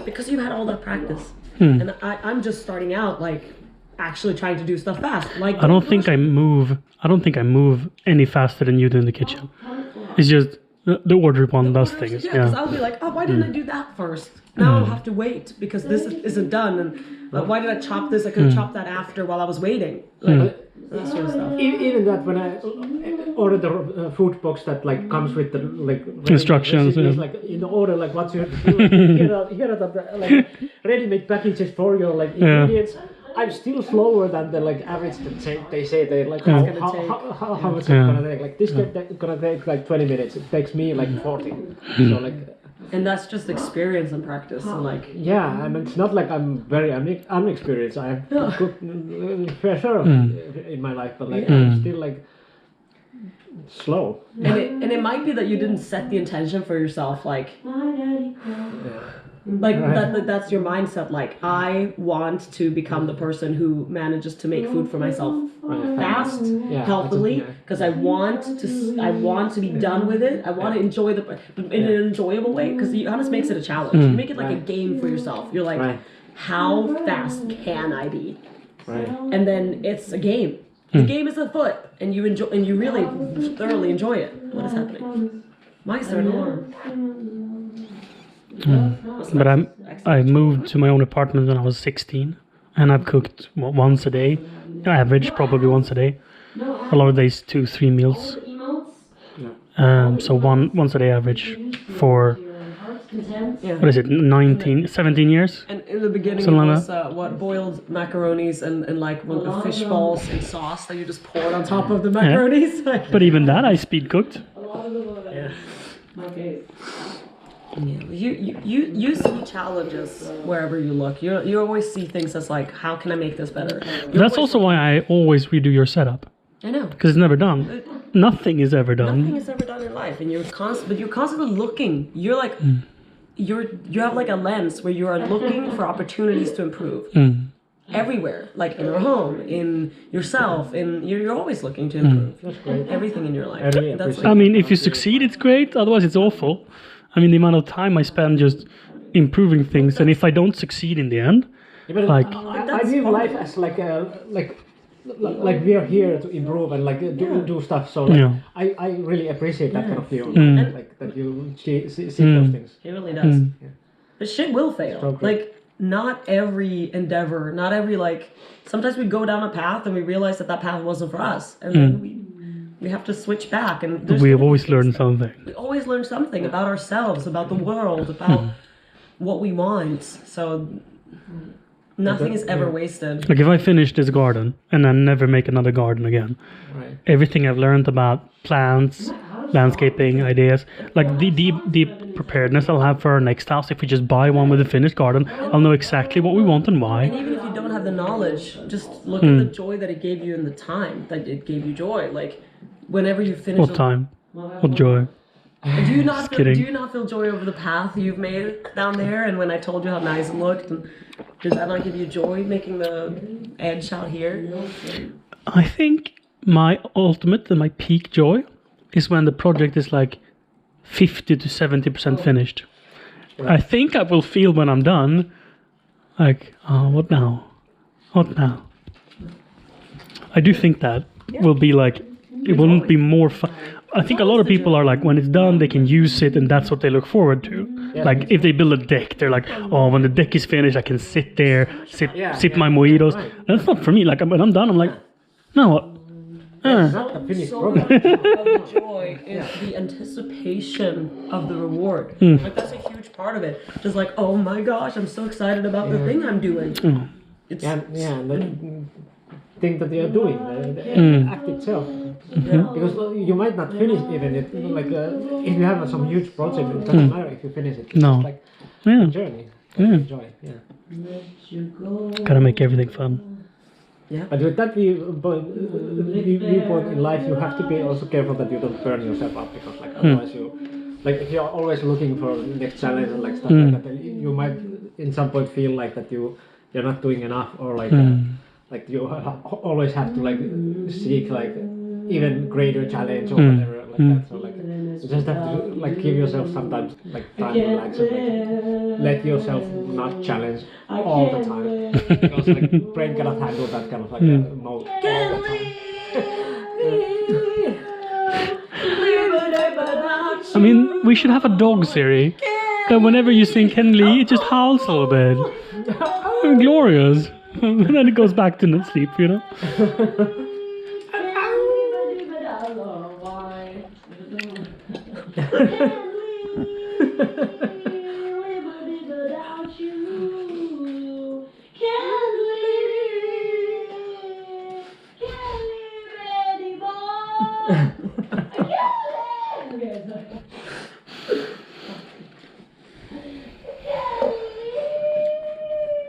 because you had all that practice. And I'm just starting out, like actually trying to do stuff fast. Like I don't think I move any faster than you do in the kitchen. It's just the order one does things. Yeah, because I'll be like, oh, why didn't I do that first? Now I'll have to wait because this isn't done. And why did I chop this? I could have chopped that after while I was waiting. Like, that sort of stuff. Even that when I ordered the food box that like comes with the like Instructions, recipes, yeah. like in the order like what you have to do. Here are the like ready-made packages for your like ingredients. I'm still slower than the like average that they say they're like how much it's gonna take. Like this gonna take like 20 minutes. It takes me like 40. So like. And that's just experience and practice. And like Yeah, and it's not like I'm very unexperienced. I have cooked fair share in my life, but like I'm still like slow. and it might be that you didn't set the intention for yourself, like that's your mindset. Like I want to become the person who manages to make food for myself fast, healthily, because I want to be done with it. I want to enjoy in an enjoyable way, because the honest makes it a challenge. You make it like a game for yourself. You're like, how fast can I be? And then it's a game. The game is afoot, and you enjoy, and you really thoroughly enjoy it. What is happening? Why is there an alarm? But I moved to my own apartment when I was 16, and I've cooked once a day, average probably once a day. A lot of days 2-3 meals. So once a day average for what is it, 17 years? And in the beginning Something it like was boiled macaronis and like fish balls and sauce that you just poured on top of the macaronis. But even that I speed cooked. You see challenges wherever you look. You always see things as like, how can I make this better? That's also why I always redo your setup. I know. Because it's never done. Nothing is ever done. Nothing is ever done in life, and you're constantly looking. You're like, you have like a lens where you are looking for opportunities to improve. everywhere, like in your home, in yourself, you're always looking to improve. That's great. Everything in your life. I really That's appreciate I mean, if you succeed, it's great. Otherwise, it's awful. I mean, the amount of time I spend just improving things, and if I don't succeed in the end, Yeah, but like I view life as like we are here to improve and like do stuff. So like, Yeah. I really appreciate that kind of view, like that you see those things. It really does. But shit will fail. So good. Like, not every endeavor, not every, like, sometimes we go down a path and we realize that path wasn't for us. And then we have to switch back. And there's we have gonna be always things learned that- something. We always learn something about ourselves, about the world, about what we want. So nothing is ever wasted. Like if I finish this garden and then never make another garden again, Right. everything I've learned about plants, landscaping, ideas, like the preparedness I'll have for our next house. If we just buy one with a finished garden, I'll know exactly what we want and And why. even if you don't have the knowledge, just look at the joy that it gave you and the time that it gave you joy. Like, whenever you finish What time? What joy? And do you not feel, kidding. do you not feel joy over the path you've made down there? And when I told you how nice it looked, and did that not give you joy making the edge out here? I think my ultimate and my peak joy is when the project is like 50 to 70% finished. I think I will feel when I'm done, like, oh, what now? What now? I do think that will be like, it wouldn't be more fun. I think a lot of people are like, when it's done, they can use it, and that's what they look forward to. Like, if they build a deck, they're like, oh, when the deck is finished, I can sit there, sip my mojitos. Right. That's not for me. Like, when I'm done, I'm like, no, what? It's not a finished So product. much of the joy is the anticipation of the reward. Like, that's a huge part of it. Just like, oh my gosh, I'm so excited about the thing I'm doing. It's And the thing that they are doing, the act itself. Because you might not finish even it. Like if you have some huge project, it doesn't matter if you finish it. It's No. just like Yeah, a journey. Enjoy. Yeah. gotta make everything fun. But with that viewpoint in life, you have to be also careful that you don't burn yourself up, because like otherwise like if you're always looking for the next challenge and like stuff like that, you might in some point feel like that you're not doing enough, or like you always have to like seek like even greater challenge or whatever like that. So like you just have to like give yourself sometimes like time to relax and like let yourself not challenge all the time, because like brain cannot handle that kind of like mode all the time. I mean, we should have a dog, Siri. That whenever you sing Ken Lee, it just howls a little bit. Glorious. And then it goes back to sleep, you know?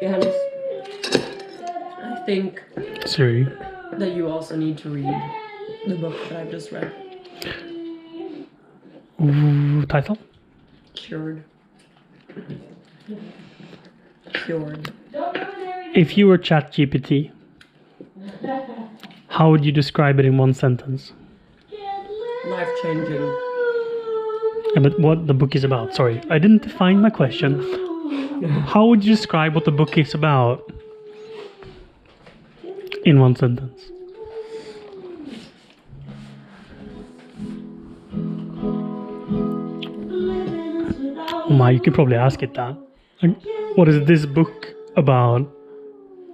Johannes, I think Siri. that you also need to read the book that I've just read, Title? Cured. Cured. If you were ChatGPT, how would you describe it in one sentence? Life-changing. Yeah, but what the book is about? Sorry, I didn't define my question. How would you describe what the book is about in one sentence? Oh my, you can probably ask it that. Like, what is this book about?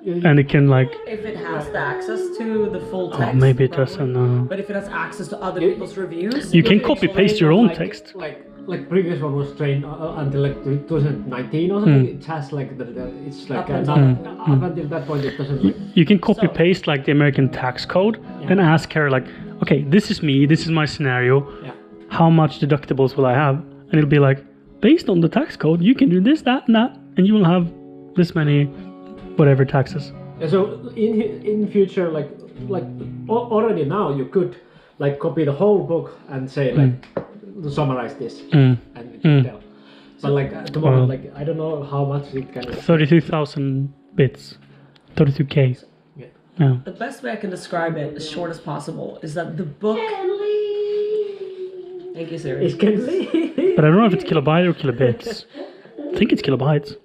And it can like, If it has the access to the full text. oh, maybe it probably. doesn't. But if it has access to other people's reviews, You can copy paste your own text. Like previous one was trained until like 2019 or something. It has like it's like Up until up until that point it doesn't. Like, You can copy paste like the American tax code and ask her like, okay, this is me, this is my scenario. Yeah. How much deductibles will I have? And it'll be like, based on the tax code, you can do this, that, and that, and you will have this many, whatever taxes. Yeah, so in future, like already now you could like copy the whole book and say like to summarize this and it will tell. But like at the moment, like I don't know how much it can. 32,000 bits. 32K. Yeah. The best way I can describe it, as short as possible, is that the book. Thank you, Siri. It can be. But I don't know if it's kilobyte or kilobits. I think it's kilobytes.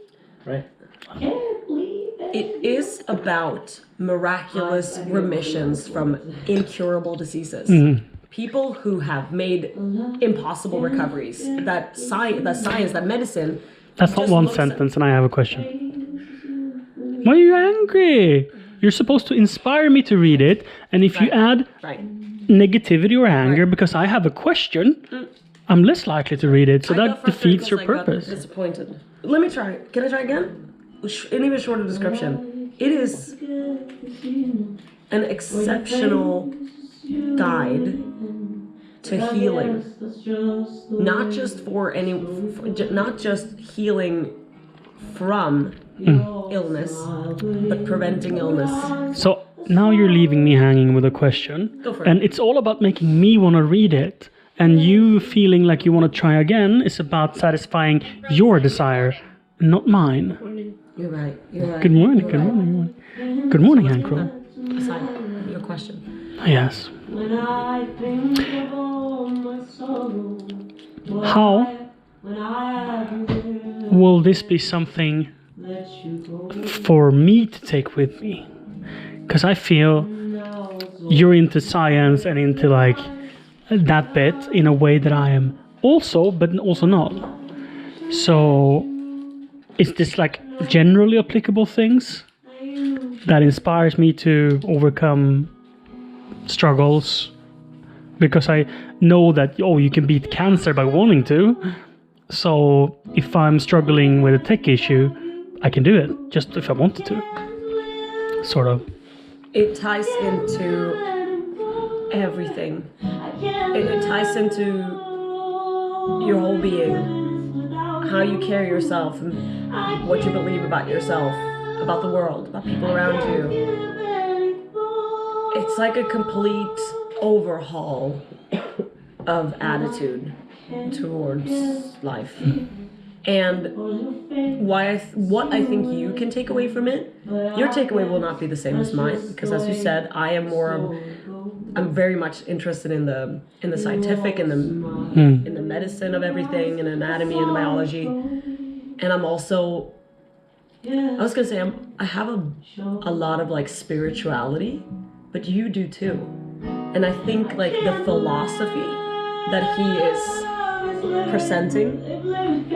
Right. It is about miraculous remissions from incurable diseases. People who have made impossible recoveries. That science, that medicine. That's not just one looks at- sentence, and I have a question. Why are you angry? You're supposed to inspire me to read it, and if you add Right. negativity or anger because I have a question, I'm less likely to read it. So I got that frustrated defeats your because I got purpose. disappointed. Let me try. Can I try again? An even shorter description. It is an exceptional guide to healing, not just not just healing from illness, but preventing illness. So now you're leaving me hanging with a question. Go for it. And it's all about making me want to read it. And you feeling like you want to try again is about satisfying your desire, not mine. You're right. You're right. Good morning, You're good right. morning. Good morning, Ankro. Aside, your question. Yes. When I think of all my sorrow, How when I have will this be something let you go, for me to take with me? Because I feel you're into science and into like that bit in a way that I am also, but also not. So is this like generally applicable things that inspires me to overcome struggles? Because I know that, you can beat cancer by wanting to. So if I'm struggling with a tech issue, I can do it just if I wanted to. Sort of. It ties into everything. It ties into your whole being, how you carry yourself, and what you believe about yourself, about the world, about people around you. It's like a complete overhaul of attitude towards life. And what I think you can take away from it, your takeaway will not be the same as mine, because as you said, I'm very much interested in the scientific and in the medicine of everything, and anatomy and biology. And I'm also, I was gonna say, I have a lot of like spirituality, but you do too. And I think like the philosophy that he is presenting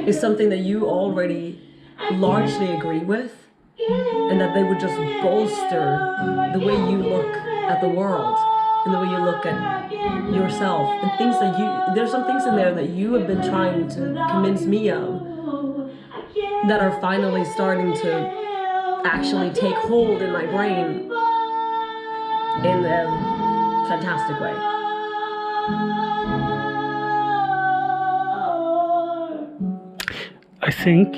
is something that you already largely agree with, and that they would just bolster the way you look at the world and the way you look at yourself, and things that there's some things in there that you have been trying to convince me of that are finally starting to actually take hold in my brain in a fantastic way. I think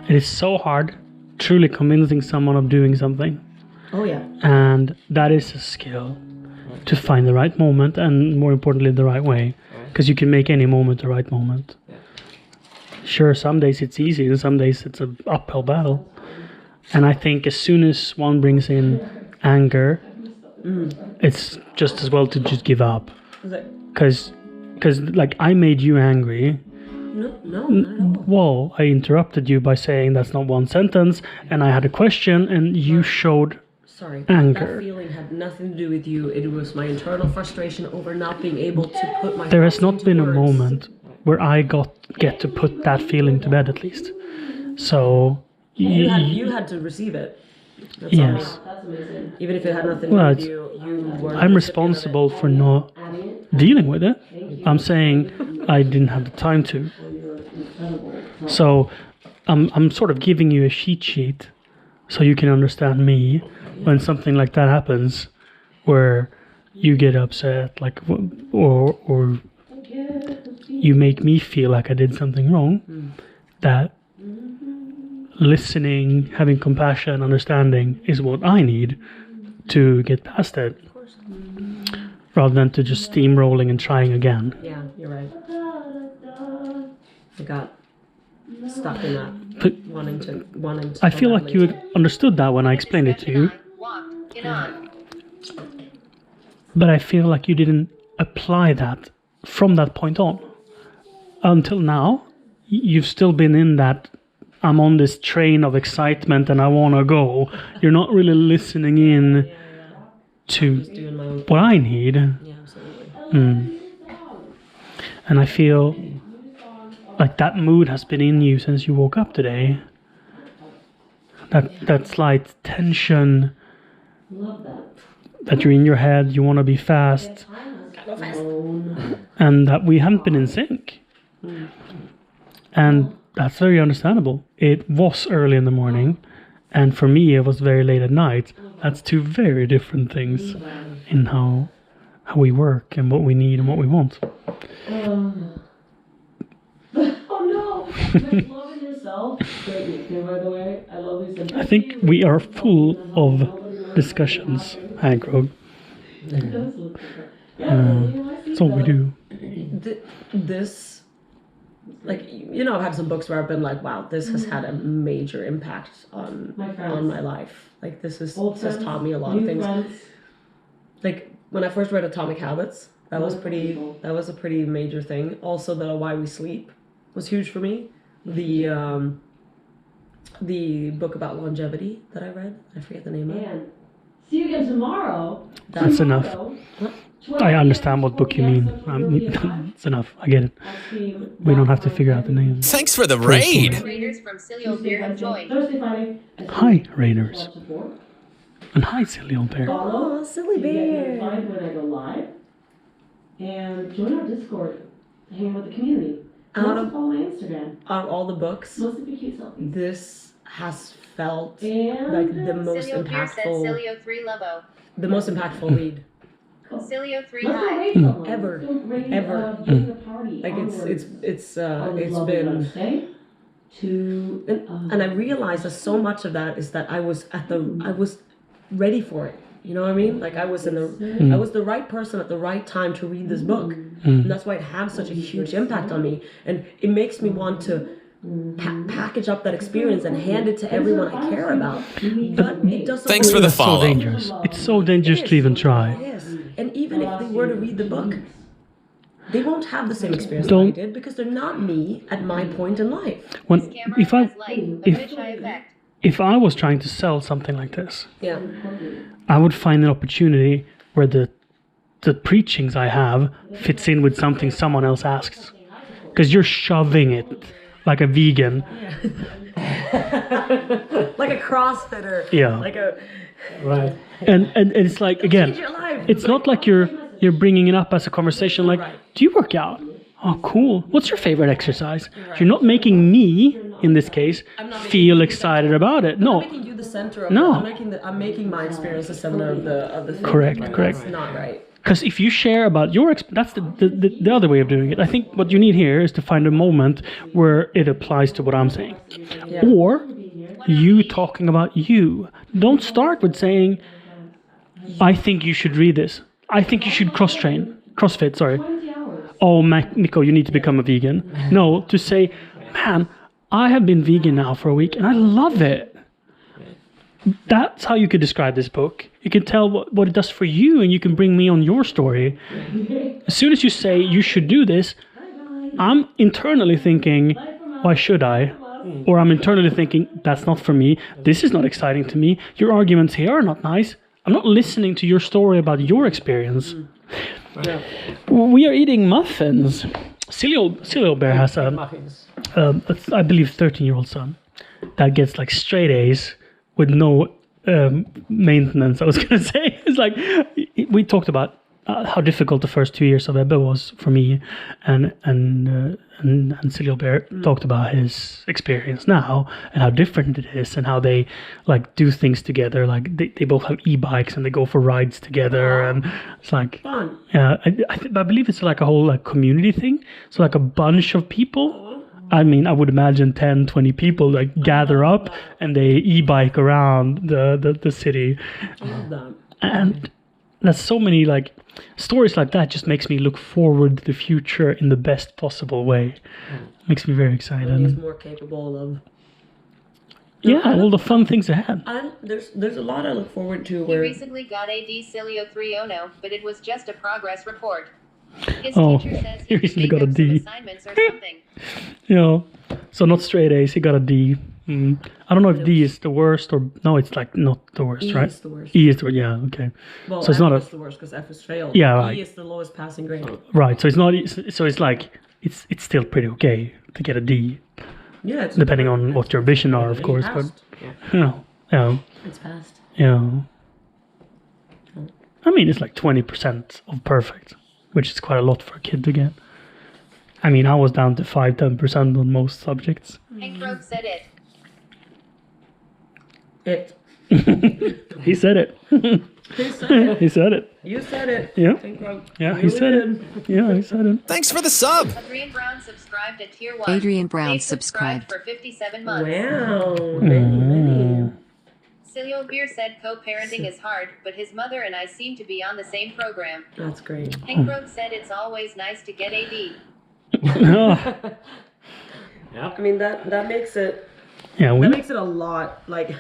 it is so hard truly convincing someone of doing something. Oh yeah. And that is a skill to find the right moment, and more importantly the right way, because you can make any moment the right moment. Sure, some days it's easy and some days it's an uphill battle. And I think as soon as one brings in anger, it's just as well to just give up. Because like I made you angry. No, not at all. Well, I interrupted you by saying that's not one sentence, and I had a question, and you showed anger. That feeling had nothing to do with you. It was my internal frustration over not being able to put my. There has not been a moment where I get to put that feeling to bed, at least. So you had to receive it. That's yes. all. Even if it had nothing to do with you, you were. I'm responsible for not dealing with it. I'm saying I didn't have the time to. So I'm sort of giving you a cheat sheet so you can understand me when something like that happens, where you get upset, like, or you make me feel like I did something wrong. That listening, having compassion, understanding is what I need to get past it, rather than to just steamrolling and trying again. Yeah, you're right. I got stuck in that. But wanting to. I feel like you understood that when I explained it to you, Walk. Get on. but I feel like you didn't apply that from that point on. Until now, you've still been in that, I'm on this train of excitement and I want to go. You're not really listening in to Doing my own. what I need. Yeah, absolutely. And I feel like that mood has been in you since you woke up today. That slight tension that you're in your head, you want to be fast, and that we haven't been in sync. And that's very understandable. It was early in the morning, and for me it was very late at night. That's two very different things in how we work and what we need and what we want. Oh no! Like loving yourself. Great nickname, by the way. I love these. I think we are full of discussions, Hankrog. That's all we do. This, like, you know, I've had some books where I've been like, wow, this has had a major impact on my life. Like, this has taught me a lot of things. Like, when I first read Atomic Habits, that was a pretty major thing. Also, the Why We Sleep was huge for me. The book about longevity that I read, I forget the name of it. See you again tomorrow. That's enough. I understand what book you mean. It's enough. I get it. We don't have to figure out the name. Thanks for the raid. Raiders from Cilio Beer have joined. Thursday, Friday. Hi, Raiders. And hi, silly old bear. Oh, silly You get bear. notified when I go live. And join our Discord to hang out with the community. Also follow my Instagram. Out of all the books, Most of the cute selfies. this has felt And like the most Cilio Beer said impactful, Cilio 3 Lobo. the most impactful read. Cilio 3 Let's go High. raid someone. Ever. Let's go raid, Ever. join the party. Like, Onwards. it's On this lovely been, Wednesday to and I realized that so much of that is that I was ready for it. You know what I mean? Like, I was the right person at the right time to read this book. And that's why it had such a huge impact on me. And it makes me want to package up that experience and hand it to everyone I care about. But it doesn't. Thanks for the That's so follow. dangerous. It's so dangerous to even try. Yes. And even if they were to read the book, they won't have the same experience Don't- that I did because they're not me at my point in life. When Camera if I has light, a fisheye effect. if I was trying to sell something like this, Yeah. I would find an opportunity where the preachings I have fits in with something someone else asks. Because you're shoving it like a vegan. Like a CrossFitter. Yeah. Like a. Right. And it's like, again, Change your life. it's not like you're bringing it up as a conversation like, do you work out? Oh, cool. What's your favorite exercise? You're not making me, in this case, feel excited about it. I'm No. making you the center of No. it. I'm making my experience the center of the thing. Correct, And correct. That's not right. Because if you share about your that's the other way of doing it. I think what you need here is to find a moment where it applies to what I'm saying. Or you talking about you. Don't start with saying, I think you should read this. I think you should CrossFit, sorry. Oh, Miko, you need to become a vegan. No, to say, man, I have been vegan now for a week and I love it. That's how you could describe this book. You can tell what it does for you and you can bring me on your story. As soon as you say you should do this, I'm internally thinking, why should I? Or I'm internally thinking, that's not for me. This is not exciting to me. Your arguments here are not nice. I'm not listening to your story about your experience. We are eating muffins. Cilio Bear has Muffins. I believe, 13-year-old son that gets like straight A's with no maintenance. I was gonna say, it's like we talked about how difficult the first 2 years of Ebbe was for me, and Cilio Bear talked about his experience now and how different it is and how they like do things together. Like they both have e-bikes and they go for rides together, and it's like Fun. yeah. I believe it's like a whole like community thing. So like a bunch of people. I mean, I would imagine 10, 20 people like gather up and they e-bike around the city. I love that. And there's so many like stories like that just makes me look forward to the future in the best possible way. Makes me very He's excited. more capable of Yeah, all the fun things ahead. There's a lot I look forward to He where recently got a D Cilio 3.0, but it was just a progress report. His Oh, teacher says he recently got a some D. assignments or something. Yeah. So not straight A's, he got a D. I don't know if D is the worst or no, it's like not the worst, E right? is the worst. E is the worst, yeah, okay. Well, so it's F not is the worst because F is failed. Yeah, E right. is the lowest passing grade. right. So it's not. So it's like it's still pretty okay to get a D, Yeah, it's depending on what your vision are, of course. But yeah, it's passed. yeah. I mean, it's like 20% of perfect, which is quite a lot for a kid to get. I mean, I was down to 5-10% on most subjects. Hank Rogue said it. It. He said it. He said it. He said it. You said it. Yeah. Think Rogue. Yeah, You he said really it. Yeah, he said it. Thanks for the sub. Adrian Brown subscribed at Tier 1. Adrian Brown They've subscribed. for 57 did. months. Wow. Many. Cilio Beer said co-parenting is hard, but his mother and I seem to be on the same program. That's great. Hank Rogue said it's always nice to get a D. I mean that makes it. Yeah, That makes it a lot. Like,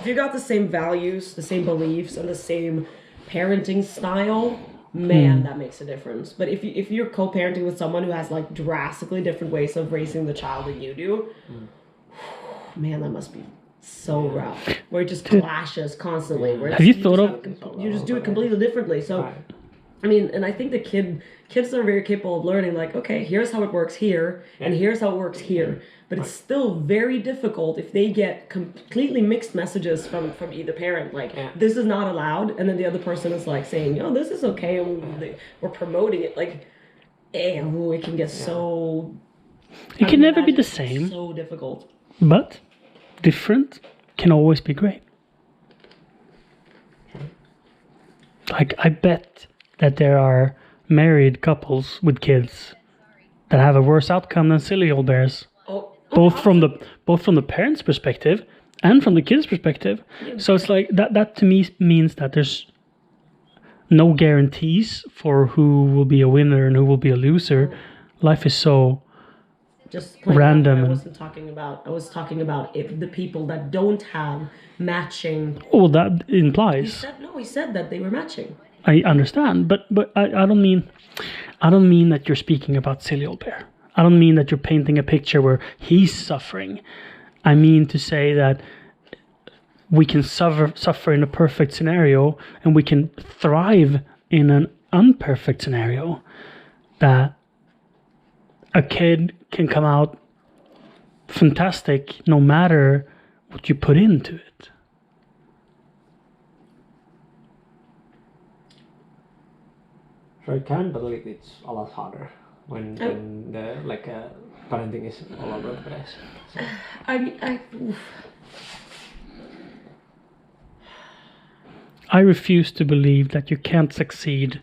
if you got the same values, the same beliefs, and the same parenting style, man, that makes a difference. But if you're co-parenting with someone who has like drastically different ways of raising the child than you do, man, that must be so rough. Where it just clashes constantly. Where Have you thought of? You just do it completely differently. So, I mean, and I think the kids are very capable of learning. Like, okay, here's how it works here, and here's how it works here. But it's still very difficult if they get completely mixed messages from either parent, like this is not allowed, and then the other person is like saying, "Oh, this is okay," and we're promoting it. Like, it can get so. It can never be the same, So difficult. but different can always be great. Like, I bet that there are married couples with kids that have a worse outcome than Cilio bears. Both from the parents' perspective and from the kids' perspective. So it's like that to me means that there's no guarantees for who will be a winner and who will be a loser. Life is so just random. I wasn't talking about. I was talking about the people that don't have matching. Oh, that implies. He said that they were matching. I understand, but I don't mean that you're speaking about Cilio Bear. I don't mean that you're painting a picture where he's suffering. I mean to say that we can suffer in a perfect scenario and we can thrive in an unperfect scenario. That a kid can come out fantastic no matter what you put into it. So I can believe it's a lot harder when the parenting is all over the place. So. I refuse to believe that you can't succeed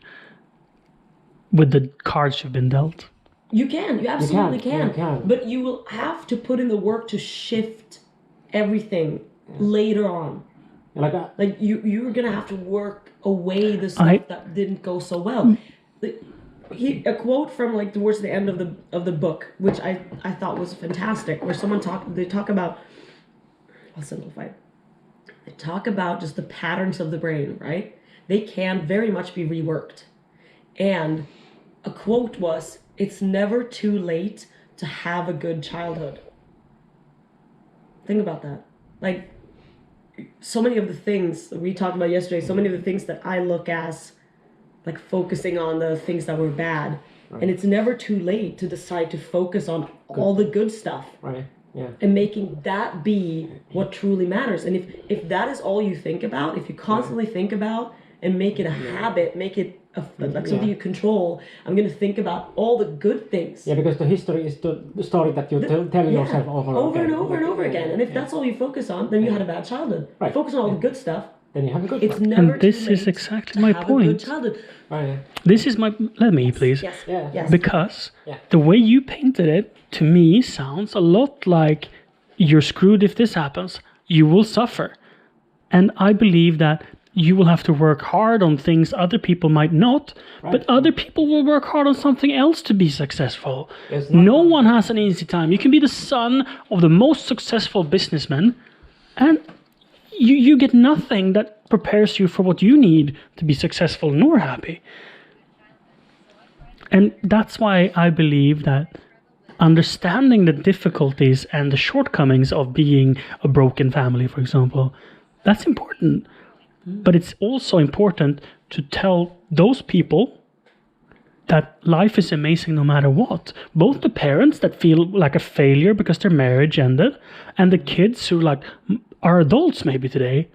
with the cards you've been dealt. You can. You absolutely can. You can. But you will have to put in the work to shift everything later on. Like you're gonna have to work away the stuff that didn't go so well. A quote from like towards the end of the book, which I thought was fantastic, where they talk about. I'll simplify it. They talk about just the patterns of the brain, right? They can very much be reworked. And a quote was, "It's never too late to have a good childhood." Think about that. Like, so many of the things that we talked about yesterday, so many of the things that I look as like focusing on the things that were bad. Right. And it's never too late to decide to focus on all the good stuff. Right. Yeah. And making that be what truly matters. And if that is all you think about, if you constantly think about and make it a habit, make it like something you control, I'm going to think about all the good things. Yeah, because the history is the story that you tell yourself over and over again. And if that's all you focus on, then you had a bad childhood. Right. Focus on all the good stuff. Then you have a good It's one. never And this too late is exactly to my have point. a good childhood. Right. This is my... Let me, please. Yes. Yeah. Yes. Because the way you painted it, to me, sounds a lot like you're screwed if this happens. You will suffer. And I believe that you will have to work hard on things other people might not, but other people will work hard on something else to be successful. No one has an easy time. You can be the son of the most successful businessman, And you get nothing that prepares you for what you need to be successful nor happy. And that's why I believe that understanding the difficulties and the shortcomings of being a broken family, for example, that's important. But it's also important to tell those people that life is amazing no matter what. Both the parents that feel like a failure because their marriage ended, and the kids who like are adults maybe today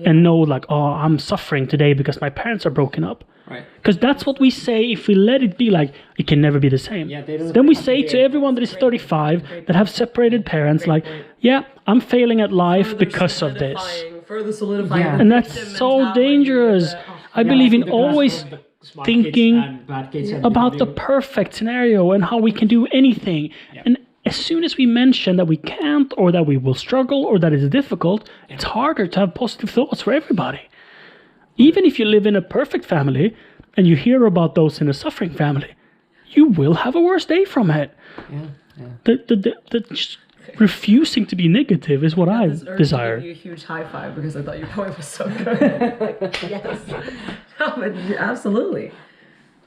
and know like, oh, I'm suffering today because my parents are broken up. Right. Because that's what we say if we let it be like, it can never be the same. Yeah, they don't- Then we say to everyone that is 35 that have separated parents like, yeah, I'm failing at life because of this. Further solidifying. Yeah. the And that's victim so mentality, dangerous. the- I believe in the glass always from the smart thinking kids and bad kids and about the how do you- perfect scenario and how we can do anything. And as soon as we mention that we can't or that we will struggle or that it's difficult, it's harder to have positive thoughts for everybody. Even if you live in a perfect family and you hear about those in a suffering family, you will have a worse day from it. The just refusing to be negative is what I This urge to desire. give you a huge high five because I thought your point was so good. Like, yes, no, but absolutely,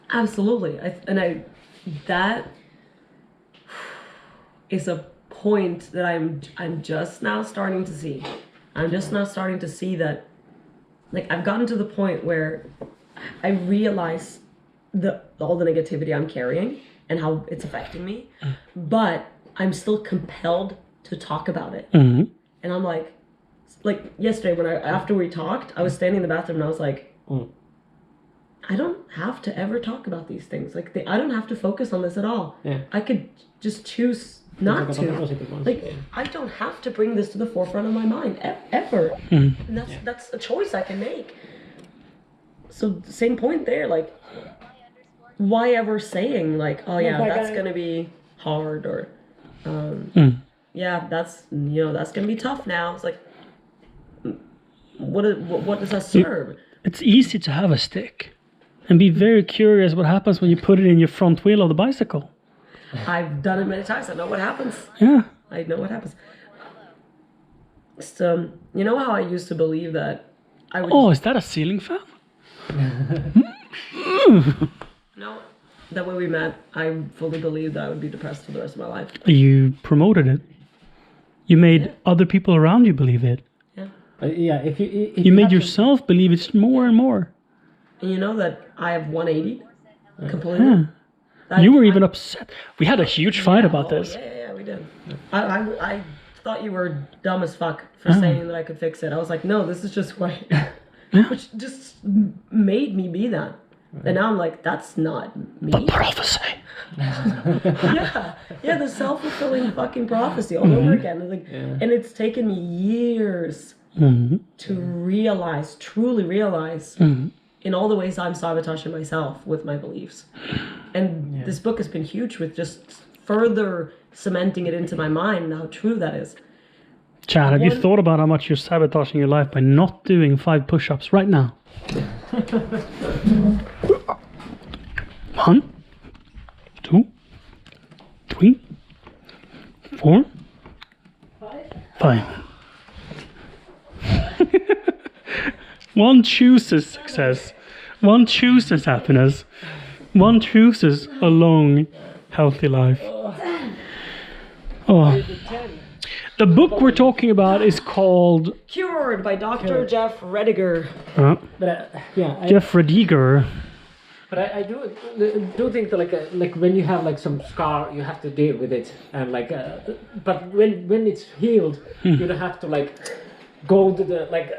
absolutely. That is a point that I'm just now starting to see. I'm just now starting to see that, like, I've gotten to the point where I realize all the negativity I'm carrying and how it's affecting me, but I'm still compelled to talk about it. Mm-hmm. And I'm like yesterday after we talked, I was standing in the bathroom and I was like, I don't have to ever talk about these things. Like, I don't have to focus on this at all. Yeah. I could just choose not Talk about the to. positive ones, Like, yeah. I don't have to bring this to the forefront of my mind ever. And that's a choice I can make. So same point there. Like, why ever saying like, oh yeah, that's gonna be hard, or yeah, that's gonna be tough now. It's like, what does that serve? It's easy to have a stick and be very curious what happens when you put it in your front wheel of the bicycle. I've done it many times. I know what happens. Yeah. I know what happens. So, you know how I used to believe that I would... Oh, is that a ceiling fan? No, that when we met, I fully believed that I would be depressed for the rest of my life. You promoted it. You made other people around you believe it. Yeah. If You made yourself believe it more and more. And you know that I have 180 completely? Yeah. That- You were even upset. We had a huge fight about this. Yeah, we did. I thought you were dumb as fuck for saying that I could fix it. I was like, no, this is just who I am. Which just made me be that. And now I'm like, that's not me. But prophecy. Yeah, the self-fulfilling fucking prophecy all over again. It's like, and it's taken me years to realize, truly realize, in all the ways I'm sabotaging myself with my beliefs. And this book has been huge with just further cementing it into my mind and how true that is. Chad, have you thought about how much you're sabotaging your life by not doing 5 push-ups right now? 1, 2, 3, 4, 5. One chooses success. One chooses happiness. One chooses a long, healthy life. Oh. The book we're talking about is called Cured by Dr. Jeff Rediger. But Jeff Rediger. But I do think that like when you have like some scar, you have to deal with it, and like but when it's healed, you don't have to like go to the like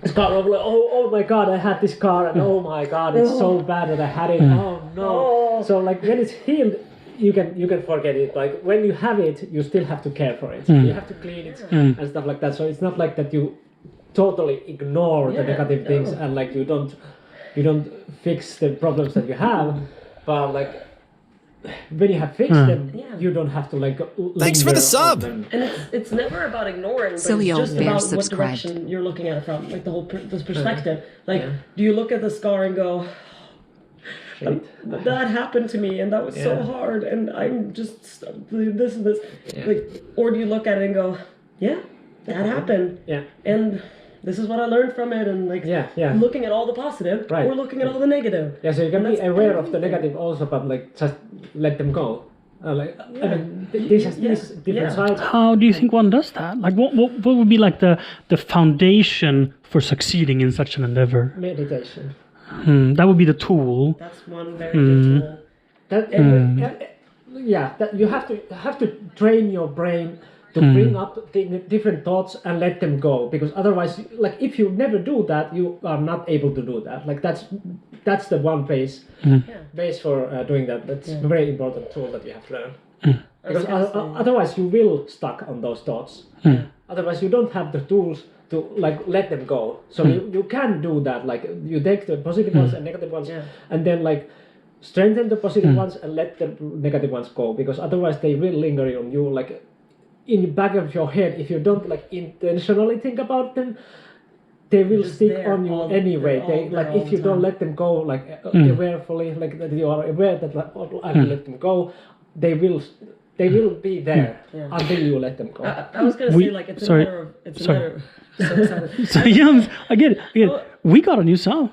scar of like, oh my god, I had this scar, and oh my god, it's so bad that I had it. Oh no. So like when it's healed, you can forget it. Like when you have it, you still have to care for it. You have to clean it and stuff like that. So it's not like that you totally ignore the negative things and like you don't fix the problems that you have, but like when you have fixed them, you don't have to like. Thanks for the sub. And it's never about ignoring, but Silly it's old just bear about subscribed. what direction you're looking at it from, like the whole this perspective. Like, do you look at the scar and go, that happened to me and that was so hard and I'm just this and this, like, or do you look at it and go, yeah, that happened. Yeah. And this is what I learned from it, and like looking at all the positive Right. or looking at all the negative. Yeah, so you can be That's aware of the everything. negative also, but like just let them go. I mean, these different sides. How do you think one does that? Like, what would be like the foundation for succeeding in such an endeavor? Meditation. That would be the tool. That's one very good tool. That that you have to train your brain to bring up different thoughts and let them go, because otherwise, like if you never do that, you are not able to do that. Like that's the one base for doing that. That's a very important tool that you have to learn. Because otherwise you will stuck on those thoughts. Otherwise you don't have the tools to like let them go. So you can do that. Like you take the positive ones and negative ones, and then like strengthen the positive ones and let the negative ones go. Because otherwise they will linger on you. Like in the back of your head, if you don't like intentionally think about them, they will stick on you anyway. They like if you don't let them go, like awarefully, like that you are aware that like I will let them go, they will be there until you let them go. I was gonna say like it's a matter of it's a matter of So yeah, I get it. We got a new song.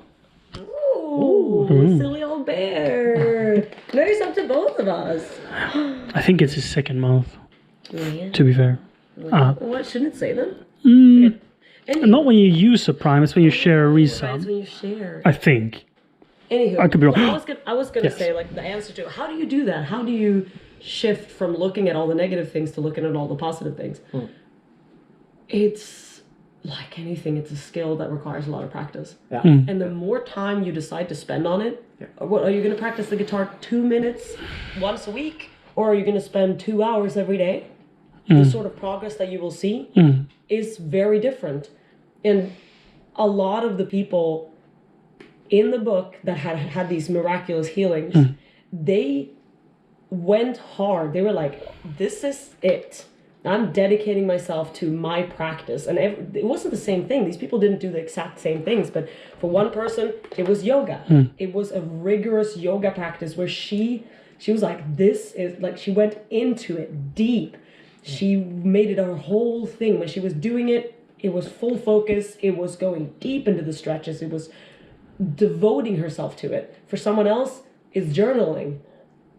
Ooh, silly old bear. Very up to both of us. I think it's his second month. To be fair. What shouldn't it say then? Not when you use a prime, it's when you share a Right, resub. it's when you share. I think. Anywho, I could be wrong. I was gonna say like the answer to how do you do that? How do you shift from looking at all the negative things to looking at all the positive things? It's like anything, it's a skill that requires a lot of practice. Yeah. And the more time you decide to spend on it, what are you going to practice the guitar 2 minutes once a week, or are you going to spend 2 hours every day? The sort of progress that you will see is very different. And a lot of the people in the book that had these miraculous healings, they went hard. They were like, this is it. I'm dedicating myself to my practice. And it wasn't the same thing. These people didn't do the exact same things. But for one person, it was yoga. It was a rigorous yoga practice where she was like, this is like, she went into it deep. She made it her whole thing. When she was doing it, it was full focus. It was going deep into the stretches. It was devoting herself to it. For someone else, it's journaling.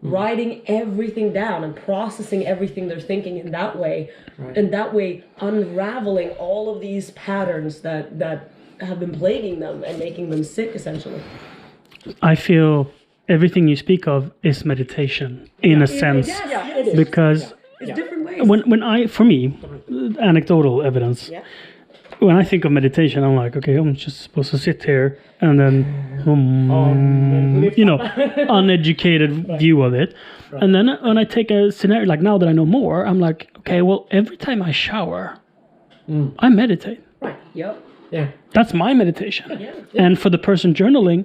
Writing everything down and processing everything they're thinking in that way, and that way unraveling all of these patterns that have been plaguing them and making them sick, essentially. I feel everything you speak of is meditation in a sense, it is. because It's different ways. for me, anecdotal evidence. When I think of meditation, I'm like, okay, I'm just supposed to sit here and then, uneducated view of it. And then when I take a scenario, like now that I know more, I'm like, okay, well, every time I shower, I meditate. Yep. Yeah. That's my meditation. Yeah. And for the person journaling,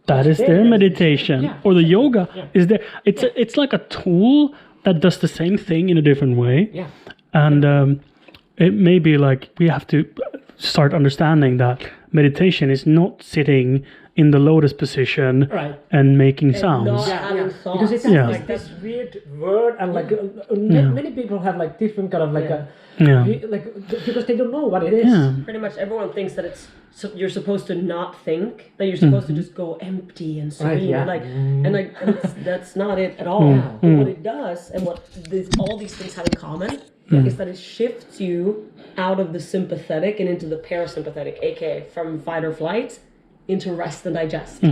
that is their meditation. Or the yoga is there. It's like a tool that does the same thing in a different way. Yeah. And it may be like we have to start understanding that meditation is not sitting in the lotus position and making sounds. Not having thoughts. Because it's like this weird word, and like many people have like different kind of like because they don't know what it is. Yeah. Pretty much everyone thinks that you're supposed to not think, that you're supposed to just go empty and serene, and that's not it at all. But what it does, and what all these things have in common, is that it shifts you out of the sympathetic and into the parasympathetic, aka from fight or flight into rest and digest,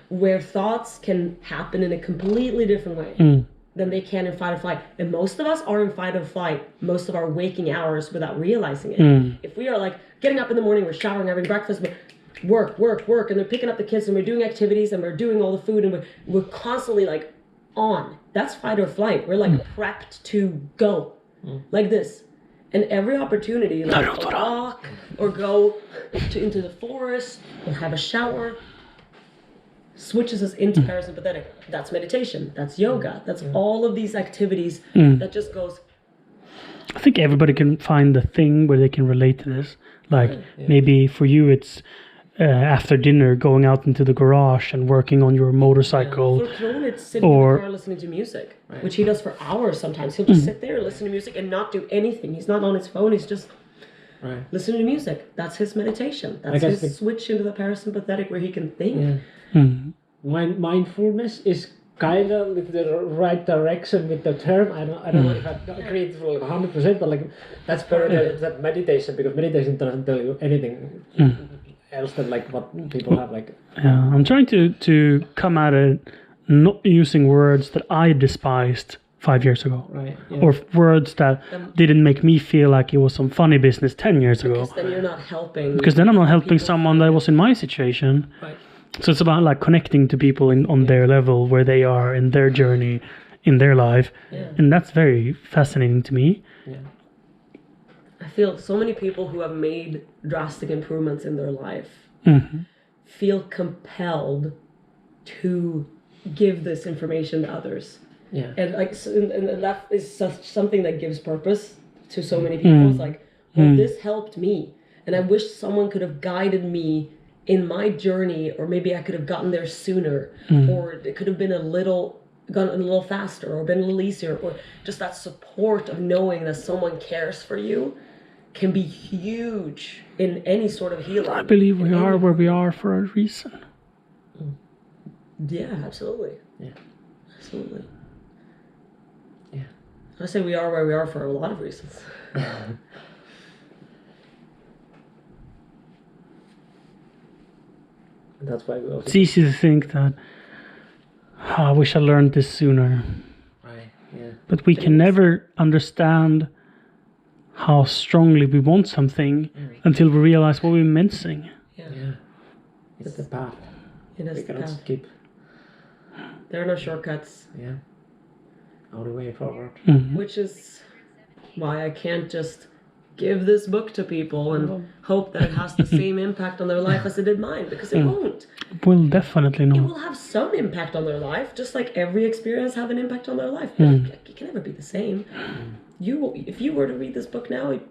where thoughts can happen in a completely different way than they can in fight or flight. And most of us are in fight or flight most of our waking hours without realizing it. If we are like getting up in the morning, we're showering, having breakfast, work, and they're picking up the kids, and we're doing activities, and we're doing all the food, and we're constantly like on. That's fight or flight. We're like prepped to go. Like this. And every opportunity, like a walk, or go into the forest, or have a shower, switches us into parasympathetic. That's meditation. That's yoga. That's all of these activities that just goes. I think everybody can find the thing where they can relate to this. Like maybe for you it's after dinner going out into the garage and working on your motorcycle. For Kron, it's sitting in the car listening to music, which he does for hours sometimes. He'll just sit there, listen to music, and not do anything. He's not on his phone. He's just Right. Listening to music, that's his meditation. I That's guess his switch into the parasympathetic where he can think. Yeah. Mm. Mindfulness is kind of with the right direction with the term. I don't know if I agree with 100%, but like that's better than meditation, because meditation doesn't tell you anything else than like what people have like. Yeah, I'm trying to come at it not using words that I despised 5 years ago. Right. Or words that didn't make me feel like it was some funny business 10 years ago. Because then you're not helping. Because then I'm not helping someone that was in my situation. Right. So it's about like connecting to people on their level, where they are in their journey, in their life. Yeah. And that's very fascinating to me. Yeah. I feel so many people who have made drastic improvements in their life feel compelled to give this information to others. Yeah. And like, and that is something that gives purpose to so many people. It's like, well, this helped me, and I wish someone could have guided me in my journey, or maybe I could have gotten there sooner, or it could have been gone a little faster, or been a little easier, or just that support of knowing that someone cares for you can be huge in any sort of healing. I believe we are where we are for a reason. Yeah, absolutely. Yeah. Absolutely. Yeah. I say we are where we are for a lot of reasons. And that's why we also. It's easy to think that, I wish I learned this sooner. Right. Yeah. But we can never understand how strongly we want something until we realize what we're missing. Yeah. It's the path. It is We the cannot path. skip. There are no shortcuts, Yeah. Only way forward. which is why I can't just give this book to people and hope that it has the same impact on their life as it did mine, because it won't. Will definitely It not. will have some impact on their life, just like every experience have an impact on their life. But it can never be the same. If you were to read this book now, it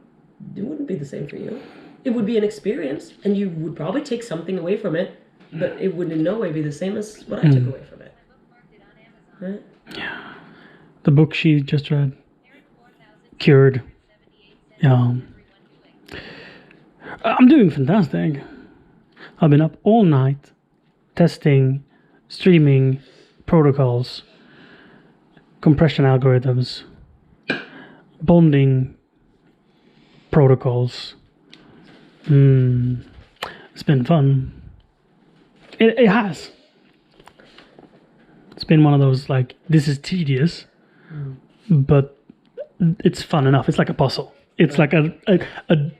wouldn't be the same for you. It would be an experience, and you would probably take something away from it, but it would in no way be the same as what I took away from it. Right? The book she just read, Cured. Yeah. I'm doing fantastic. I've been up all night testing, streaming protocols, compression algorithms, bonding protocols. It's been fun. It has. It's been one of those, like, this is tedious, but it's fun enough. It's like a puzzle. It's like a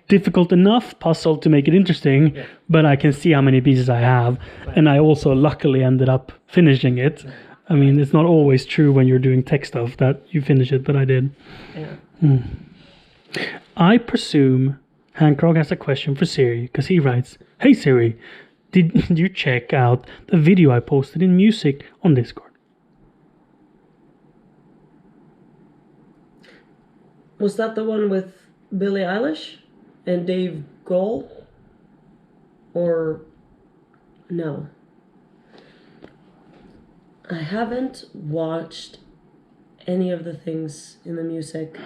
difficult enough puzzle to make it interesting, but I can see how many pieces I have. And I also luckily ended up finishing it. I mean, it's not always true when you're doing tech stuff that you finish it, but I did. Yeah. I presume Hancock has a question for Siri, because he writes, "Hey Siri, did you check out the video I posted in music on Discord?" Was that the one with Billie Eilish and Dave Grohl? Or no? I haven't watched any of the things in the music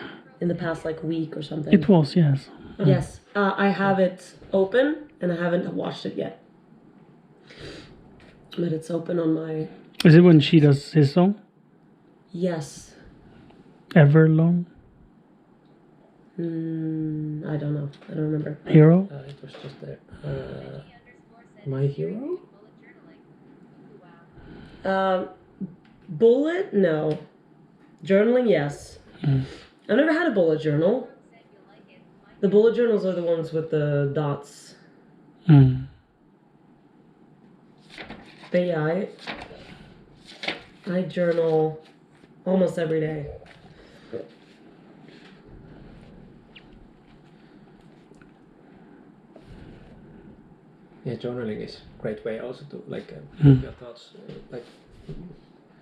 in the past like week or something. It was, yes. Yes, I have it open and I haven't watched it yet. But it's open on my... Is it when she does his song? Yes. Everlong? I don't know. I don't remember. Hero? It was just there. My Hero? Bullet? No. Journaling? Yes. I've never had a bullet journal. The bullet journals are the ones with the dots. But yeah, I journal almost every day. Yeah, journaling is a great way also to like put your thoughts like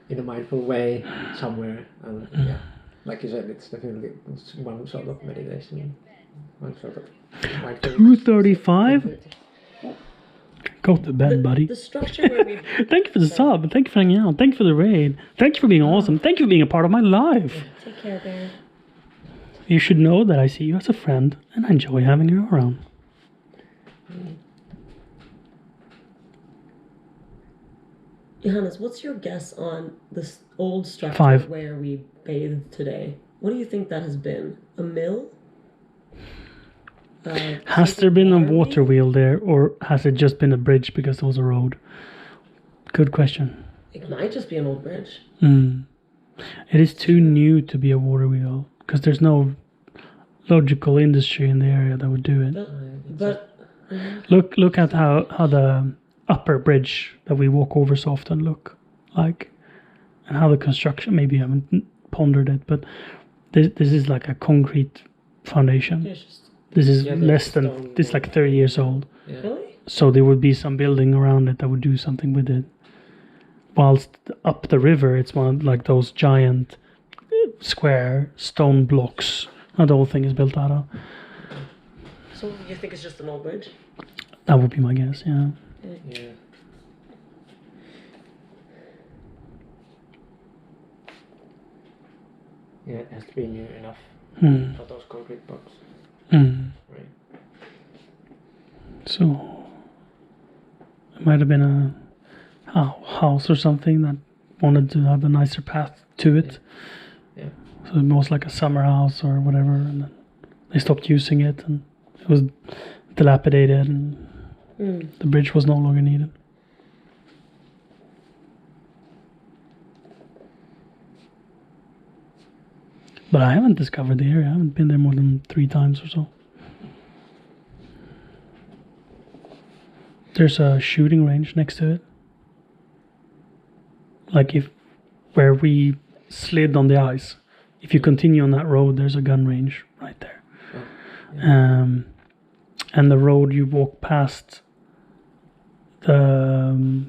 in a mindful way somewhere, and yeah, like you said, it's definitely one sort of meditation, one sort of mindfulness. 2:35? Go to bed, buddy. The structure where we... Thank you for the sub. Thank you for hanging out. Thank you for the raid. Thank you for being awesome. Thank you for being a part of my life. Take care, Bear. You should know that I see you as a friend and I enjoy having you around. Johannes, what's your guess on this old structure 5. where we bathed today? What do you think that has been? A mill? Has there been a water wheel there, or has it just been a bridge because there was a road? Good question. It might just be an old bridge. It is too new to be a water wheel because there's no logical industry in the area that would do it. But Look at how the upper bridge that we walk over so often look like, and how the construction. Maybe I haven't pondered it, but this is like a concrete foundation. This is less than. This is like 30 years old. really? So there would be some building around it that would do something with it. Whilst up the river, it's one of like those giant square stone blocks that the whole thing is built out of. So you think it's just an old bridge? That would be my guess, yeah. Yeah. Yeah, it has to be new enough for those concrete blocks. Right. So it might have been a house or something that wanted to have a nicer path to it. Yeah. So it was like a summer house or whatever, and then they stopped using it, and it was dilapidated, and the bridge was no longer needed. But I haven't discovered the area. I haven't been there more than 3 times or so. There's a shooting range next to it. Like where we slid on the ice. If you continue on that road, there's a gun range right there. And the road you walk past the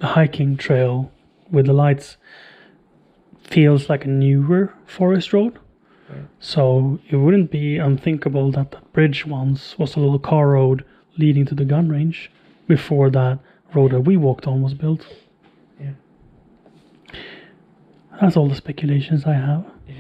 hiking trail with the lights feels like a newer forest road. So it wouldn't be unthinkable that the bridge once was a little car road leading to the gun range before that road that we walked on was built. Yeah. That's all the speculations I have. Yeah.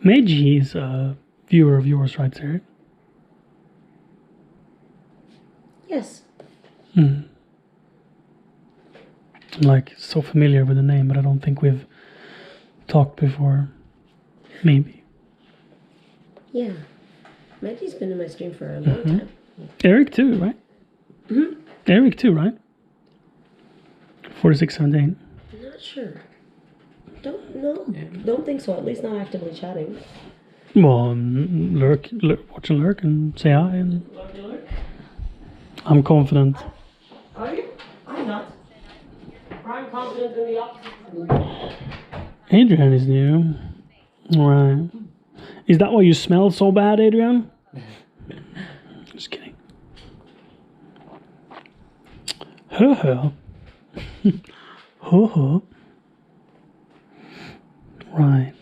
Meiji is a viewer of yours, right, Sarah? Yes. I'm like so familiar with the name, but I don't think we've talked before. Maybe. Yeah. Maggie's been in my stream for a long time. Eric too, right? Eric too, right? 4617. I'm not sure. Don't know. Don't think so. At least not actively chatting. Well, lurk, watch and lurk and say hi. And I'm confident. Are you? I'm not. I'm confident in the opposite. Adrian is new. Right. Is that why you smell so bad, Adrian? Just kidding. Ho. Ho. Right.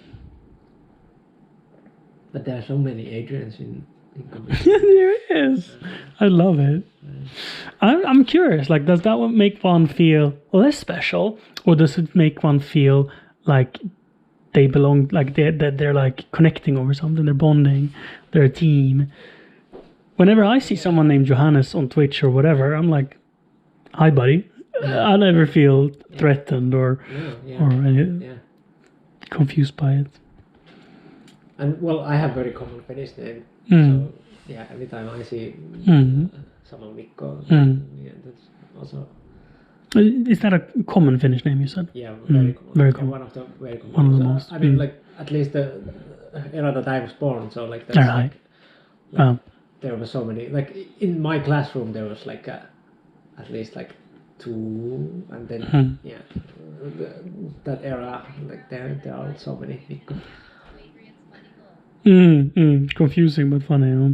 But there are so many Adrians in Yeah, there is. I love it. I'm curious. Like, does that one make one feel less special, or does it make one feel like they belong, like they're like connecting over something, they're bonding, they're a team? Whenever I see someone named Johannes on Twitch or whatever, I'm like, "Hi, buddy." I never feel threatened or confused by it. And well, I have very common Finnish name, so yeah, every time I see someone Mikko, yeah, that's also. Is that a common Finnish name, you said? Yeah, very common. Very Yeah, common. one of the very common. One of the So, most. I mean, like at least the era that I was born, so like that's Right. like there were so many. Like in my classroom, there was like at least like 2, and then yeah, that era, like there are so many Mikko. Confusing but funny. Huh?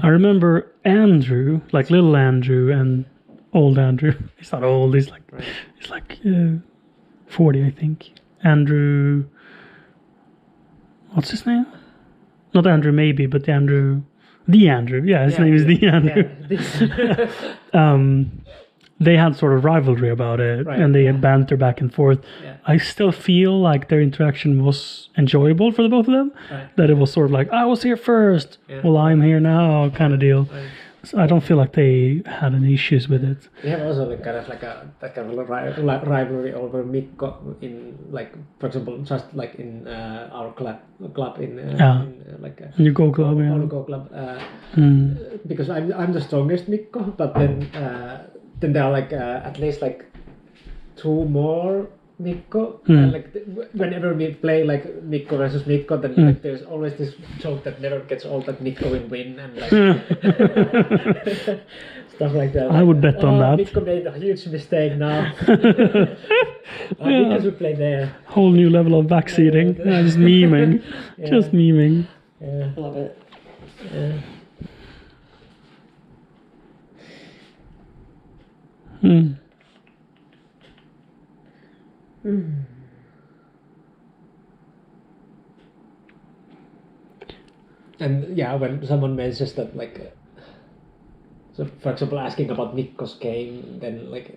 I remember Andrew, like little Andrew and old Andrew. He's not old. He's like, he's like 40, I think. Andrew, what's his name? Not Andrew, maybe, but Andrew. Yeah, his name is the Andrew. They had sort of rivalry about it, and they had banter back and forth. Yeah. I still feel like their interaction was enjoyable for the both of them. Right. That it was sort of like, I was here first, Yeah. well, I'm here now, kind of deal. Right. So I don't feel like they had any issues with it. We have also like kind of rivalry over Mikko in like, for example, just like in our club in, like You go club, yeah. our Go club. Because I'm the strongest Mikko, but then there are like at least like 2 more Mikko. And like whenever we play like Mikko versus Mikko, then like there's always this joke that never gets old that Mikko will win and like stuff like that. I would bet on that. Mikko made a huge mistake now. Mikko should play there. Whole new level of backseating. Just memeing. Just memeing. Yeah. Love it. Yeah. And yeah, when someone mentions that, like, so for example, asking about Mikko's game, then like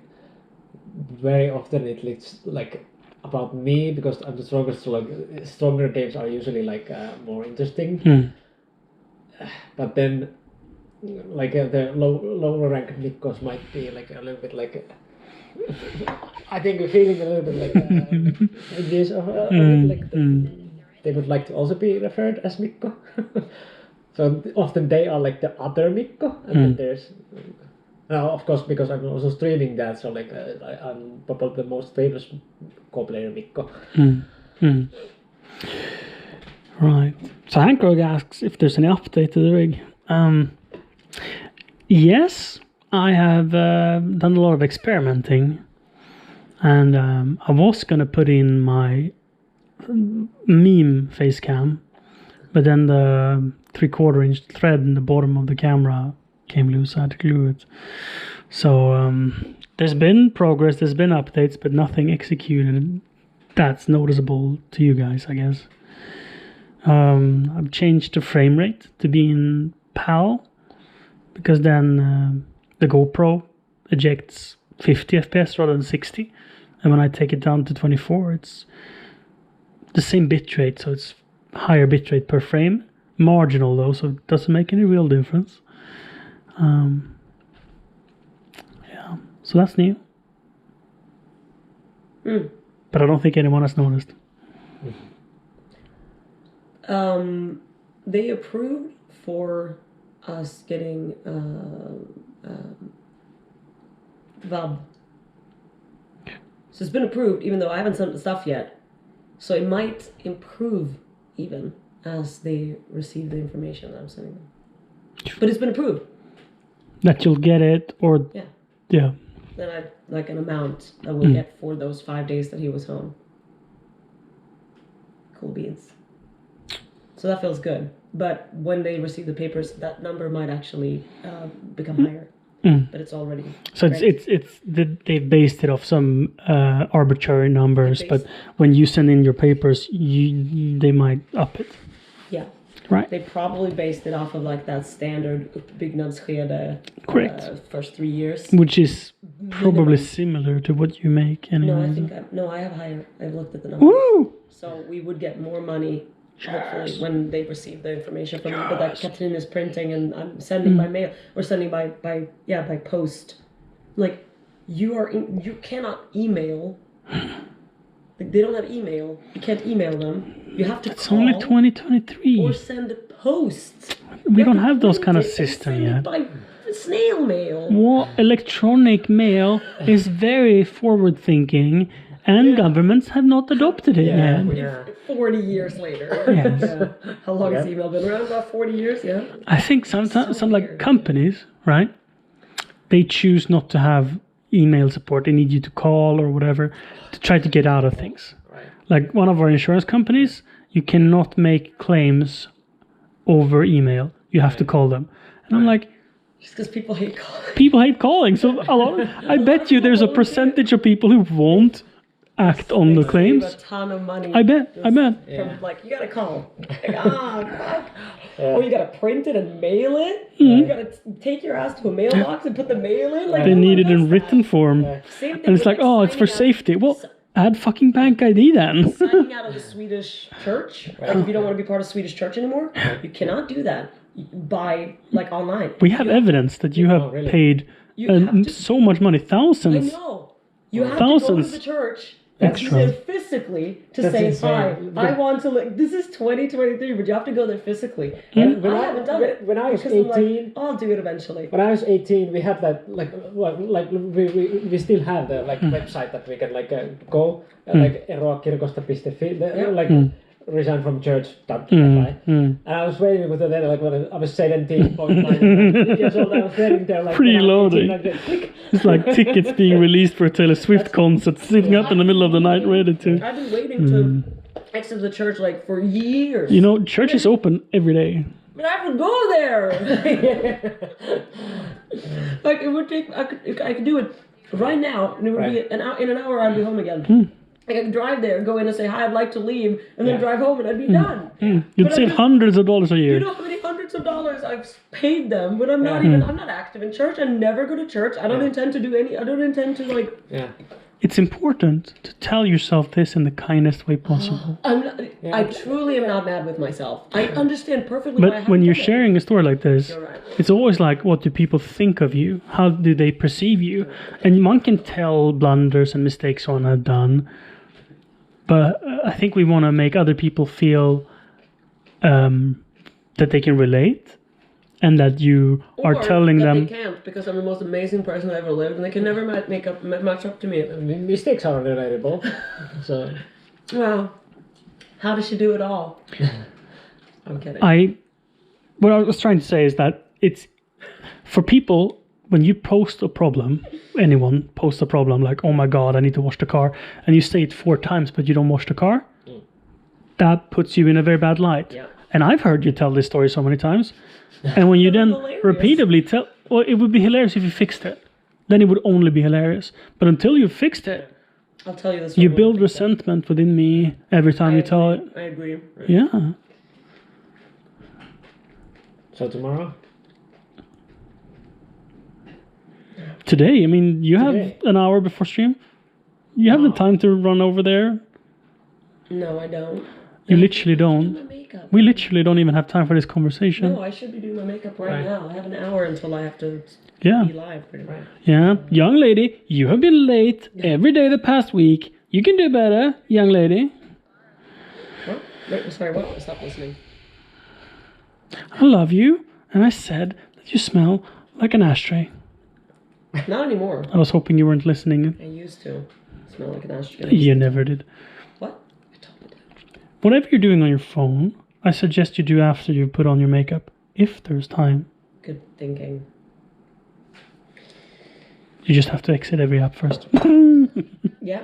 very often it's like about me because I'm the strongest. So like stronger games are usually like more interesting. But then like the lower ranked Mikkos might be like a little bit like. I think we're feeling a little bit like this they would like to also be referred as Mikko. So often they are like the other Mikko, and then there's now of course because I'm also streaming that, so like I'm probably the most famous co-player Mikko. Right. So Hankrog asks if there's any update to the rig. Yes, I have done a lot of experimenting, and I was gonna put in my meme face cam, but then the 3/4 inch thread in the bottom of the camera came loose. I had to glue it. So there's been progress, there's been updates, but nothing executed that's noticeable to you guys, I guess. I've changed the frame rate to be in PAL, because then the GoPro ejects 50 FPS rather than 60, and when I take it down to 24, it's the same bitrate, so it's higher bitrate per frame. Marginal though, so it doesn't make any real difference. Yeah, so that's new. But I don't think anyone has noticed. They approved for us getting VUB. So it's been approved, even though I haven't sent the stuff yet. So it might improve even as they receive the information that I'm sending them. But it's been approved. That you'll get it, or yeah. Then I like an amount that we'll get for those 5 days that he was home. Cool beans. So that feels good. But when they receive the papers, that number might actually become higher. But it's already. So they've based it off some arbitrary numbers, but when you send in your papers, they might up it. Yeah. Right. They probably based it off of like that standard byggnadsskede. Correct. First 3 years. Which is probably similar to what you make anyway. No, I think I have higher. I've looked at the numbers. Woo! So we would get more money. Hopefully, when they receive the information from me, but that Catherine is printing and I'm sending by mail or sending by post. Like you cannot email. Like, they don't have email. You can't email them. You have to. It's call only 2023. or send a post. We don't have those kind of system yet. By snail mail. Well, electronic mail is very forward thinking, and governments have not adopted it yet. Yeah. 40 years later. Yes. Yeah. How long has email been around? About 40 years, yeah. I think sometimes some like companies, right? They choose not to have email support. They need you to call or whatever to try to get out of things. Right. Like one of our insurance companies, you cannot make claims over email. You have to call them. And I'm like, just because people hate calling. People hate calling. So I bet you there's a percentage of people who won't act on the They save claims. a ton of money. I bet. I bet. From, like, you gotta call. Like, fuck. Oh, you gotta print it and mail it. Mm-hmm. You gotta take your ass to a mailbox and put the mail in. Like, They no one need it does in that. written form, Same thing and it's with, like, oh, it's for signing safety. Well, add fucking bank ID then. signing out of the Swedish church. Like, if you don't want to be part of Swedish church anymore, you cannot do that by like online. We have evidence that you have really? paid You have to- so much money, I thousands. know. You have to go to Thousands the church. extra. There physically to That's say insane. hi. I want to like. This is 2023, but you have to go there physically. Mm. I haven't done it. When I was because I'm like, 18, I'll do it eventually. when I was 18, we had that we still have the website that we can go like eroakirkosta.fi, like resign from church.fi. And I was waiting with it then, like when I was 17.9 years old, I was waiting there like Preloading. when I was 18, like, click. It's like tickets being released for a Taylor Swift concert, sitting up in the middle of the night ready to. I've been waiting to exit the church like for years. You know, church is open every day. But I have to go there. Like it would take. I could do it right now, and it would be an hour. In an hour, I'd be home again. Like I could drive there, go in and say hi, I'd like to leave, and then drive home, and I'd be done. You'd But save hundreds of dollars a year. You know how many hundreds of dollars I've paid them when I'm not even. I'm not active in church. I never go to church. I don't intend to do any. I don't intend to like. Yeah. It's important to tell yourself this in the kindest way possible. I'm not, I truly am not mad with myself. I understand perfectly. why I But when haven't you're done it. sharing a story like this, You're right. it's always like, what do people think of you? How do they perceive you? And one can tell blunders and mistakes one have done. But I think we want to make other people feel that they can relate and that you are Or telling that them. they can't because I'm the most amazing person that ever lived, and they can never match up to me. Mistakes are relatable. So Well, how does she do it all? I'm kidding. What I was trying to say is that it's for people when you post a problem, anyone posts a problem like, oh my God, I need to wash the car, and you say it 4 times, but you don't wash the car, that puts you in a very bad light. Yeah. And I've heard you tell this story so many times. And when you then hilarious. repeatedly tell, well, it would be hilarious if you fixed it. Then it would only be hilarious. But until you fixed it, I'll tell you this. you one build thing. resentment within me every time you tell it. I agree. Yeah. so tomorrow. Today, I mean, you have Today. an hour before stream. You have the time to run over there. No, I don't. You literally Do my don't. makeup. We literally don't even have time for this conversation. No, I should be doing my makeup right now. I have an hour until I have to Yeah. be live. Pretty much. Yeah. Young lady, you have been late every day the past week. You can do better, young lady. What? Wait, sorry. What? Stop listening. I love you. And I said that you smell like an ashtray. Not anymore. I was hoping you weren't listening. I used to smell like an ashtray. You never did. What? You told me that. Whatever you're doing on your phone, I suggest you do after you put on your makeup, if there's time. Good thinking. You just have to exit every app first. Yeah.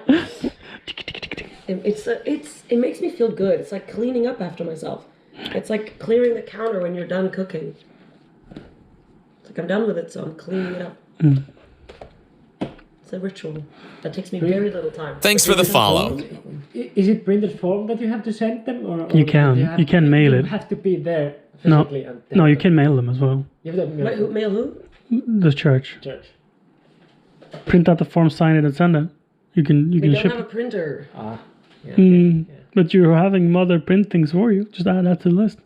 It makes me feel good. It's like cleaning up after myself. It's like clearing the counter when you're done cooking. It's like I'm done with it, so I'm cleaning it up. It's a ritual that takes me very little time. Thanks for the follow. Is it printed form that you have to send them, or You can. have You can mail you it. have to be there No, physically. and no, you tell can mail them as well. them. You have to Wait, who, mail who? The church. church. Print out the form, sign it, and send it. You can We don't ship have a it. printer. Ah, yeah. But you're having mother print things for you. Just add that to the list.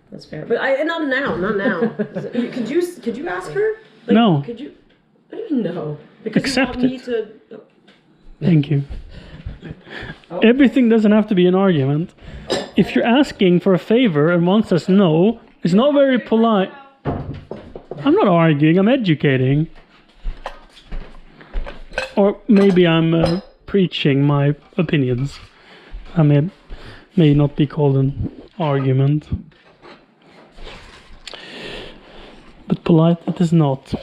That's fair. But not now. Could you ask her? No. Could you? What do you mean no? Because Accept you want me it. to. Thank you. Everything doesn't have to be an argument. If you're asking for a favor and one says no, it's not very polite. I'm not arguing, I'm educating. Or maybe I'm preaching my opinions. I may not be called an argument. But polite it is not.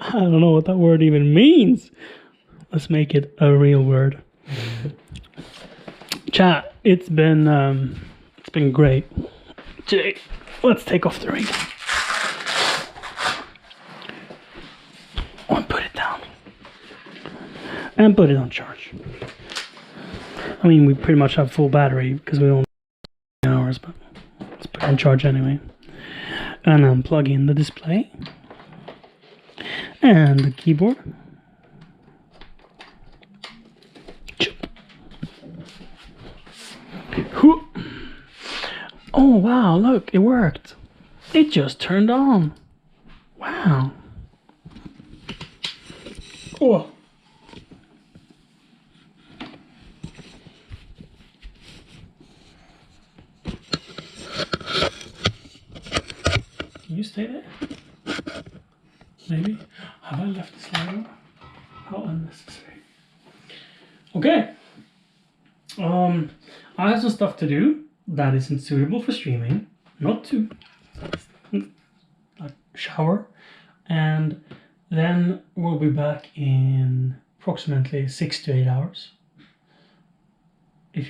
I don't know what that word even means. Let's make it a real word. Chat, it's been great. Today, let's take off the ring. And put it down. And put it on charge. I mean, we pretty much have full battery because we only have hours, but let's put it on charge anyway. And unplug in the display. And the keyboard. Oh wow, look, it worked. It just turned on. Wow. Oh. Can you stay there? Maybe? Have I left the slider? How unnecessary. Okay. I have some stuff to do that isn't suitable for streaming. Not to like shower. And then we'll be back in approximately 6 to 8 hours.